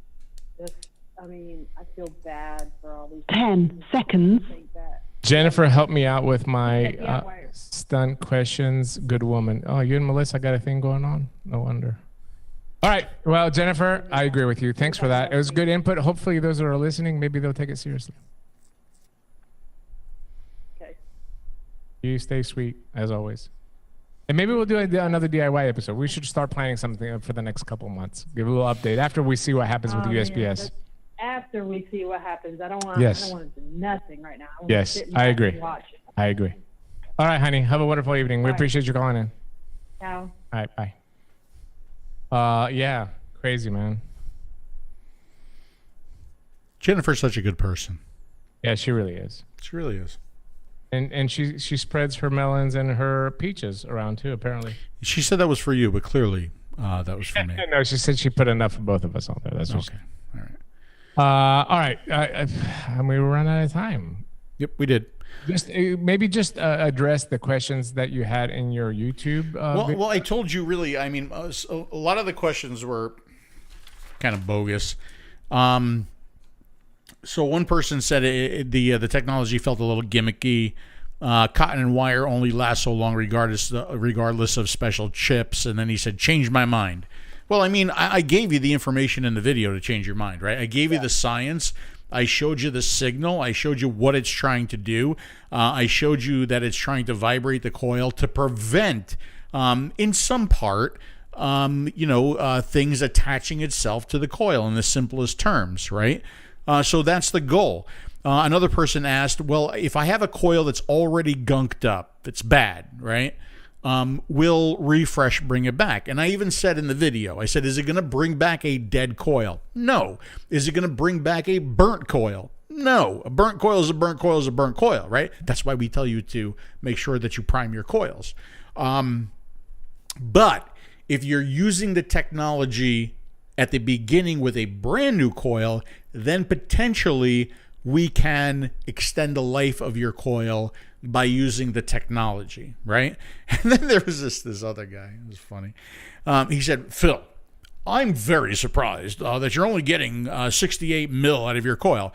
just. I feel bad for all these 10 seconds. Jennifer, help me out with my stunt questions. Good woman. Oh, you and Melissa got a thing going on? No wonder. All right. Well, Jennifer, I agree with you. Thanks for that. It was good input. Hopefully those that are listening, maybe they'll take it seriously. Okay. You stay sweet, as always. And maybe we'll do another DIY episode. We should start planning something for the next couple months. Give a little update after we see what happens with USPS. after we see what happens. I don't want. Yes. I don't want to do nothing right now. I want Yes, to sit I back agree. and watch it. I agree. All right, honey. Have a wonderful evening. We All right. appreciate you calling in. Ciao. All right, bye. Yeah, crazy, man. Jennifer's such a good person. Yeah, she really is. She really is. And she spreads her melons and her peaches around too, apparently. She said that was for you, but clearly that was for me. No, she said she put enough for both of us on there. That's what Okay. she All right. And we ran out of time. Yep, we did. Just maybe address the questions that you had in your YouTube. Well, I told you really. I mean, a lot of the questions were kind of bogus. So one person said the technology felt a little gimmicky. Cotton and wire only last so long, regardless of special chips. And then he said, "Change my mind." Well, I mean, I gave you the information in the video to change your mind, right? I gave you the science. I showed you the signal. I showed you what it's trying to do. I showed you that it's trying to vibrate the coil to prevent, in some part, things attaching itself to the coil in the simplest terms, right? So that's the goal. Another person asked, well, if I have a coil that's already gunked up, it's bad, right? Will refresh bring it back? And I even said in the video, I said, is it going to bring back a dead coil? No. Is it going to bring back a burnt coil? No. A burnt coil is a burnt coil is a burnt coil, right? That's why we tell you to make sure that you prime your coils. But if you're using the technology at the beginning with a brand new coil, then potentially we can extend the life of your coil by using the technology, right? And then there was this other guy. It was funny. He said, Phil, I'm very surprised that you're only getting 68 mil out of your coil.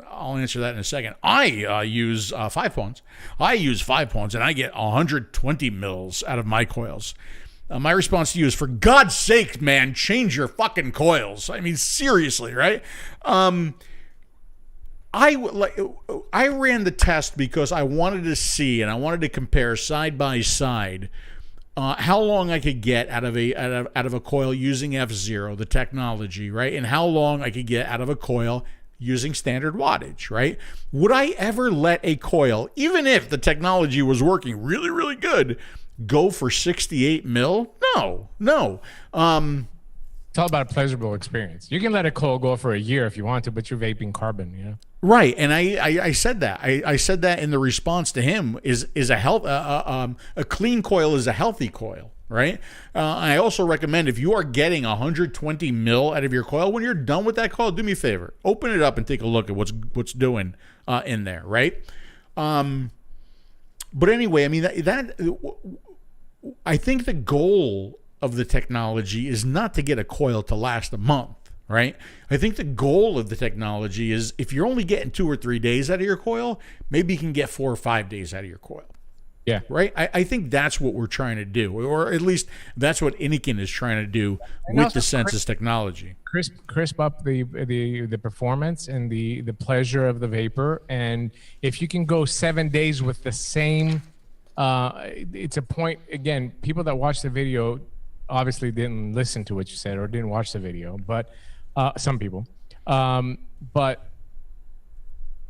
I'll answer that in a second. I use 5-pounds. I use 5-pounds, and I get 120 mils out of my coils. My response to you is, for God's sake, man, change your fucking coils. I mean, seriously, right? I ran the test because I wanted to see and I wanted to compare side by side how long I could get out of a coil using F0, the technology, right? And how long I could get out of a coil using standard wattage, right? Would I ever let a coil, even if the technology was working really, really good, go for 68 mil? No. It's all about a pleasurable experience. You can let a coil go for a year if you want to, but you're vaping carbon, you know? Right, and I said that. I said that in the response to him is a clean coil is a healthy coil, right? I also recommend, if you are getting 120 mil out of your coil, when you're done with that coil, do me a favor, open it up and take a look at what's doing in there, right? But anyway, I mean that I think the goal of the technology is not to get a coil to last a month, right? I think the goal of the technology is, if you're only getting 2 or 3 days out of your coil, maybe you can get 4 or 5 days out of your coil. Yeah. Right? I think that's what we're trying to do, or at least that's what 𝗖𝗓𝗋 is trying to do with the Sensis technology. Crisp up the performance and the pleasure of the vapor. And if you can go 7 days with the same, it's a point, again, people that watch the video obviously didn't listen to what you said or didn't watch the video, but some people. But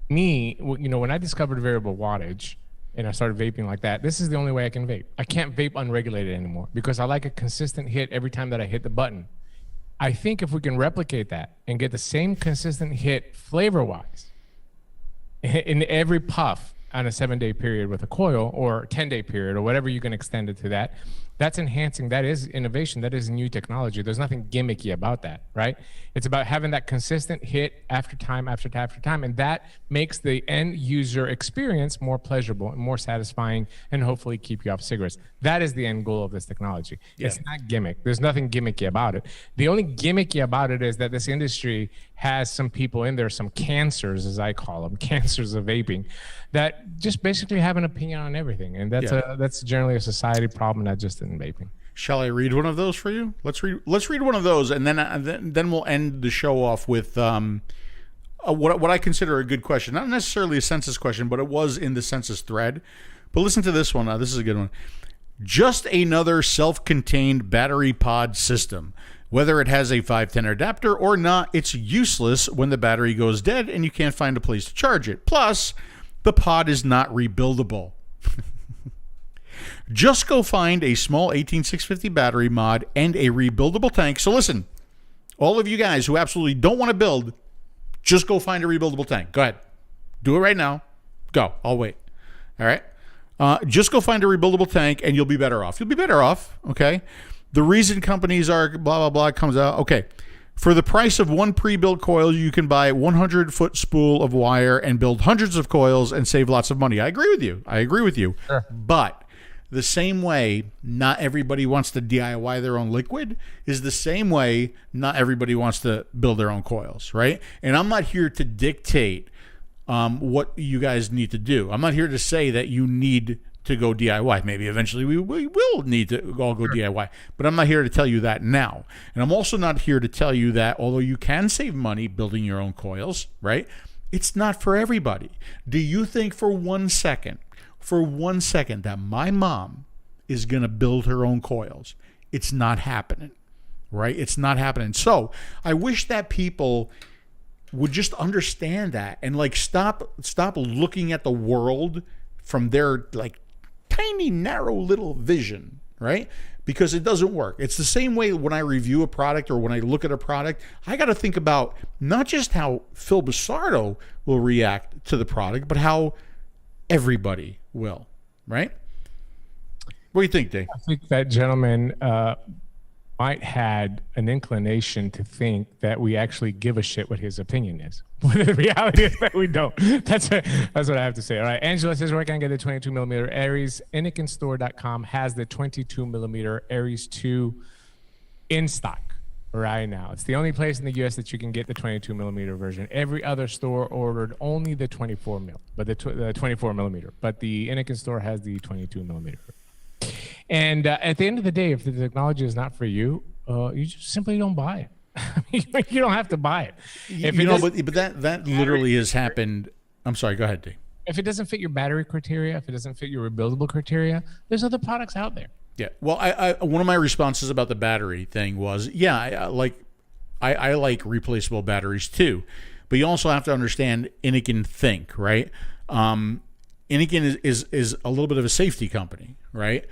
me, when I discovered variable wattage and I started vaping like that, this is the only way I can vape. I can't vape unregulated anymore because I like a consistent hit every time that I hit the button. I think if we can replicate that and get the same consistent hit flavor-wise in every puff on a 7-day period with a coil, or 10-day period, or whatever you can extend it to, that's enhancing. That is innovation. That is new technology. There's nothing gimmicky about that, right? It's about having that consistent hit after time, after time, after time, and that makes the end user experience more pleasurable and more satisfying, and hopefully keep you off cigarettes. That is the end goal of this technology. Yeah. It's not gimmick. There's nothing gimmicky about it. The only gimmicky about it is that this industry has some people in there, some cancers, as I call them, cancers of vaping, that just basically have an opinion on everything, and that's generally a society problem, not just in vaping. Shall I read one of those for you? Let's read one of those, and then we'll end the show off with what I consider a good question. Not necessarily a Sensis question, but it was in the Sensis thread. But listen to this one. This is a good one. Just another self-contained battery pod system. Whether it has a 510 adapter or not, it's useless when the battery goes dead and you can't find a place to charge it. Plus, the pod is not rebuildable. Just go find a small 18650 battery mod and a rebuildable tank. So listen, all of you guys who absolutely don't want to build, just go find a rebuildable tank. Go ahead. Do it right now. Go. I'll wait. All right? Just go find a rebuildable tank and you'll be better off. You'll be better off, okay? The reason companies are blah, blah, blah comes out. Okay. For the price of one pre-built coil, you can buy 100-foot spool of wire and build hundreds of coils and save lots of money. I agree with you. Sure. But the same way not everybody wants to DIY their own liquid is the same way not everybody wants to build their own coils, right? And I'm not here to dictate what you guys need to do. I'm not here to say that you need to go DIY. Maybe eventually we will need to all go DIY, but I'm not here to tell you that now. And I'm also not here to tell you that although you can save money building your own coils, right? It's not for everybody. Do you think for one second that my mom is going to build her own coils? It's not happening, right? It's not happening. So I wish that people would just understand that and like stop looking at the world from their like tiny narrow little vision, right? Because it doesn't work. It's the same way when I review a product or when I look at a product, I got to think about not just how Phil Bissardo will react to the product, but how everybody will, right? What do you think, Dave? I think that gentleman might had an inclination to think that we actually give a shit what his opinion is. But the reality is that we don't. That's what I have to say. All right. Angela says, where can I get the 22 millimeter Aries? InnikenStore.com has the 22 millimeter Aries 2 in stock right now. It's the only place in the US that you can get the 22 millimeter version. Every other store ordered only the 24 mil, but the 24 millimeter. But the Inniken store has the 22 millimeter. And at the end of the day, if the technology is not for you, you just simply don't buy it. You don't have to buy it. But that literally has happened. I'm sorry. Go ahead, Dave. If it doesn't fit your battery criteria, if it doesn't fit your rebuildable criteria, there's other products out there. Yeah. Well, I one of my responses about the battery thing was, I like replaceable batteries too, but you also have to understand Inniken think, right? Inniken is a little bit of a safety company, right?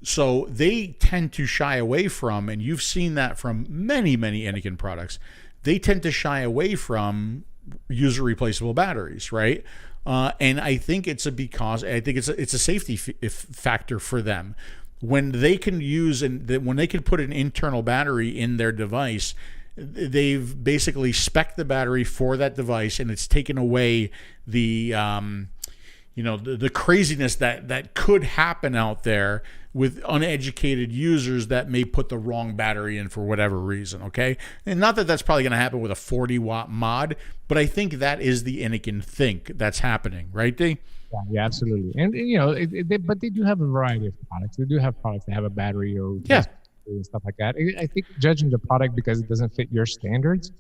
So they tend to shy away from, and you've seen that from many, many Inniken products, they tend to shy away from user replaceable batteries, right? And I think it's a safety factor for them. When they can use when they can put an internal battery in their device, they've basically spec'd the battery for that device, and it's taken away the craziness that could happen out there with uneducated users that may put the wrong battery in for whatever reason, okay? And not that that's probably going to happen with a 40-watt mod, but I think that is the Inniken think that's happening, right, D? Yeah, absolutely. And, but they do have a variety of products. They do have products that have a battery or stuff like that. I think judging the product because it doesn't fit your standards,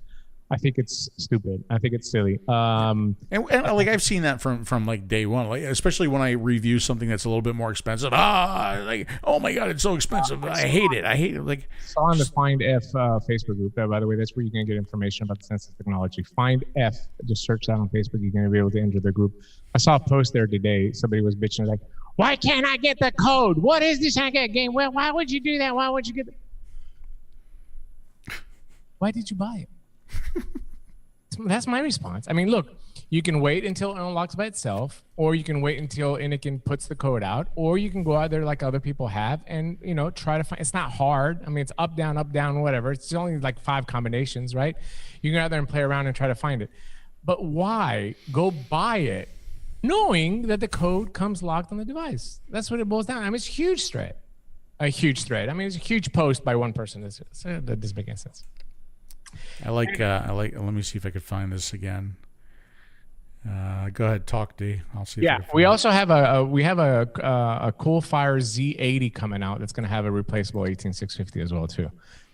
I think it's stupid. I think it's silly. And like I've seen that from like day one, like especially when I review something that's a little bit more expensive. Like, oh my God, it's so expensive. I hate it. Like, it's on the Find F Facebook group. By the way, that's where you can get information about the Sensis technology. Find F. Just search that on Facebook. You're going to be able to enter the group. I saw a post there today. Somebody was bitching like, "Why can't I get the code? What is this game? Well, why would you do that? Why would you get Why did you buy it?" That's my response. I mean, look, you can wait until it unlocks by itself, or you can wait until Inniken puts the code out, or you can go out there like other people have and, try to find. It's not hard. I mean, it's up, down, whatever. It's only like 5 combinations, right? You can go out there and play around and try to find it. But why go buy it knowing that the code comes locked on the device? That's what it boils down. I mean, it's a huge threat. I mean, it's a huge post by one person. That doesn't make any sense. I like. Let me see if I could find this again. Go ahead, talk, D. I'll see. Yeah, we also have a Coolfire Z80 coming out that's going to have a replaceable 18650 as well too.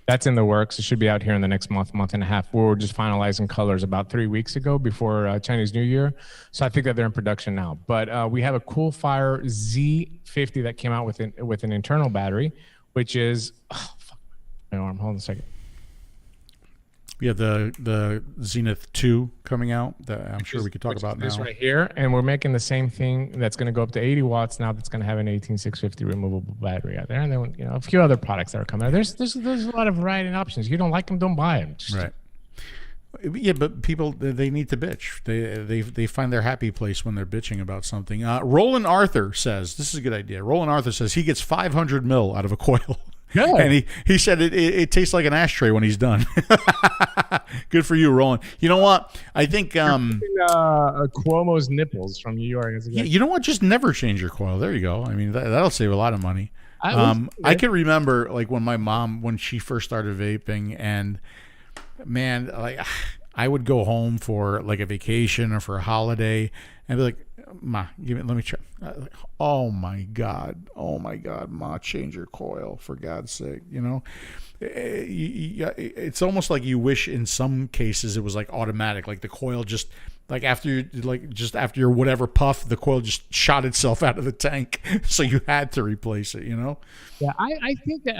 That's in the works. It should be out here in the next month and a half. We were just finalizing colors about 3 weeks ago before Chinese New Year, so I think that they're in production now. But we have a Coolfire Z50 that came out with an internal battery, which is my arm. Hold on a second. We have the Zenith 2 coming out that I'm sure we could talk about now. This right here, and we're making the same thing that's going to go up to 80 watts now. That's going to have an 18650 removable battery out there, and then a few other products that are coming out. There's a lot of variety and options. If you don't like them, don't buy them. Right. Yeah, but people, they need to bitch. They find their happy place when they're bitching about something. Roland Arthur says, this is a good idea. Roland Arthur says he gets 500 mil out of a coil. Good. And he said it tastes like an ashtray when he's done. Good for you, Roland. You know what? I think Cuomo's nipples from New York. You know what? Just never change your coil. There you go. I mean, that'll save a lot of money. I can remember like when my mom, when she first started vaping, and man, like I would go home for like a vacation or for a holiday and be like, Ma, let me try. Oh my God, Ma, change your coil for God's sake. It's almost like you wish in some cases it was like automatic, like the coil just like after your whatever puff, the coil just shot itself out of the tank, so you had to replace it. Yeah, I think that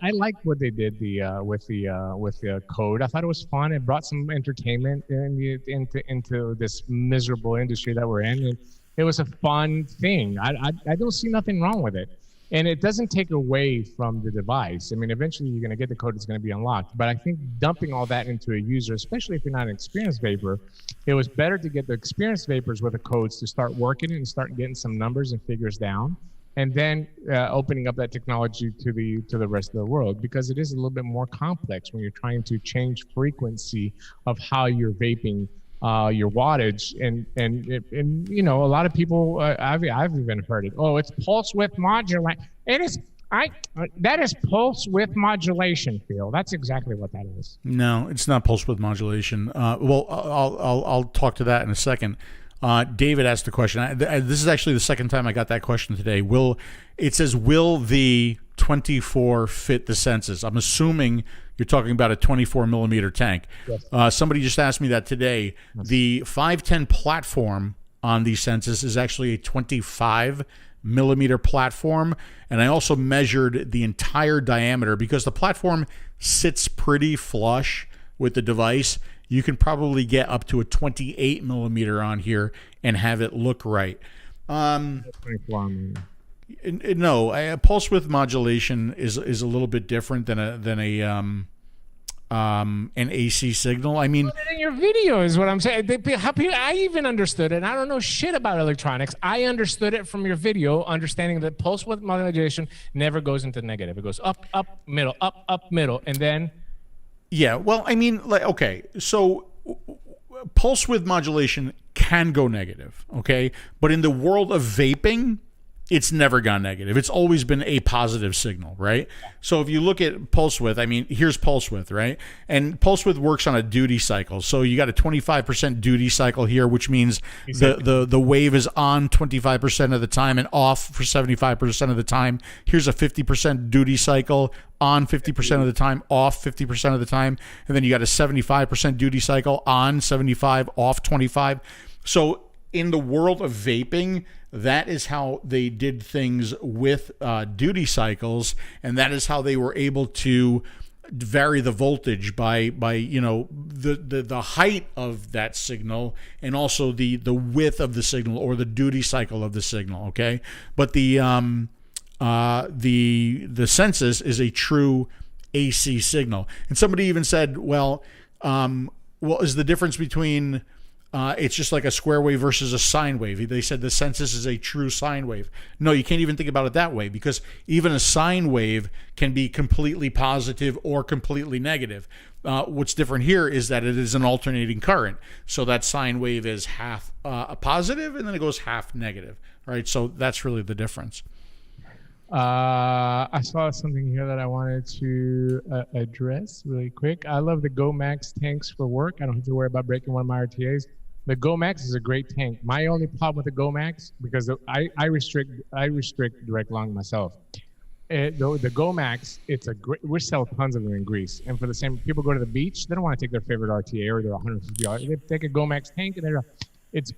I like what they did with the code. I thought it was fun. It brought some entertainment into this miserable industry that we're in. And it was a fun thing. I don't see nothing wrong with it. And it doesn't take away from the device. Eventually you're going to get the code, it's going to be unlocked. But I think dumping all that into a user, especially if you're not an experienced vapor, it was better to get the experienced vapors with the codes to start working and start getting some numbers and figures down, and then opening up that technology to the rest of the world, because it is a little bit more complex when you're trying to change frequency of how you're vaping your wattage, and a lot of people I've even heard it. Oh, it's pulse width modulation. It is. That is pulse width modulation, Phil. That's exactly what that is. No, it's not pulse width modulation. Well, I'll talk to that in a second. David asked the question. This is actually the second time I got that question today. Will the 24 fit the Sensis? I'm assuming you're talking about a 24 millimeter tank. Yes. Somebody just asked me that today. The 510 platform on the Sensis is actually a 25 millimeter platform, and I also measured the entire diameter because the platform sits pretty flush with the device. You can probably get up to a 28 millimeter on here and have it look right. No, pulse width modulation is a little bit different than an AC signal. In your video is what I'm saying. I even understood it. I don't know shit about electronics. I understood it from your video, understanding that pulse width modulation never goes into negative. It goes up, middle, up, middle, and then. Yeah, well, okay, so pulse width modulation can go negative, okay? But in the world of vaping, it's never gone negative. It's always been a positive signal, right? So if you look at pulse width, here's pulse width, right? And pulse width works on a duty cycle. So you got a 25% duty cycle here, which means the wave is on 25% of the time and off for 75% of the time. Here's a 50% duty cycle, on 50% of the time, off 50% of the time. And then you got a 75% duty cycle, on 75, off 25. So in the world of vaping, that is how they did things with duty cycles, and that is how they were able to vary the voltage by the height of that signal and also the width of the signal or the duty cycle of the signal. Okay, but the Sensis is a true AC signal, and somebody even said, well, is the difference between it's just like a square wave versus a sine wave. They said the Sensis is a true sine wave. No, you can't even think about it that way, because even a sine wave can be completely positive or completely negative. What's different here is that it is an alternating current. So that sine wave is half positive and then it goes half negative, right? So that's really the difference. I saw something here that I wanted to address really quick. I love the GoMax tanks for work. I don't have to worry about breaking one of my RTAs. The GoMax is a great tank. My only problem with the GoMax, because I restrict direct long myself. The GoMax, we sell tons of them in Greece. And for the same, people go to the beach, they don't want to take their favorite RTA or their $150. They take a GoMax tank and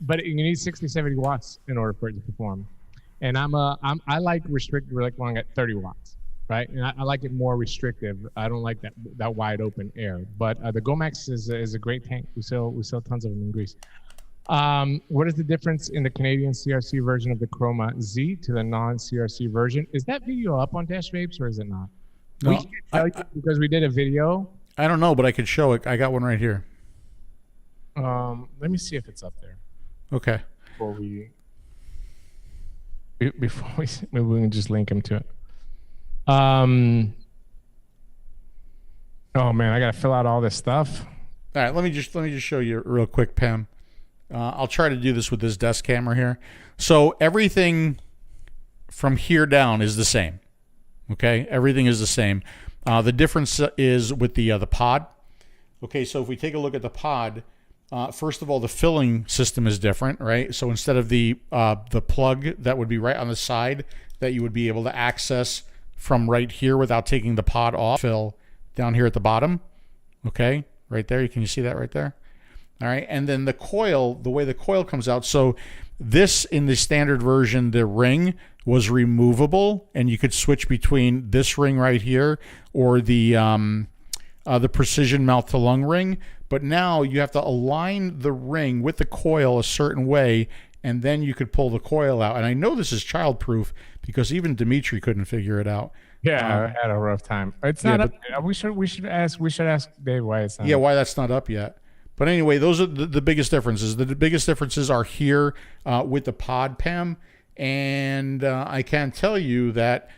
but you need 60, 70 watts in order for it to perform. And I like restrict direct long at 30 watts. right? And I like it more restrictive. I don't like that wide open air. But the Gomax is a great tank. We sell tons of them in Greece. What is the difference in the Canadian CRC version of the Chroma Z to the non-CRC version? Is that video up on Dash Vapes or is it not? No, we can't tell you because we did a video. I don't know, but I could show it. I got one right here. Let me see if it's up there. Okay. Before we maybe we can just link him to it. Oh man, I gotta fill out all this stuff. All right, let me just show you real quick, Pam. I'll try to do this with this desk camera here. So everything from here down is the same. Okay, everything is the same. The difference is with the pod. Okay, so if we take a look at the pod, first of all, the filling system is different, right? So instead of the plug that would be right on the side that you would be able to access from right here without taking the pod off, fill down here at the bottom. Okay, right there. Can you see that right there? All right, and then the coil, the way the coil comes out. So this in the standard version, the ring was removable, and you could switch between this ring right here or the precision mouth to lung ring. But now you have to align the ring with the coil a certain way, and then you could pull the coil out. And I know this is childproof because even Dimitri couldn't figure it out. Yeah, I had a rough time. It's not up. We should ask Dave why it's not. Yeah, why that's not up yet. But anyway, those are the biggest differences. The biggest differences are here with the pod, Pam. And I can tell you that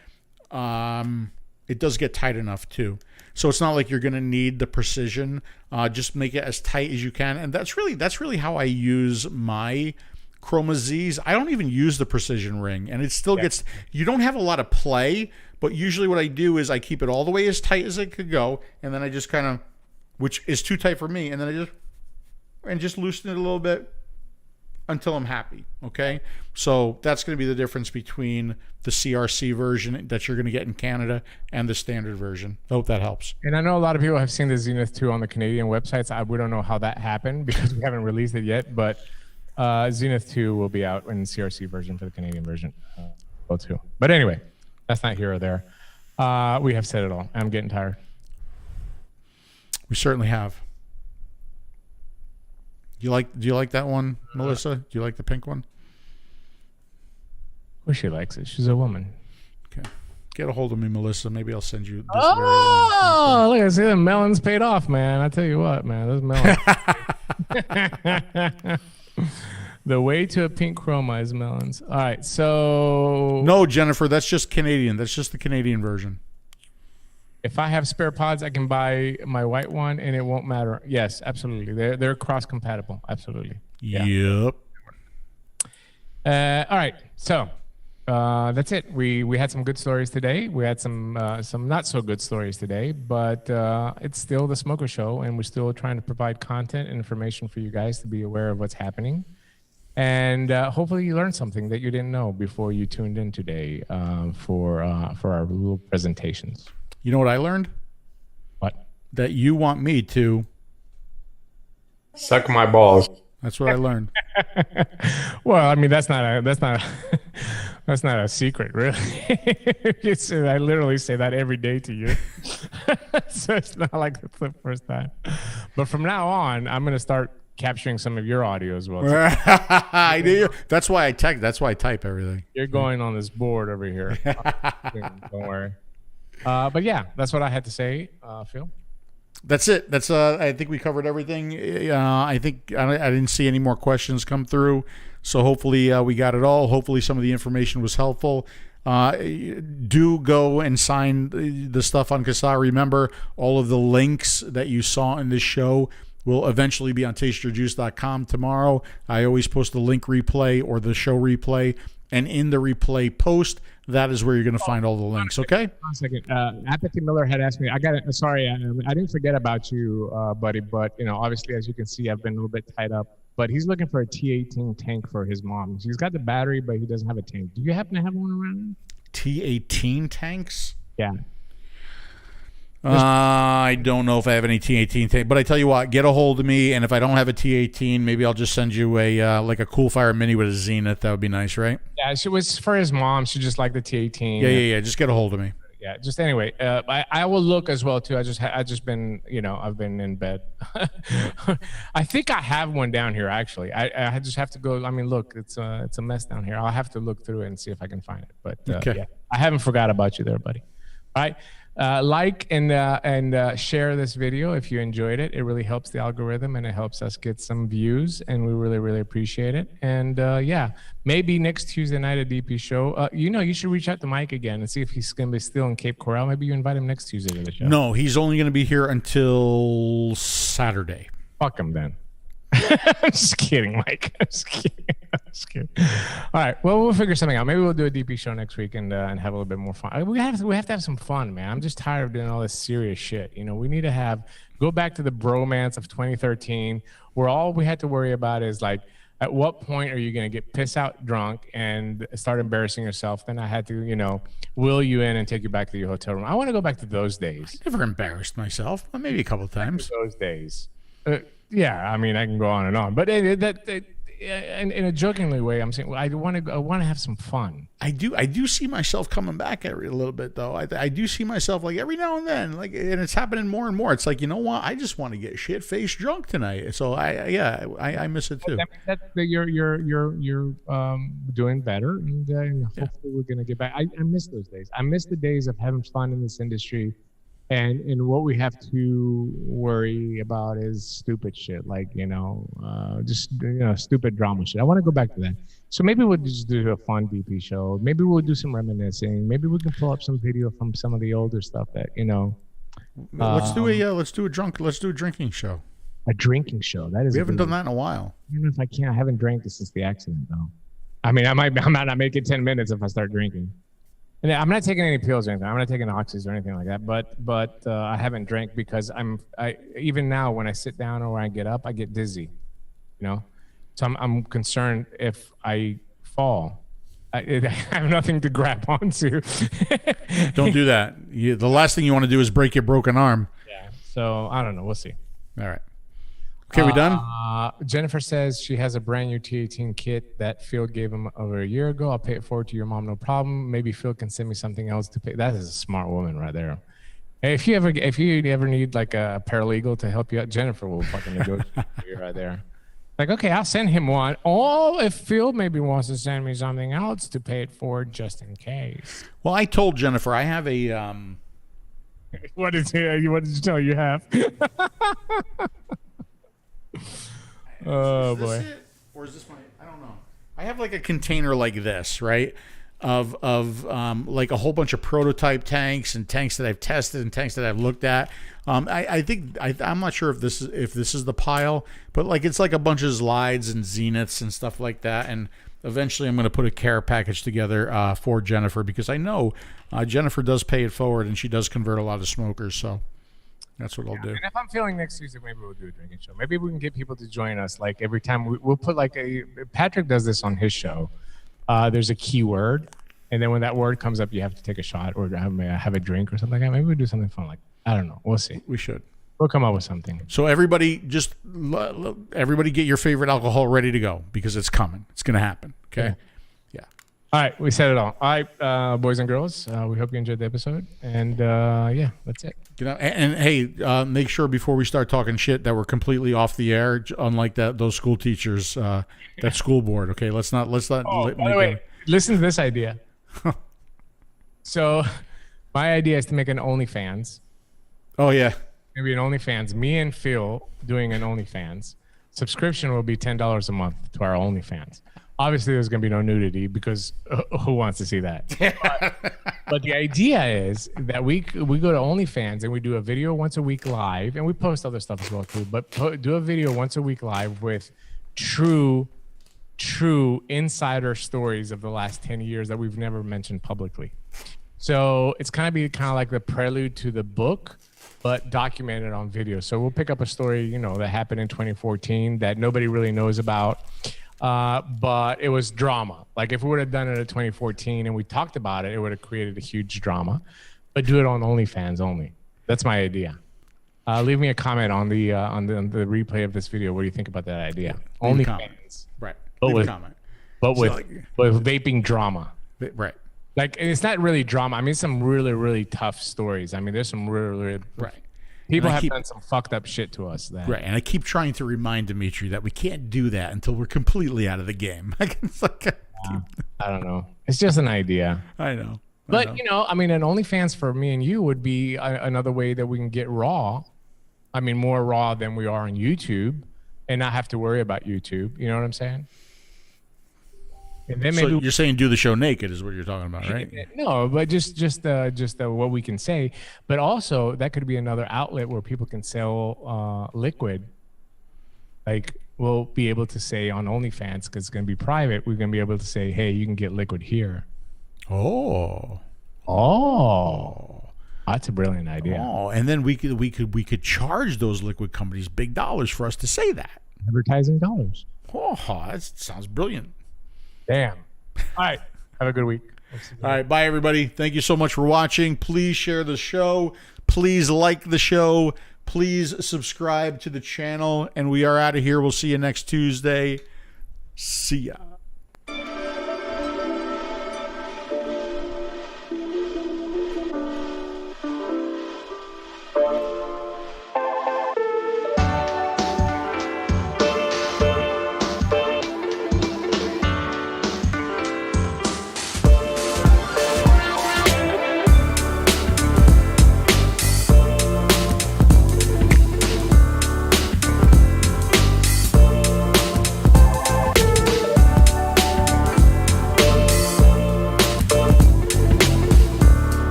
it does get tight enough too. So it's not like you're going to need the precision. Just make it as tight as you can. And that's really how I use my Chroma Zs. I don't even use the precision ring. And it still gets, you don't have a lot of play. But usually what I do is I keep it all the way as tight as it could go. And then I just kind of, which is too tight for me. And then I just loosen it a little bit until I'm happy, okay? So that's going to be the difference between the CRC version that you're going to get in Canada and the standard version. I hope that helps. And I know a lot of people have seen the Zenith 2 on the Canadian websites. We don't know how that happened because we haven't released it yet, but Zenith 2 will be out in the CRC version for the Canadian version. Too. But anyway, that's not here or there. We have said it all. I'm getting tired. We certainly have. Do you like that one, Melissa? Do you like the pink one? Well, she likes it. She's a woman. Okay. Get a hold of me, Melissa. Maybe I'll send you this Oh, look, I see the melons paid off, man. I tell you what, man, those melons. The way to a pink chroma is melons. All right, so... No, Jennifer, that's just Canadian. That's just the Canadian version. If I have spare pods, I can buy my white one, and it won't matter. Yes, absolutely. They're cross-compatible. Absolutely. Yeah. Yep. All right. So that's it. We had some good stories today. We had some not so good stories today, but it's still the Smoker Show, and we're still trying to provide content and information for you guys to be aware of what's happening. And hopefully you learned something that you didn't know before you tuned in today for our little presentations. You know what I learned? What? That you want me to suck my balls. That's what I learned. Well, I mean, that's not a secret, really. I literally say that every day to you. So it's not like it's the first time. But from now on, I'm going to start capturing some of your audio as well. I do. That's why I type. That's why I type everything. You're going on this board over here. Don't worry. But yeah, that's what I had to say, Phil. That's it. That's I think we covered everything. I think I didn't see any more questions come through, so hopefully we got it all. Hopefully some of the information was helpful. Do go and sign the stuff on 𝗂𝗓. Remember, all of the links that you saw in this show will eventually be on tasteyourjuice.com tomorrow. I always post the link replay or the show replay, and in the replay post, that is where you're going to find all the links, okay? 1 second. Apathy Miller had asked me, I didn't forget about you, buddy, but, obviously, as you can see, I've been a little bit tied up. But he's looking for a T18 tank for his mom. He's got the battery, but he doesn't have a tank. Do you happen to have one around? T18 tanks? Yeah. I don't know if I have any T18 tank, but I tell you what, get a hold of me, and if I don't have a T18, maybe I'll just send you a like a Cool Fire Mini with a Zenith. That would be nice, right? Yeah, it was for his mom. She just liked the T18. Yeah. Just get a hold of me. Yeah. Just anyway, I will look as well too. I just been, I've been in bed. I think I have one down here actually. I just have to go. I mean, look, it's a mess down here. I'll have to look through it and see if I can find it. But yeah, I haven't forgot about you there, buddy. All right. Like and share this video if you enjoyed it. It really helps the algorithm and it helps us get some views, and we really, really appreciate it. And yeah, maybe next Tuesday night at DP show, you should reach out to Mike again and see if he's going to be still in Cape Coral. Maybe you invite him next Tuesday to the show. No, he's only going to be here until Saturday. Fuck him then. I'm just kidding, Mike. I'm just kidding. All right. Well, we'll figure something out. Maybe we'll do a DP show next week and have a little bit more fun. We have to have some fun, man. I'm just tired of doing all this serious shit. We need to go back to the bromance of 2013, where all we had to worry about is like, at what point are you going to get piss out drunk and start embarrassing yourself? Then I had to, wheel you in and take you back to your hotel room. I want to go back to those days. I never embarrassed myself. Well, maybe a couple of times. Those days. Yeah, I mean, I can go on and on, but in a jokingly way, I'm saying, well, I want to have some fun. I do see myself coming back a little bit though. I do see myself like every now and then, like, and it's happening more and more. It's like, you know what? I just want to get shit faced drunk tonight. So I miss it too. You're doing better, and hopefully we're gonna get back. I miss those days. I miss the days of having fun in this industry. And what we have to worry about is stupid shit, like, stupid drama shit. I want to go back to that. So maybe we'll just do a fun DP show. Maybe we'll do some reminiscing. Maybe we can pull up some video from some of the older stuff that, Let's do a drinking show. A drinking show. That is. We haven't done that in a while. Even if I can't, I haven't drank since the accident though. I mean, I might not make it 10 minutes if I start drinking. And I'm not taking any pills or anything. I'm not taking oxys or anything like that. But I haven't drank because even now when I sit down or when I get up, I get dizzy. So I'm concerned if I fall. I have nothing to grab onto. Don't do that. The last thing you want to do is break your broken arm. Yeah. So I don't know. We'll see. All right. Okay, we done? Jennifer says she has a brand new T18 kit that Phil gave him over a year ago. I'll pay it forward to your mom, no problem. Maybe Phil can send me something else to pay. That is a smart woman right there. Hey, if you ever need like a paralegal to help you out, Jennifer will fucking negotiate for you right there. Like, okay, I'll send him one. Or if Phil maybe wants to send me something else to pay it forward just in case. Well, I told Jennifer I have a What did you tell you have? Oh boy! Or is this my? I don't know. I have like a container like this, right? Of like a whole bunch of prototype tanks and tanks that I've tested and tanks that I've looked at. I think I'm not sure if this is the pile, but like it's like a bunch of Slides and Zeniths and stuff like that. And eventually, I'm going to put a care package together for Jennifer because I know Jennifer does pay it forward and she does convert a lot of smokers. So. That's what I'll do. And if I'm feeling next Tuesday, maybe we'll do a drinking show. Maybe we can get people to join us. Like every time we'll put like Patrick does this on his show. There's a keyword, and then when that word comes up, you have to take a shot or have a drink or something like that. Maybe we'll do something fun. Like, I don't know. We'll see. We should. We'll come up with something. So everybody get your favorite alcohol ready to go because it's coming. It's going to happen. Okay. Yeah. All right. We said it all. All right, boys and girls. We hope you enjoyed the episode. And yeah, that's it. And hey, make sure before we start talking shit that we're completely off the air, unlike those school teachers, that school board. Okay, let's not. Wait. Listen to this idea. So, my idea is to make an OnlyFans. Oh yeah, maybe an OnlyFans. Me and Phil doing an OnlyFans. Subscription will be $10 a month to our OnlyFans. Obviously, there's going to be no nudity because who wants to see that? But the idea is that we go to OnlyFans and we do a video once a week live, and we post other stuff as well too. But do a video once a week live with true insider stories of the last 10 years that we've never mentioned publicly. So it's kind of like the prelude to the book, but documented on video. So we'll pick up a story, that happened in 2014 that nobody really knows about. But it was drama. Like if we would have done it in 2014 and we talked about it, it would have created a huge drama. But do it on OnlyFans only. That's my idea. Leave me a comment on the replay of this video. What do you think about that idea? OnlyFans, right? But with vaping drama, right? Like, and it's not really drama. I mean, some really, really tough stories. I mean, there's some really Right. people have done some fucked up shit to us. That. Right, and I keep trying to remind Dimitri that we can't do that until we're completely out of the game. It's like I don't know. It's just an idea. I know. But, you know, I mean, an OnlyFans for me and you would be another way that we can get raw. I mean, more raw than we are on YouTube and not have to worry about YouTube. You know what I'm saying? And then maybe so you're saying do the show naked is what you're talking about, right? No, but just what we can say. But also that could be another outlet where people can sell liquid. Like we'll be able to say on OnlyFans, because it's going to be private, we're going to be able to say, hey, you can get liquid here. Oh, that's a brilliant idea. Oh, and then we could charge those liquid companies big dollars for us to say that. Advertising dollars. Oh, that sounds brilliant. Damn. All right. Have a good week. All right. Bye, everybody. Thank you so much for watching. Please share the show. Please like the show. Please subscribe to the channel. And we are out of here. We'll see you next Tuesday. See ya.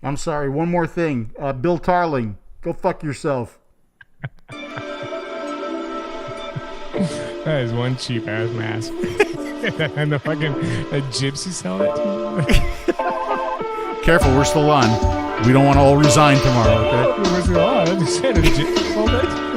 I'm sorry. One more thing. Bill Tarling, go fuck yourself. That is one cheap ass mask. And the fucking gypsy sell it to you. Careful, we're still on. We don't want to all resign tomorrow, okay? We're still on. I just said a gypsy sold it.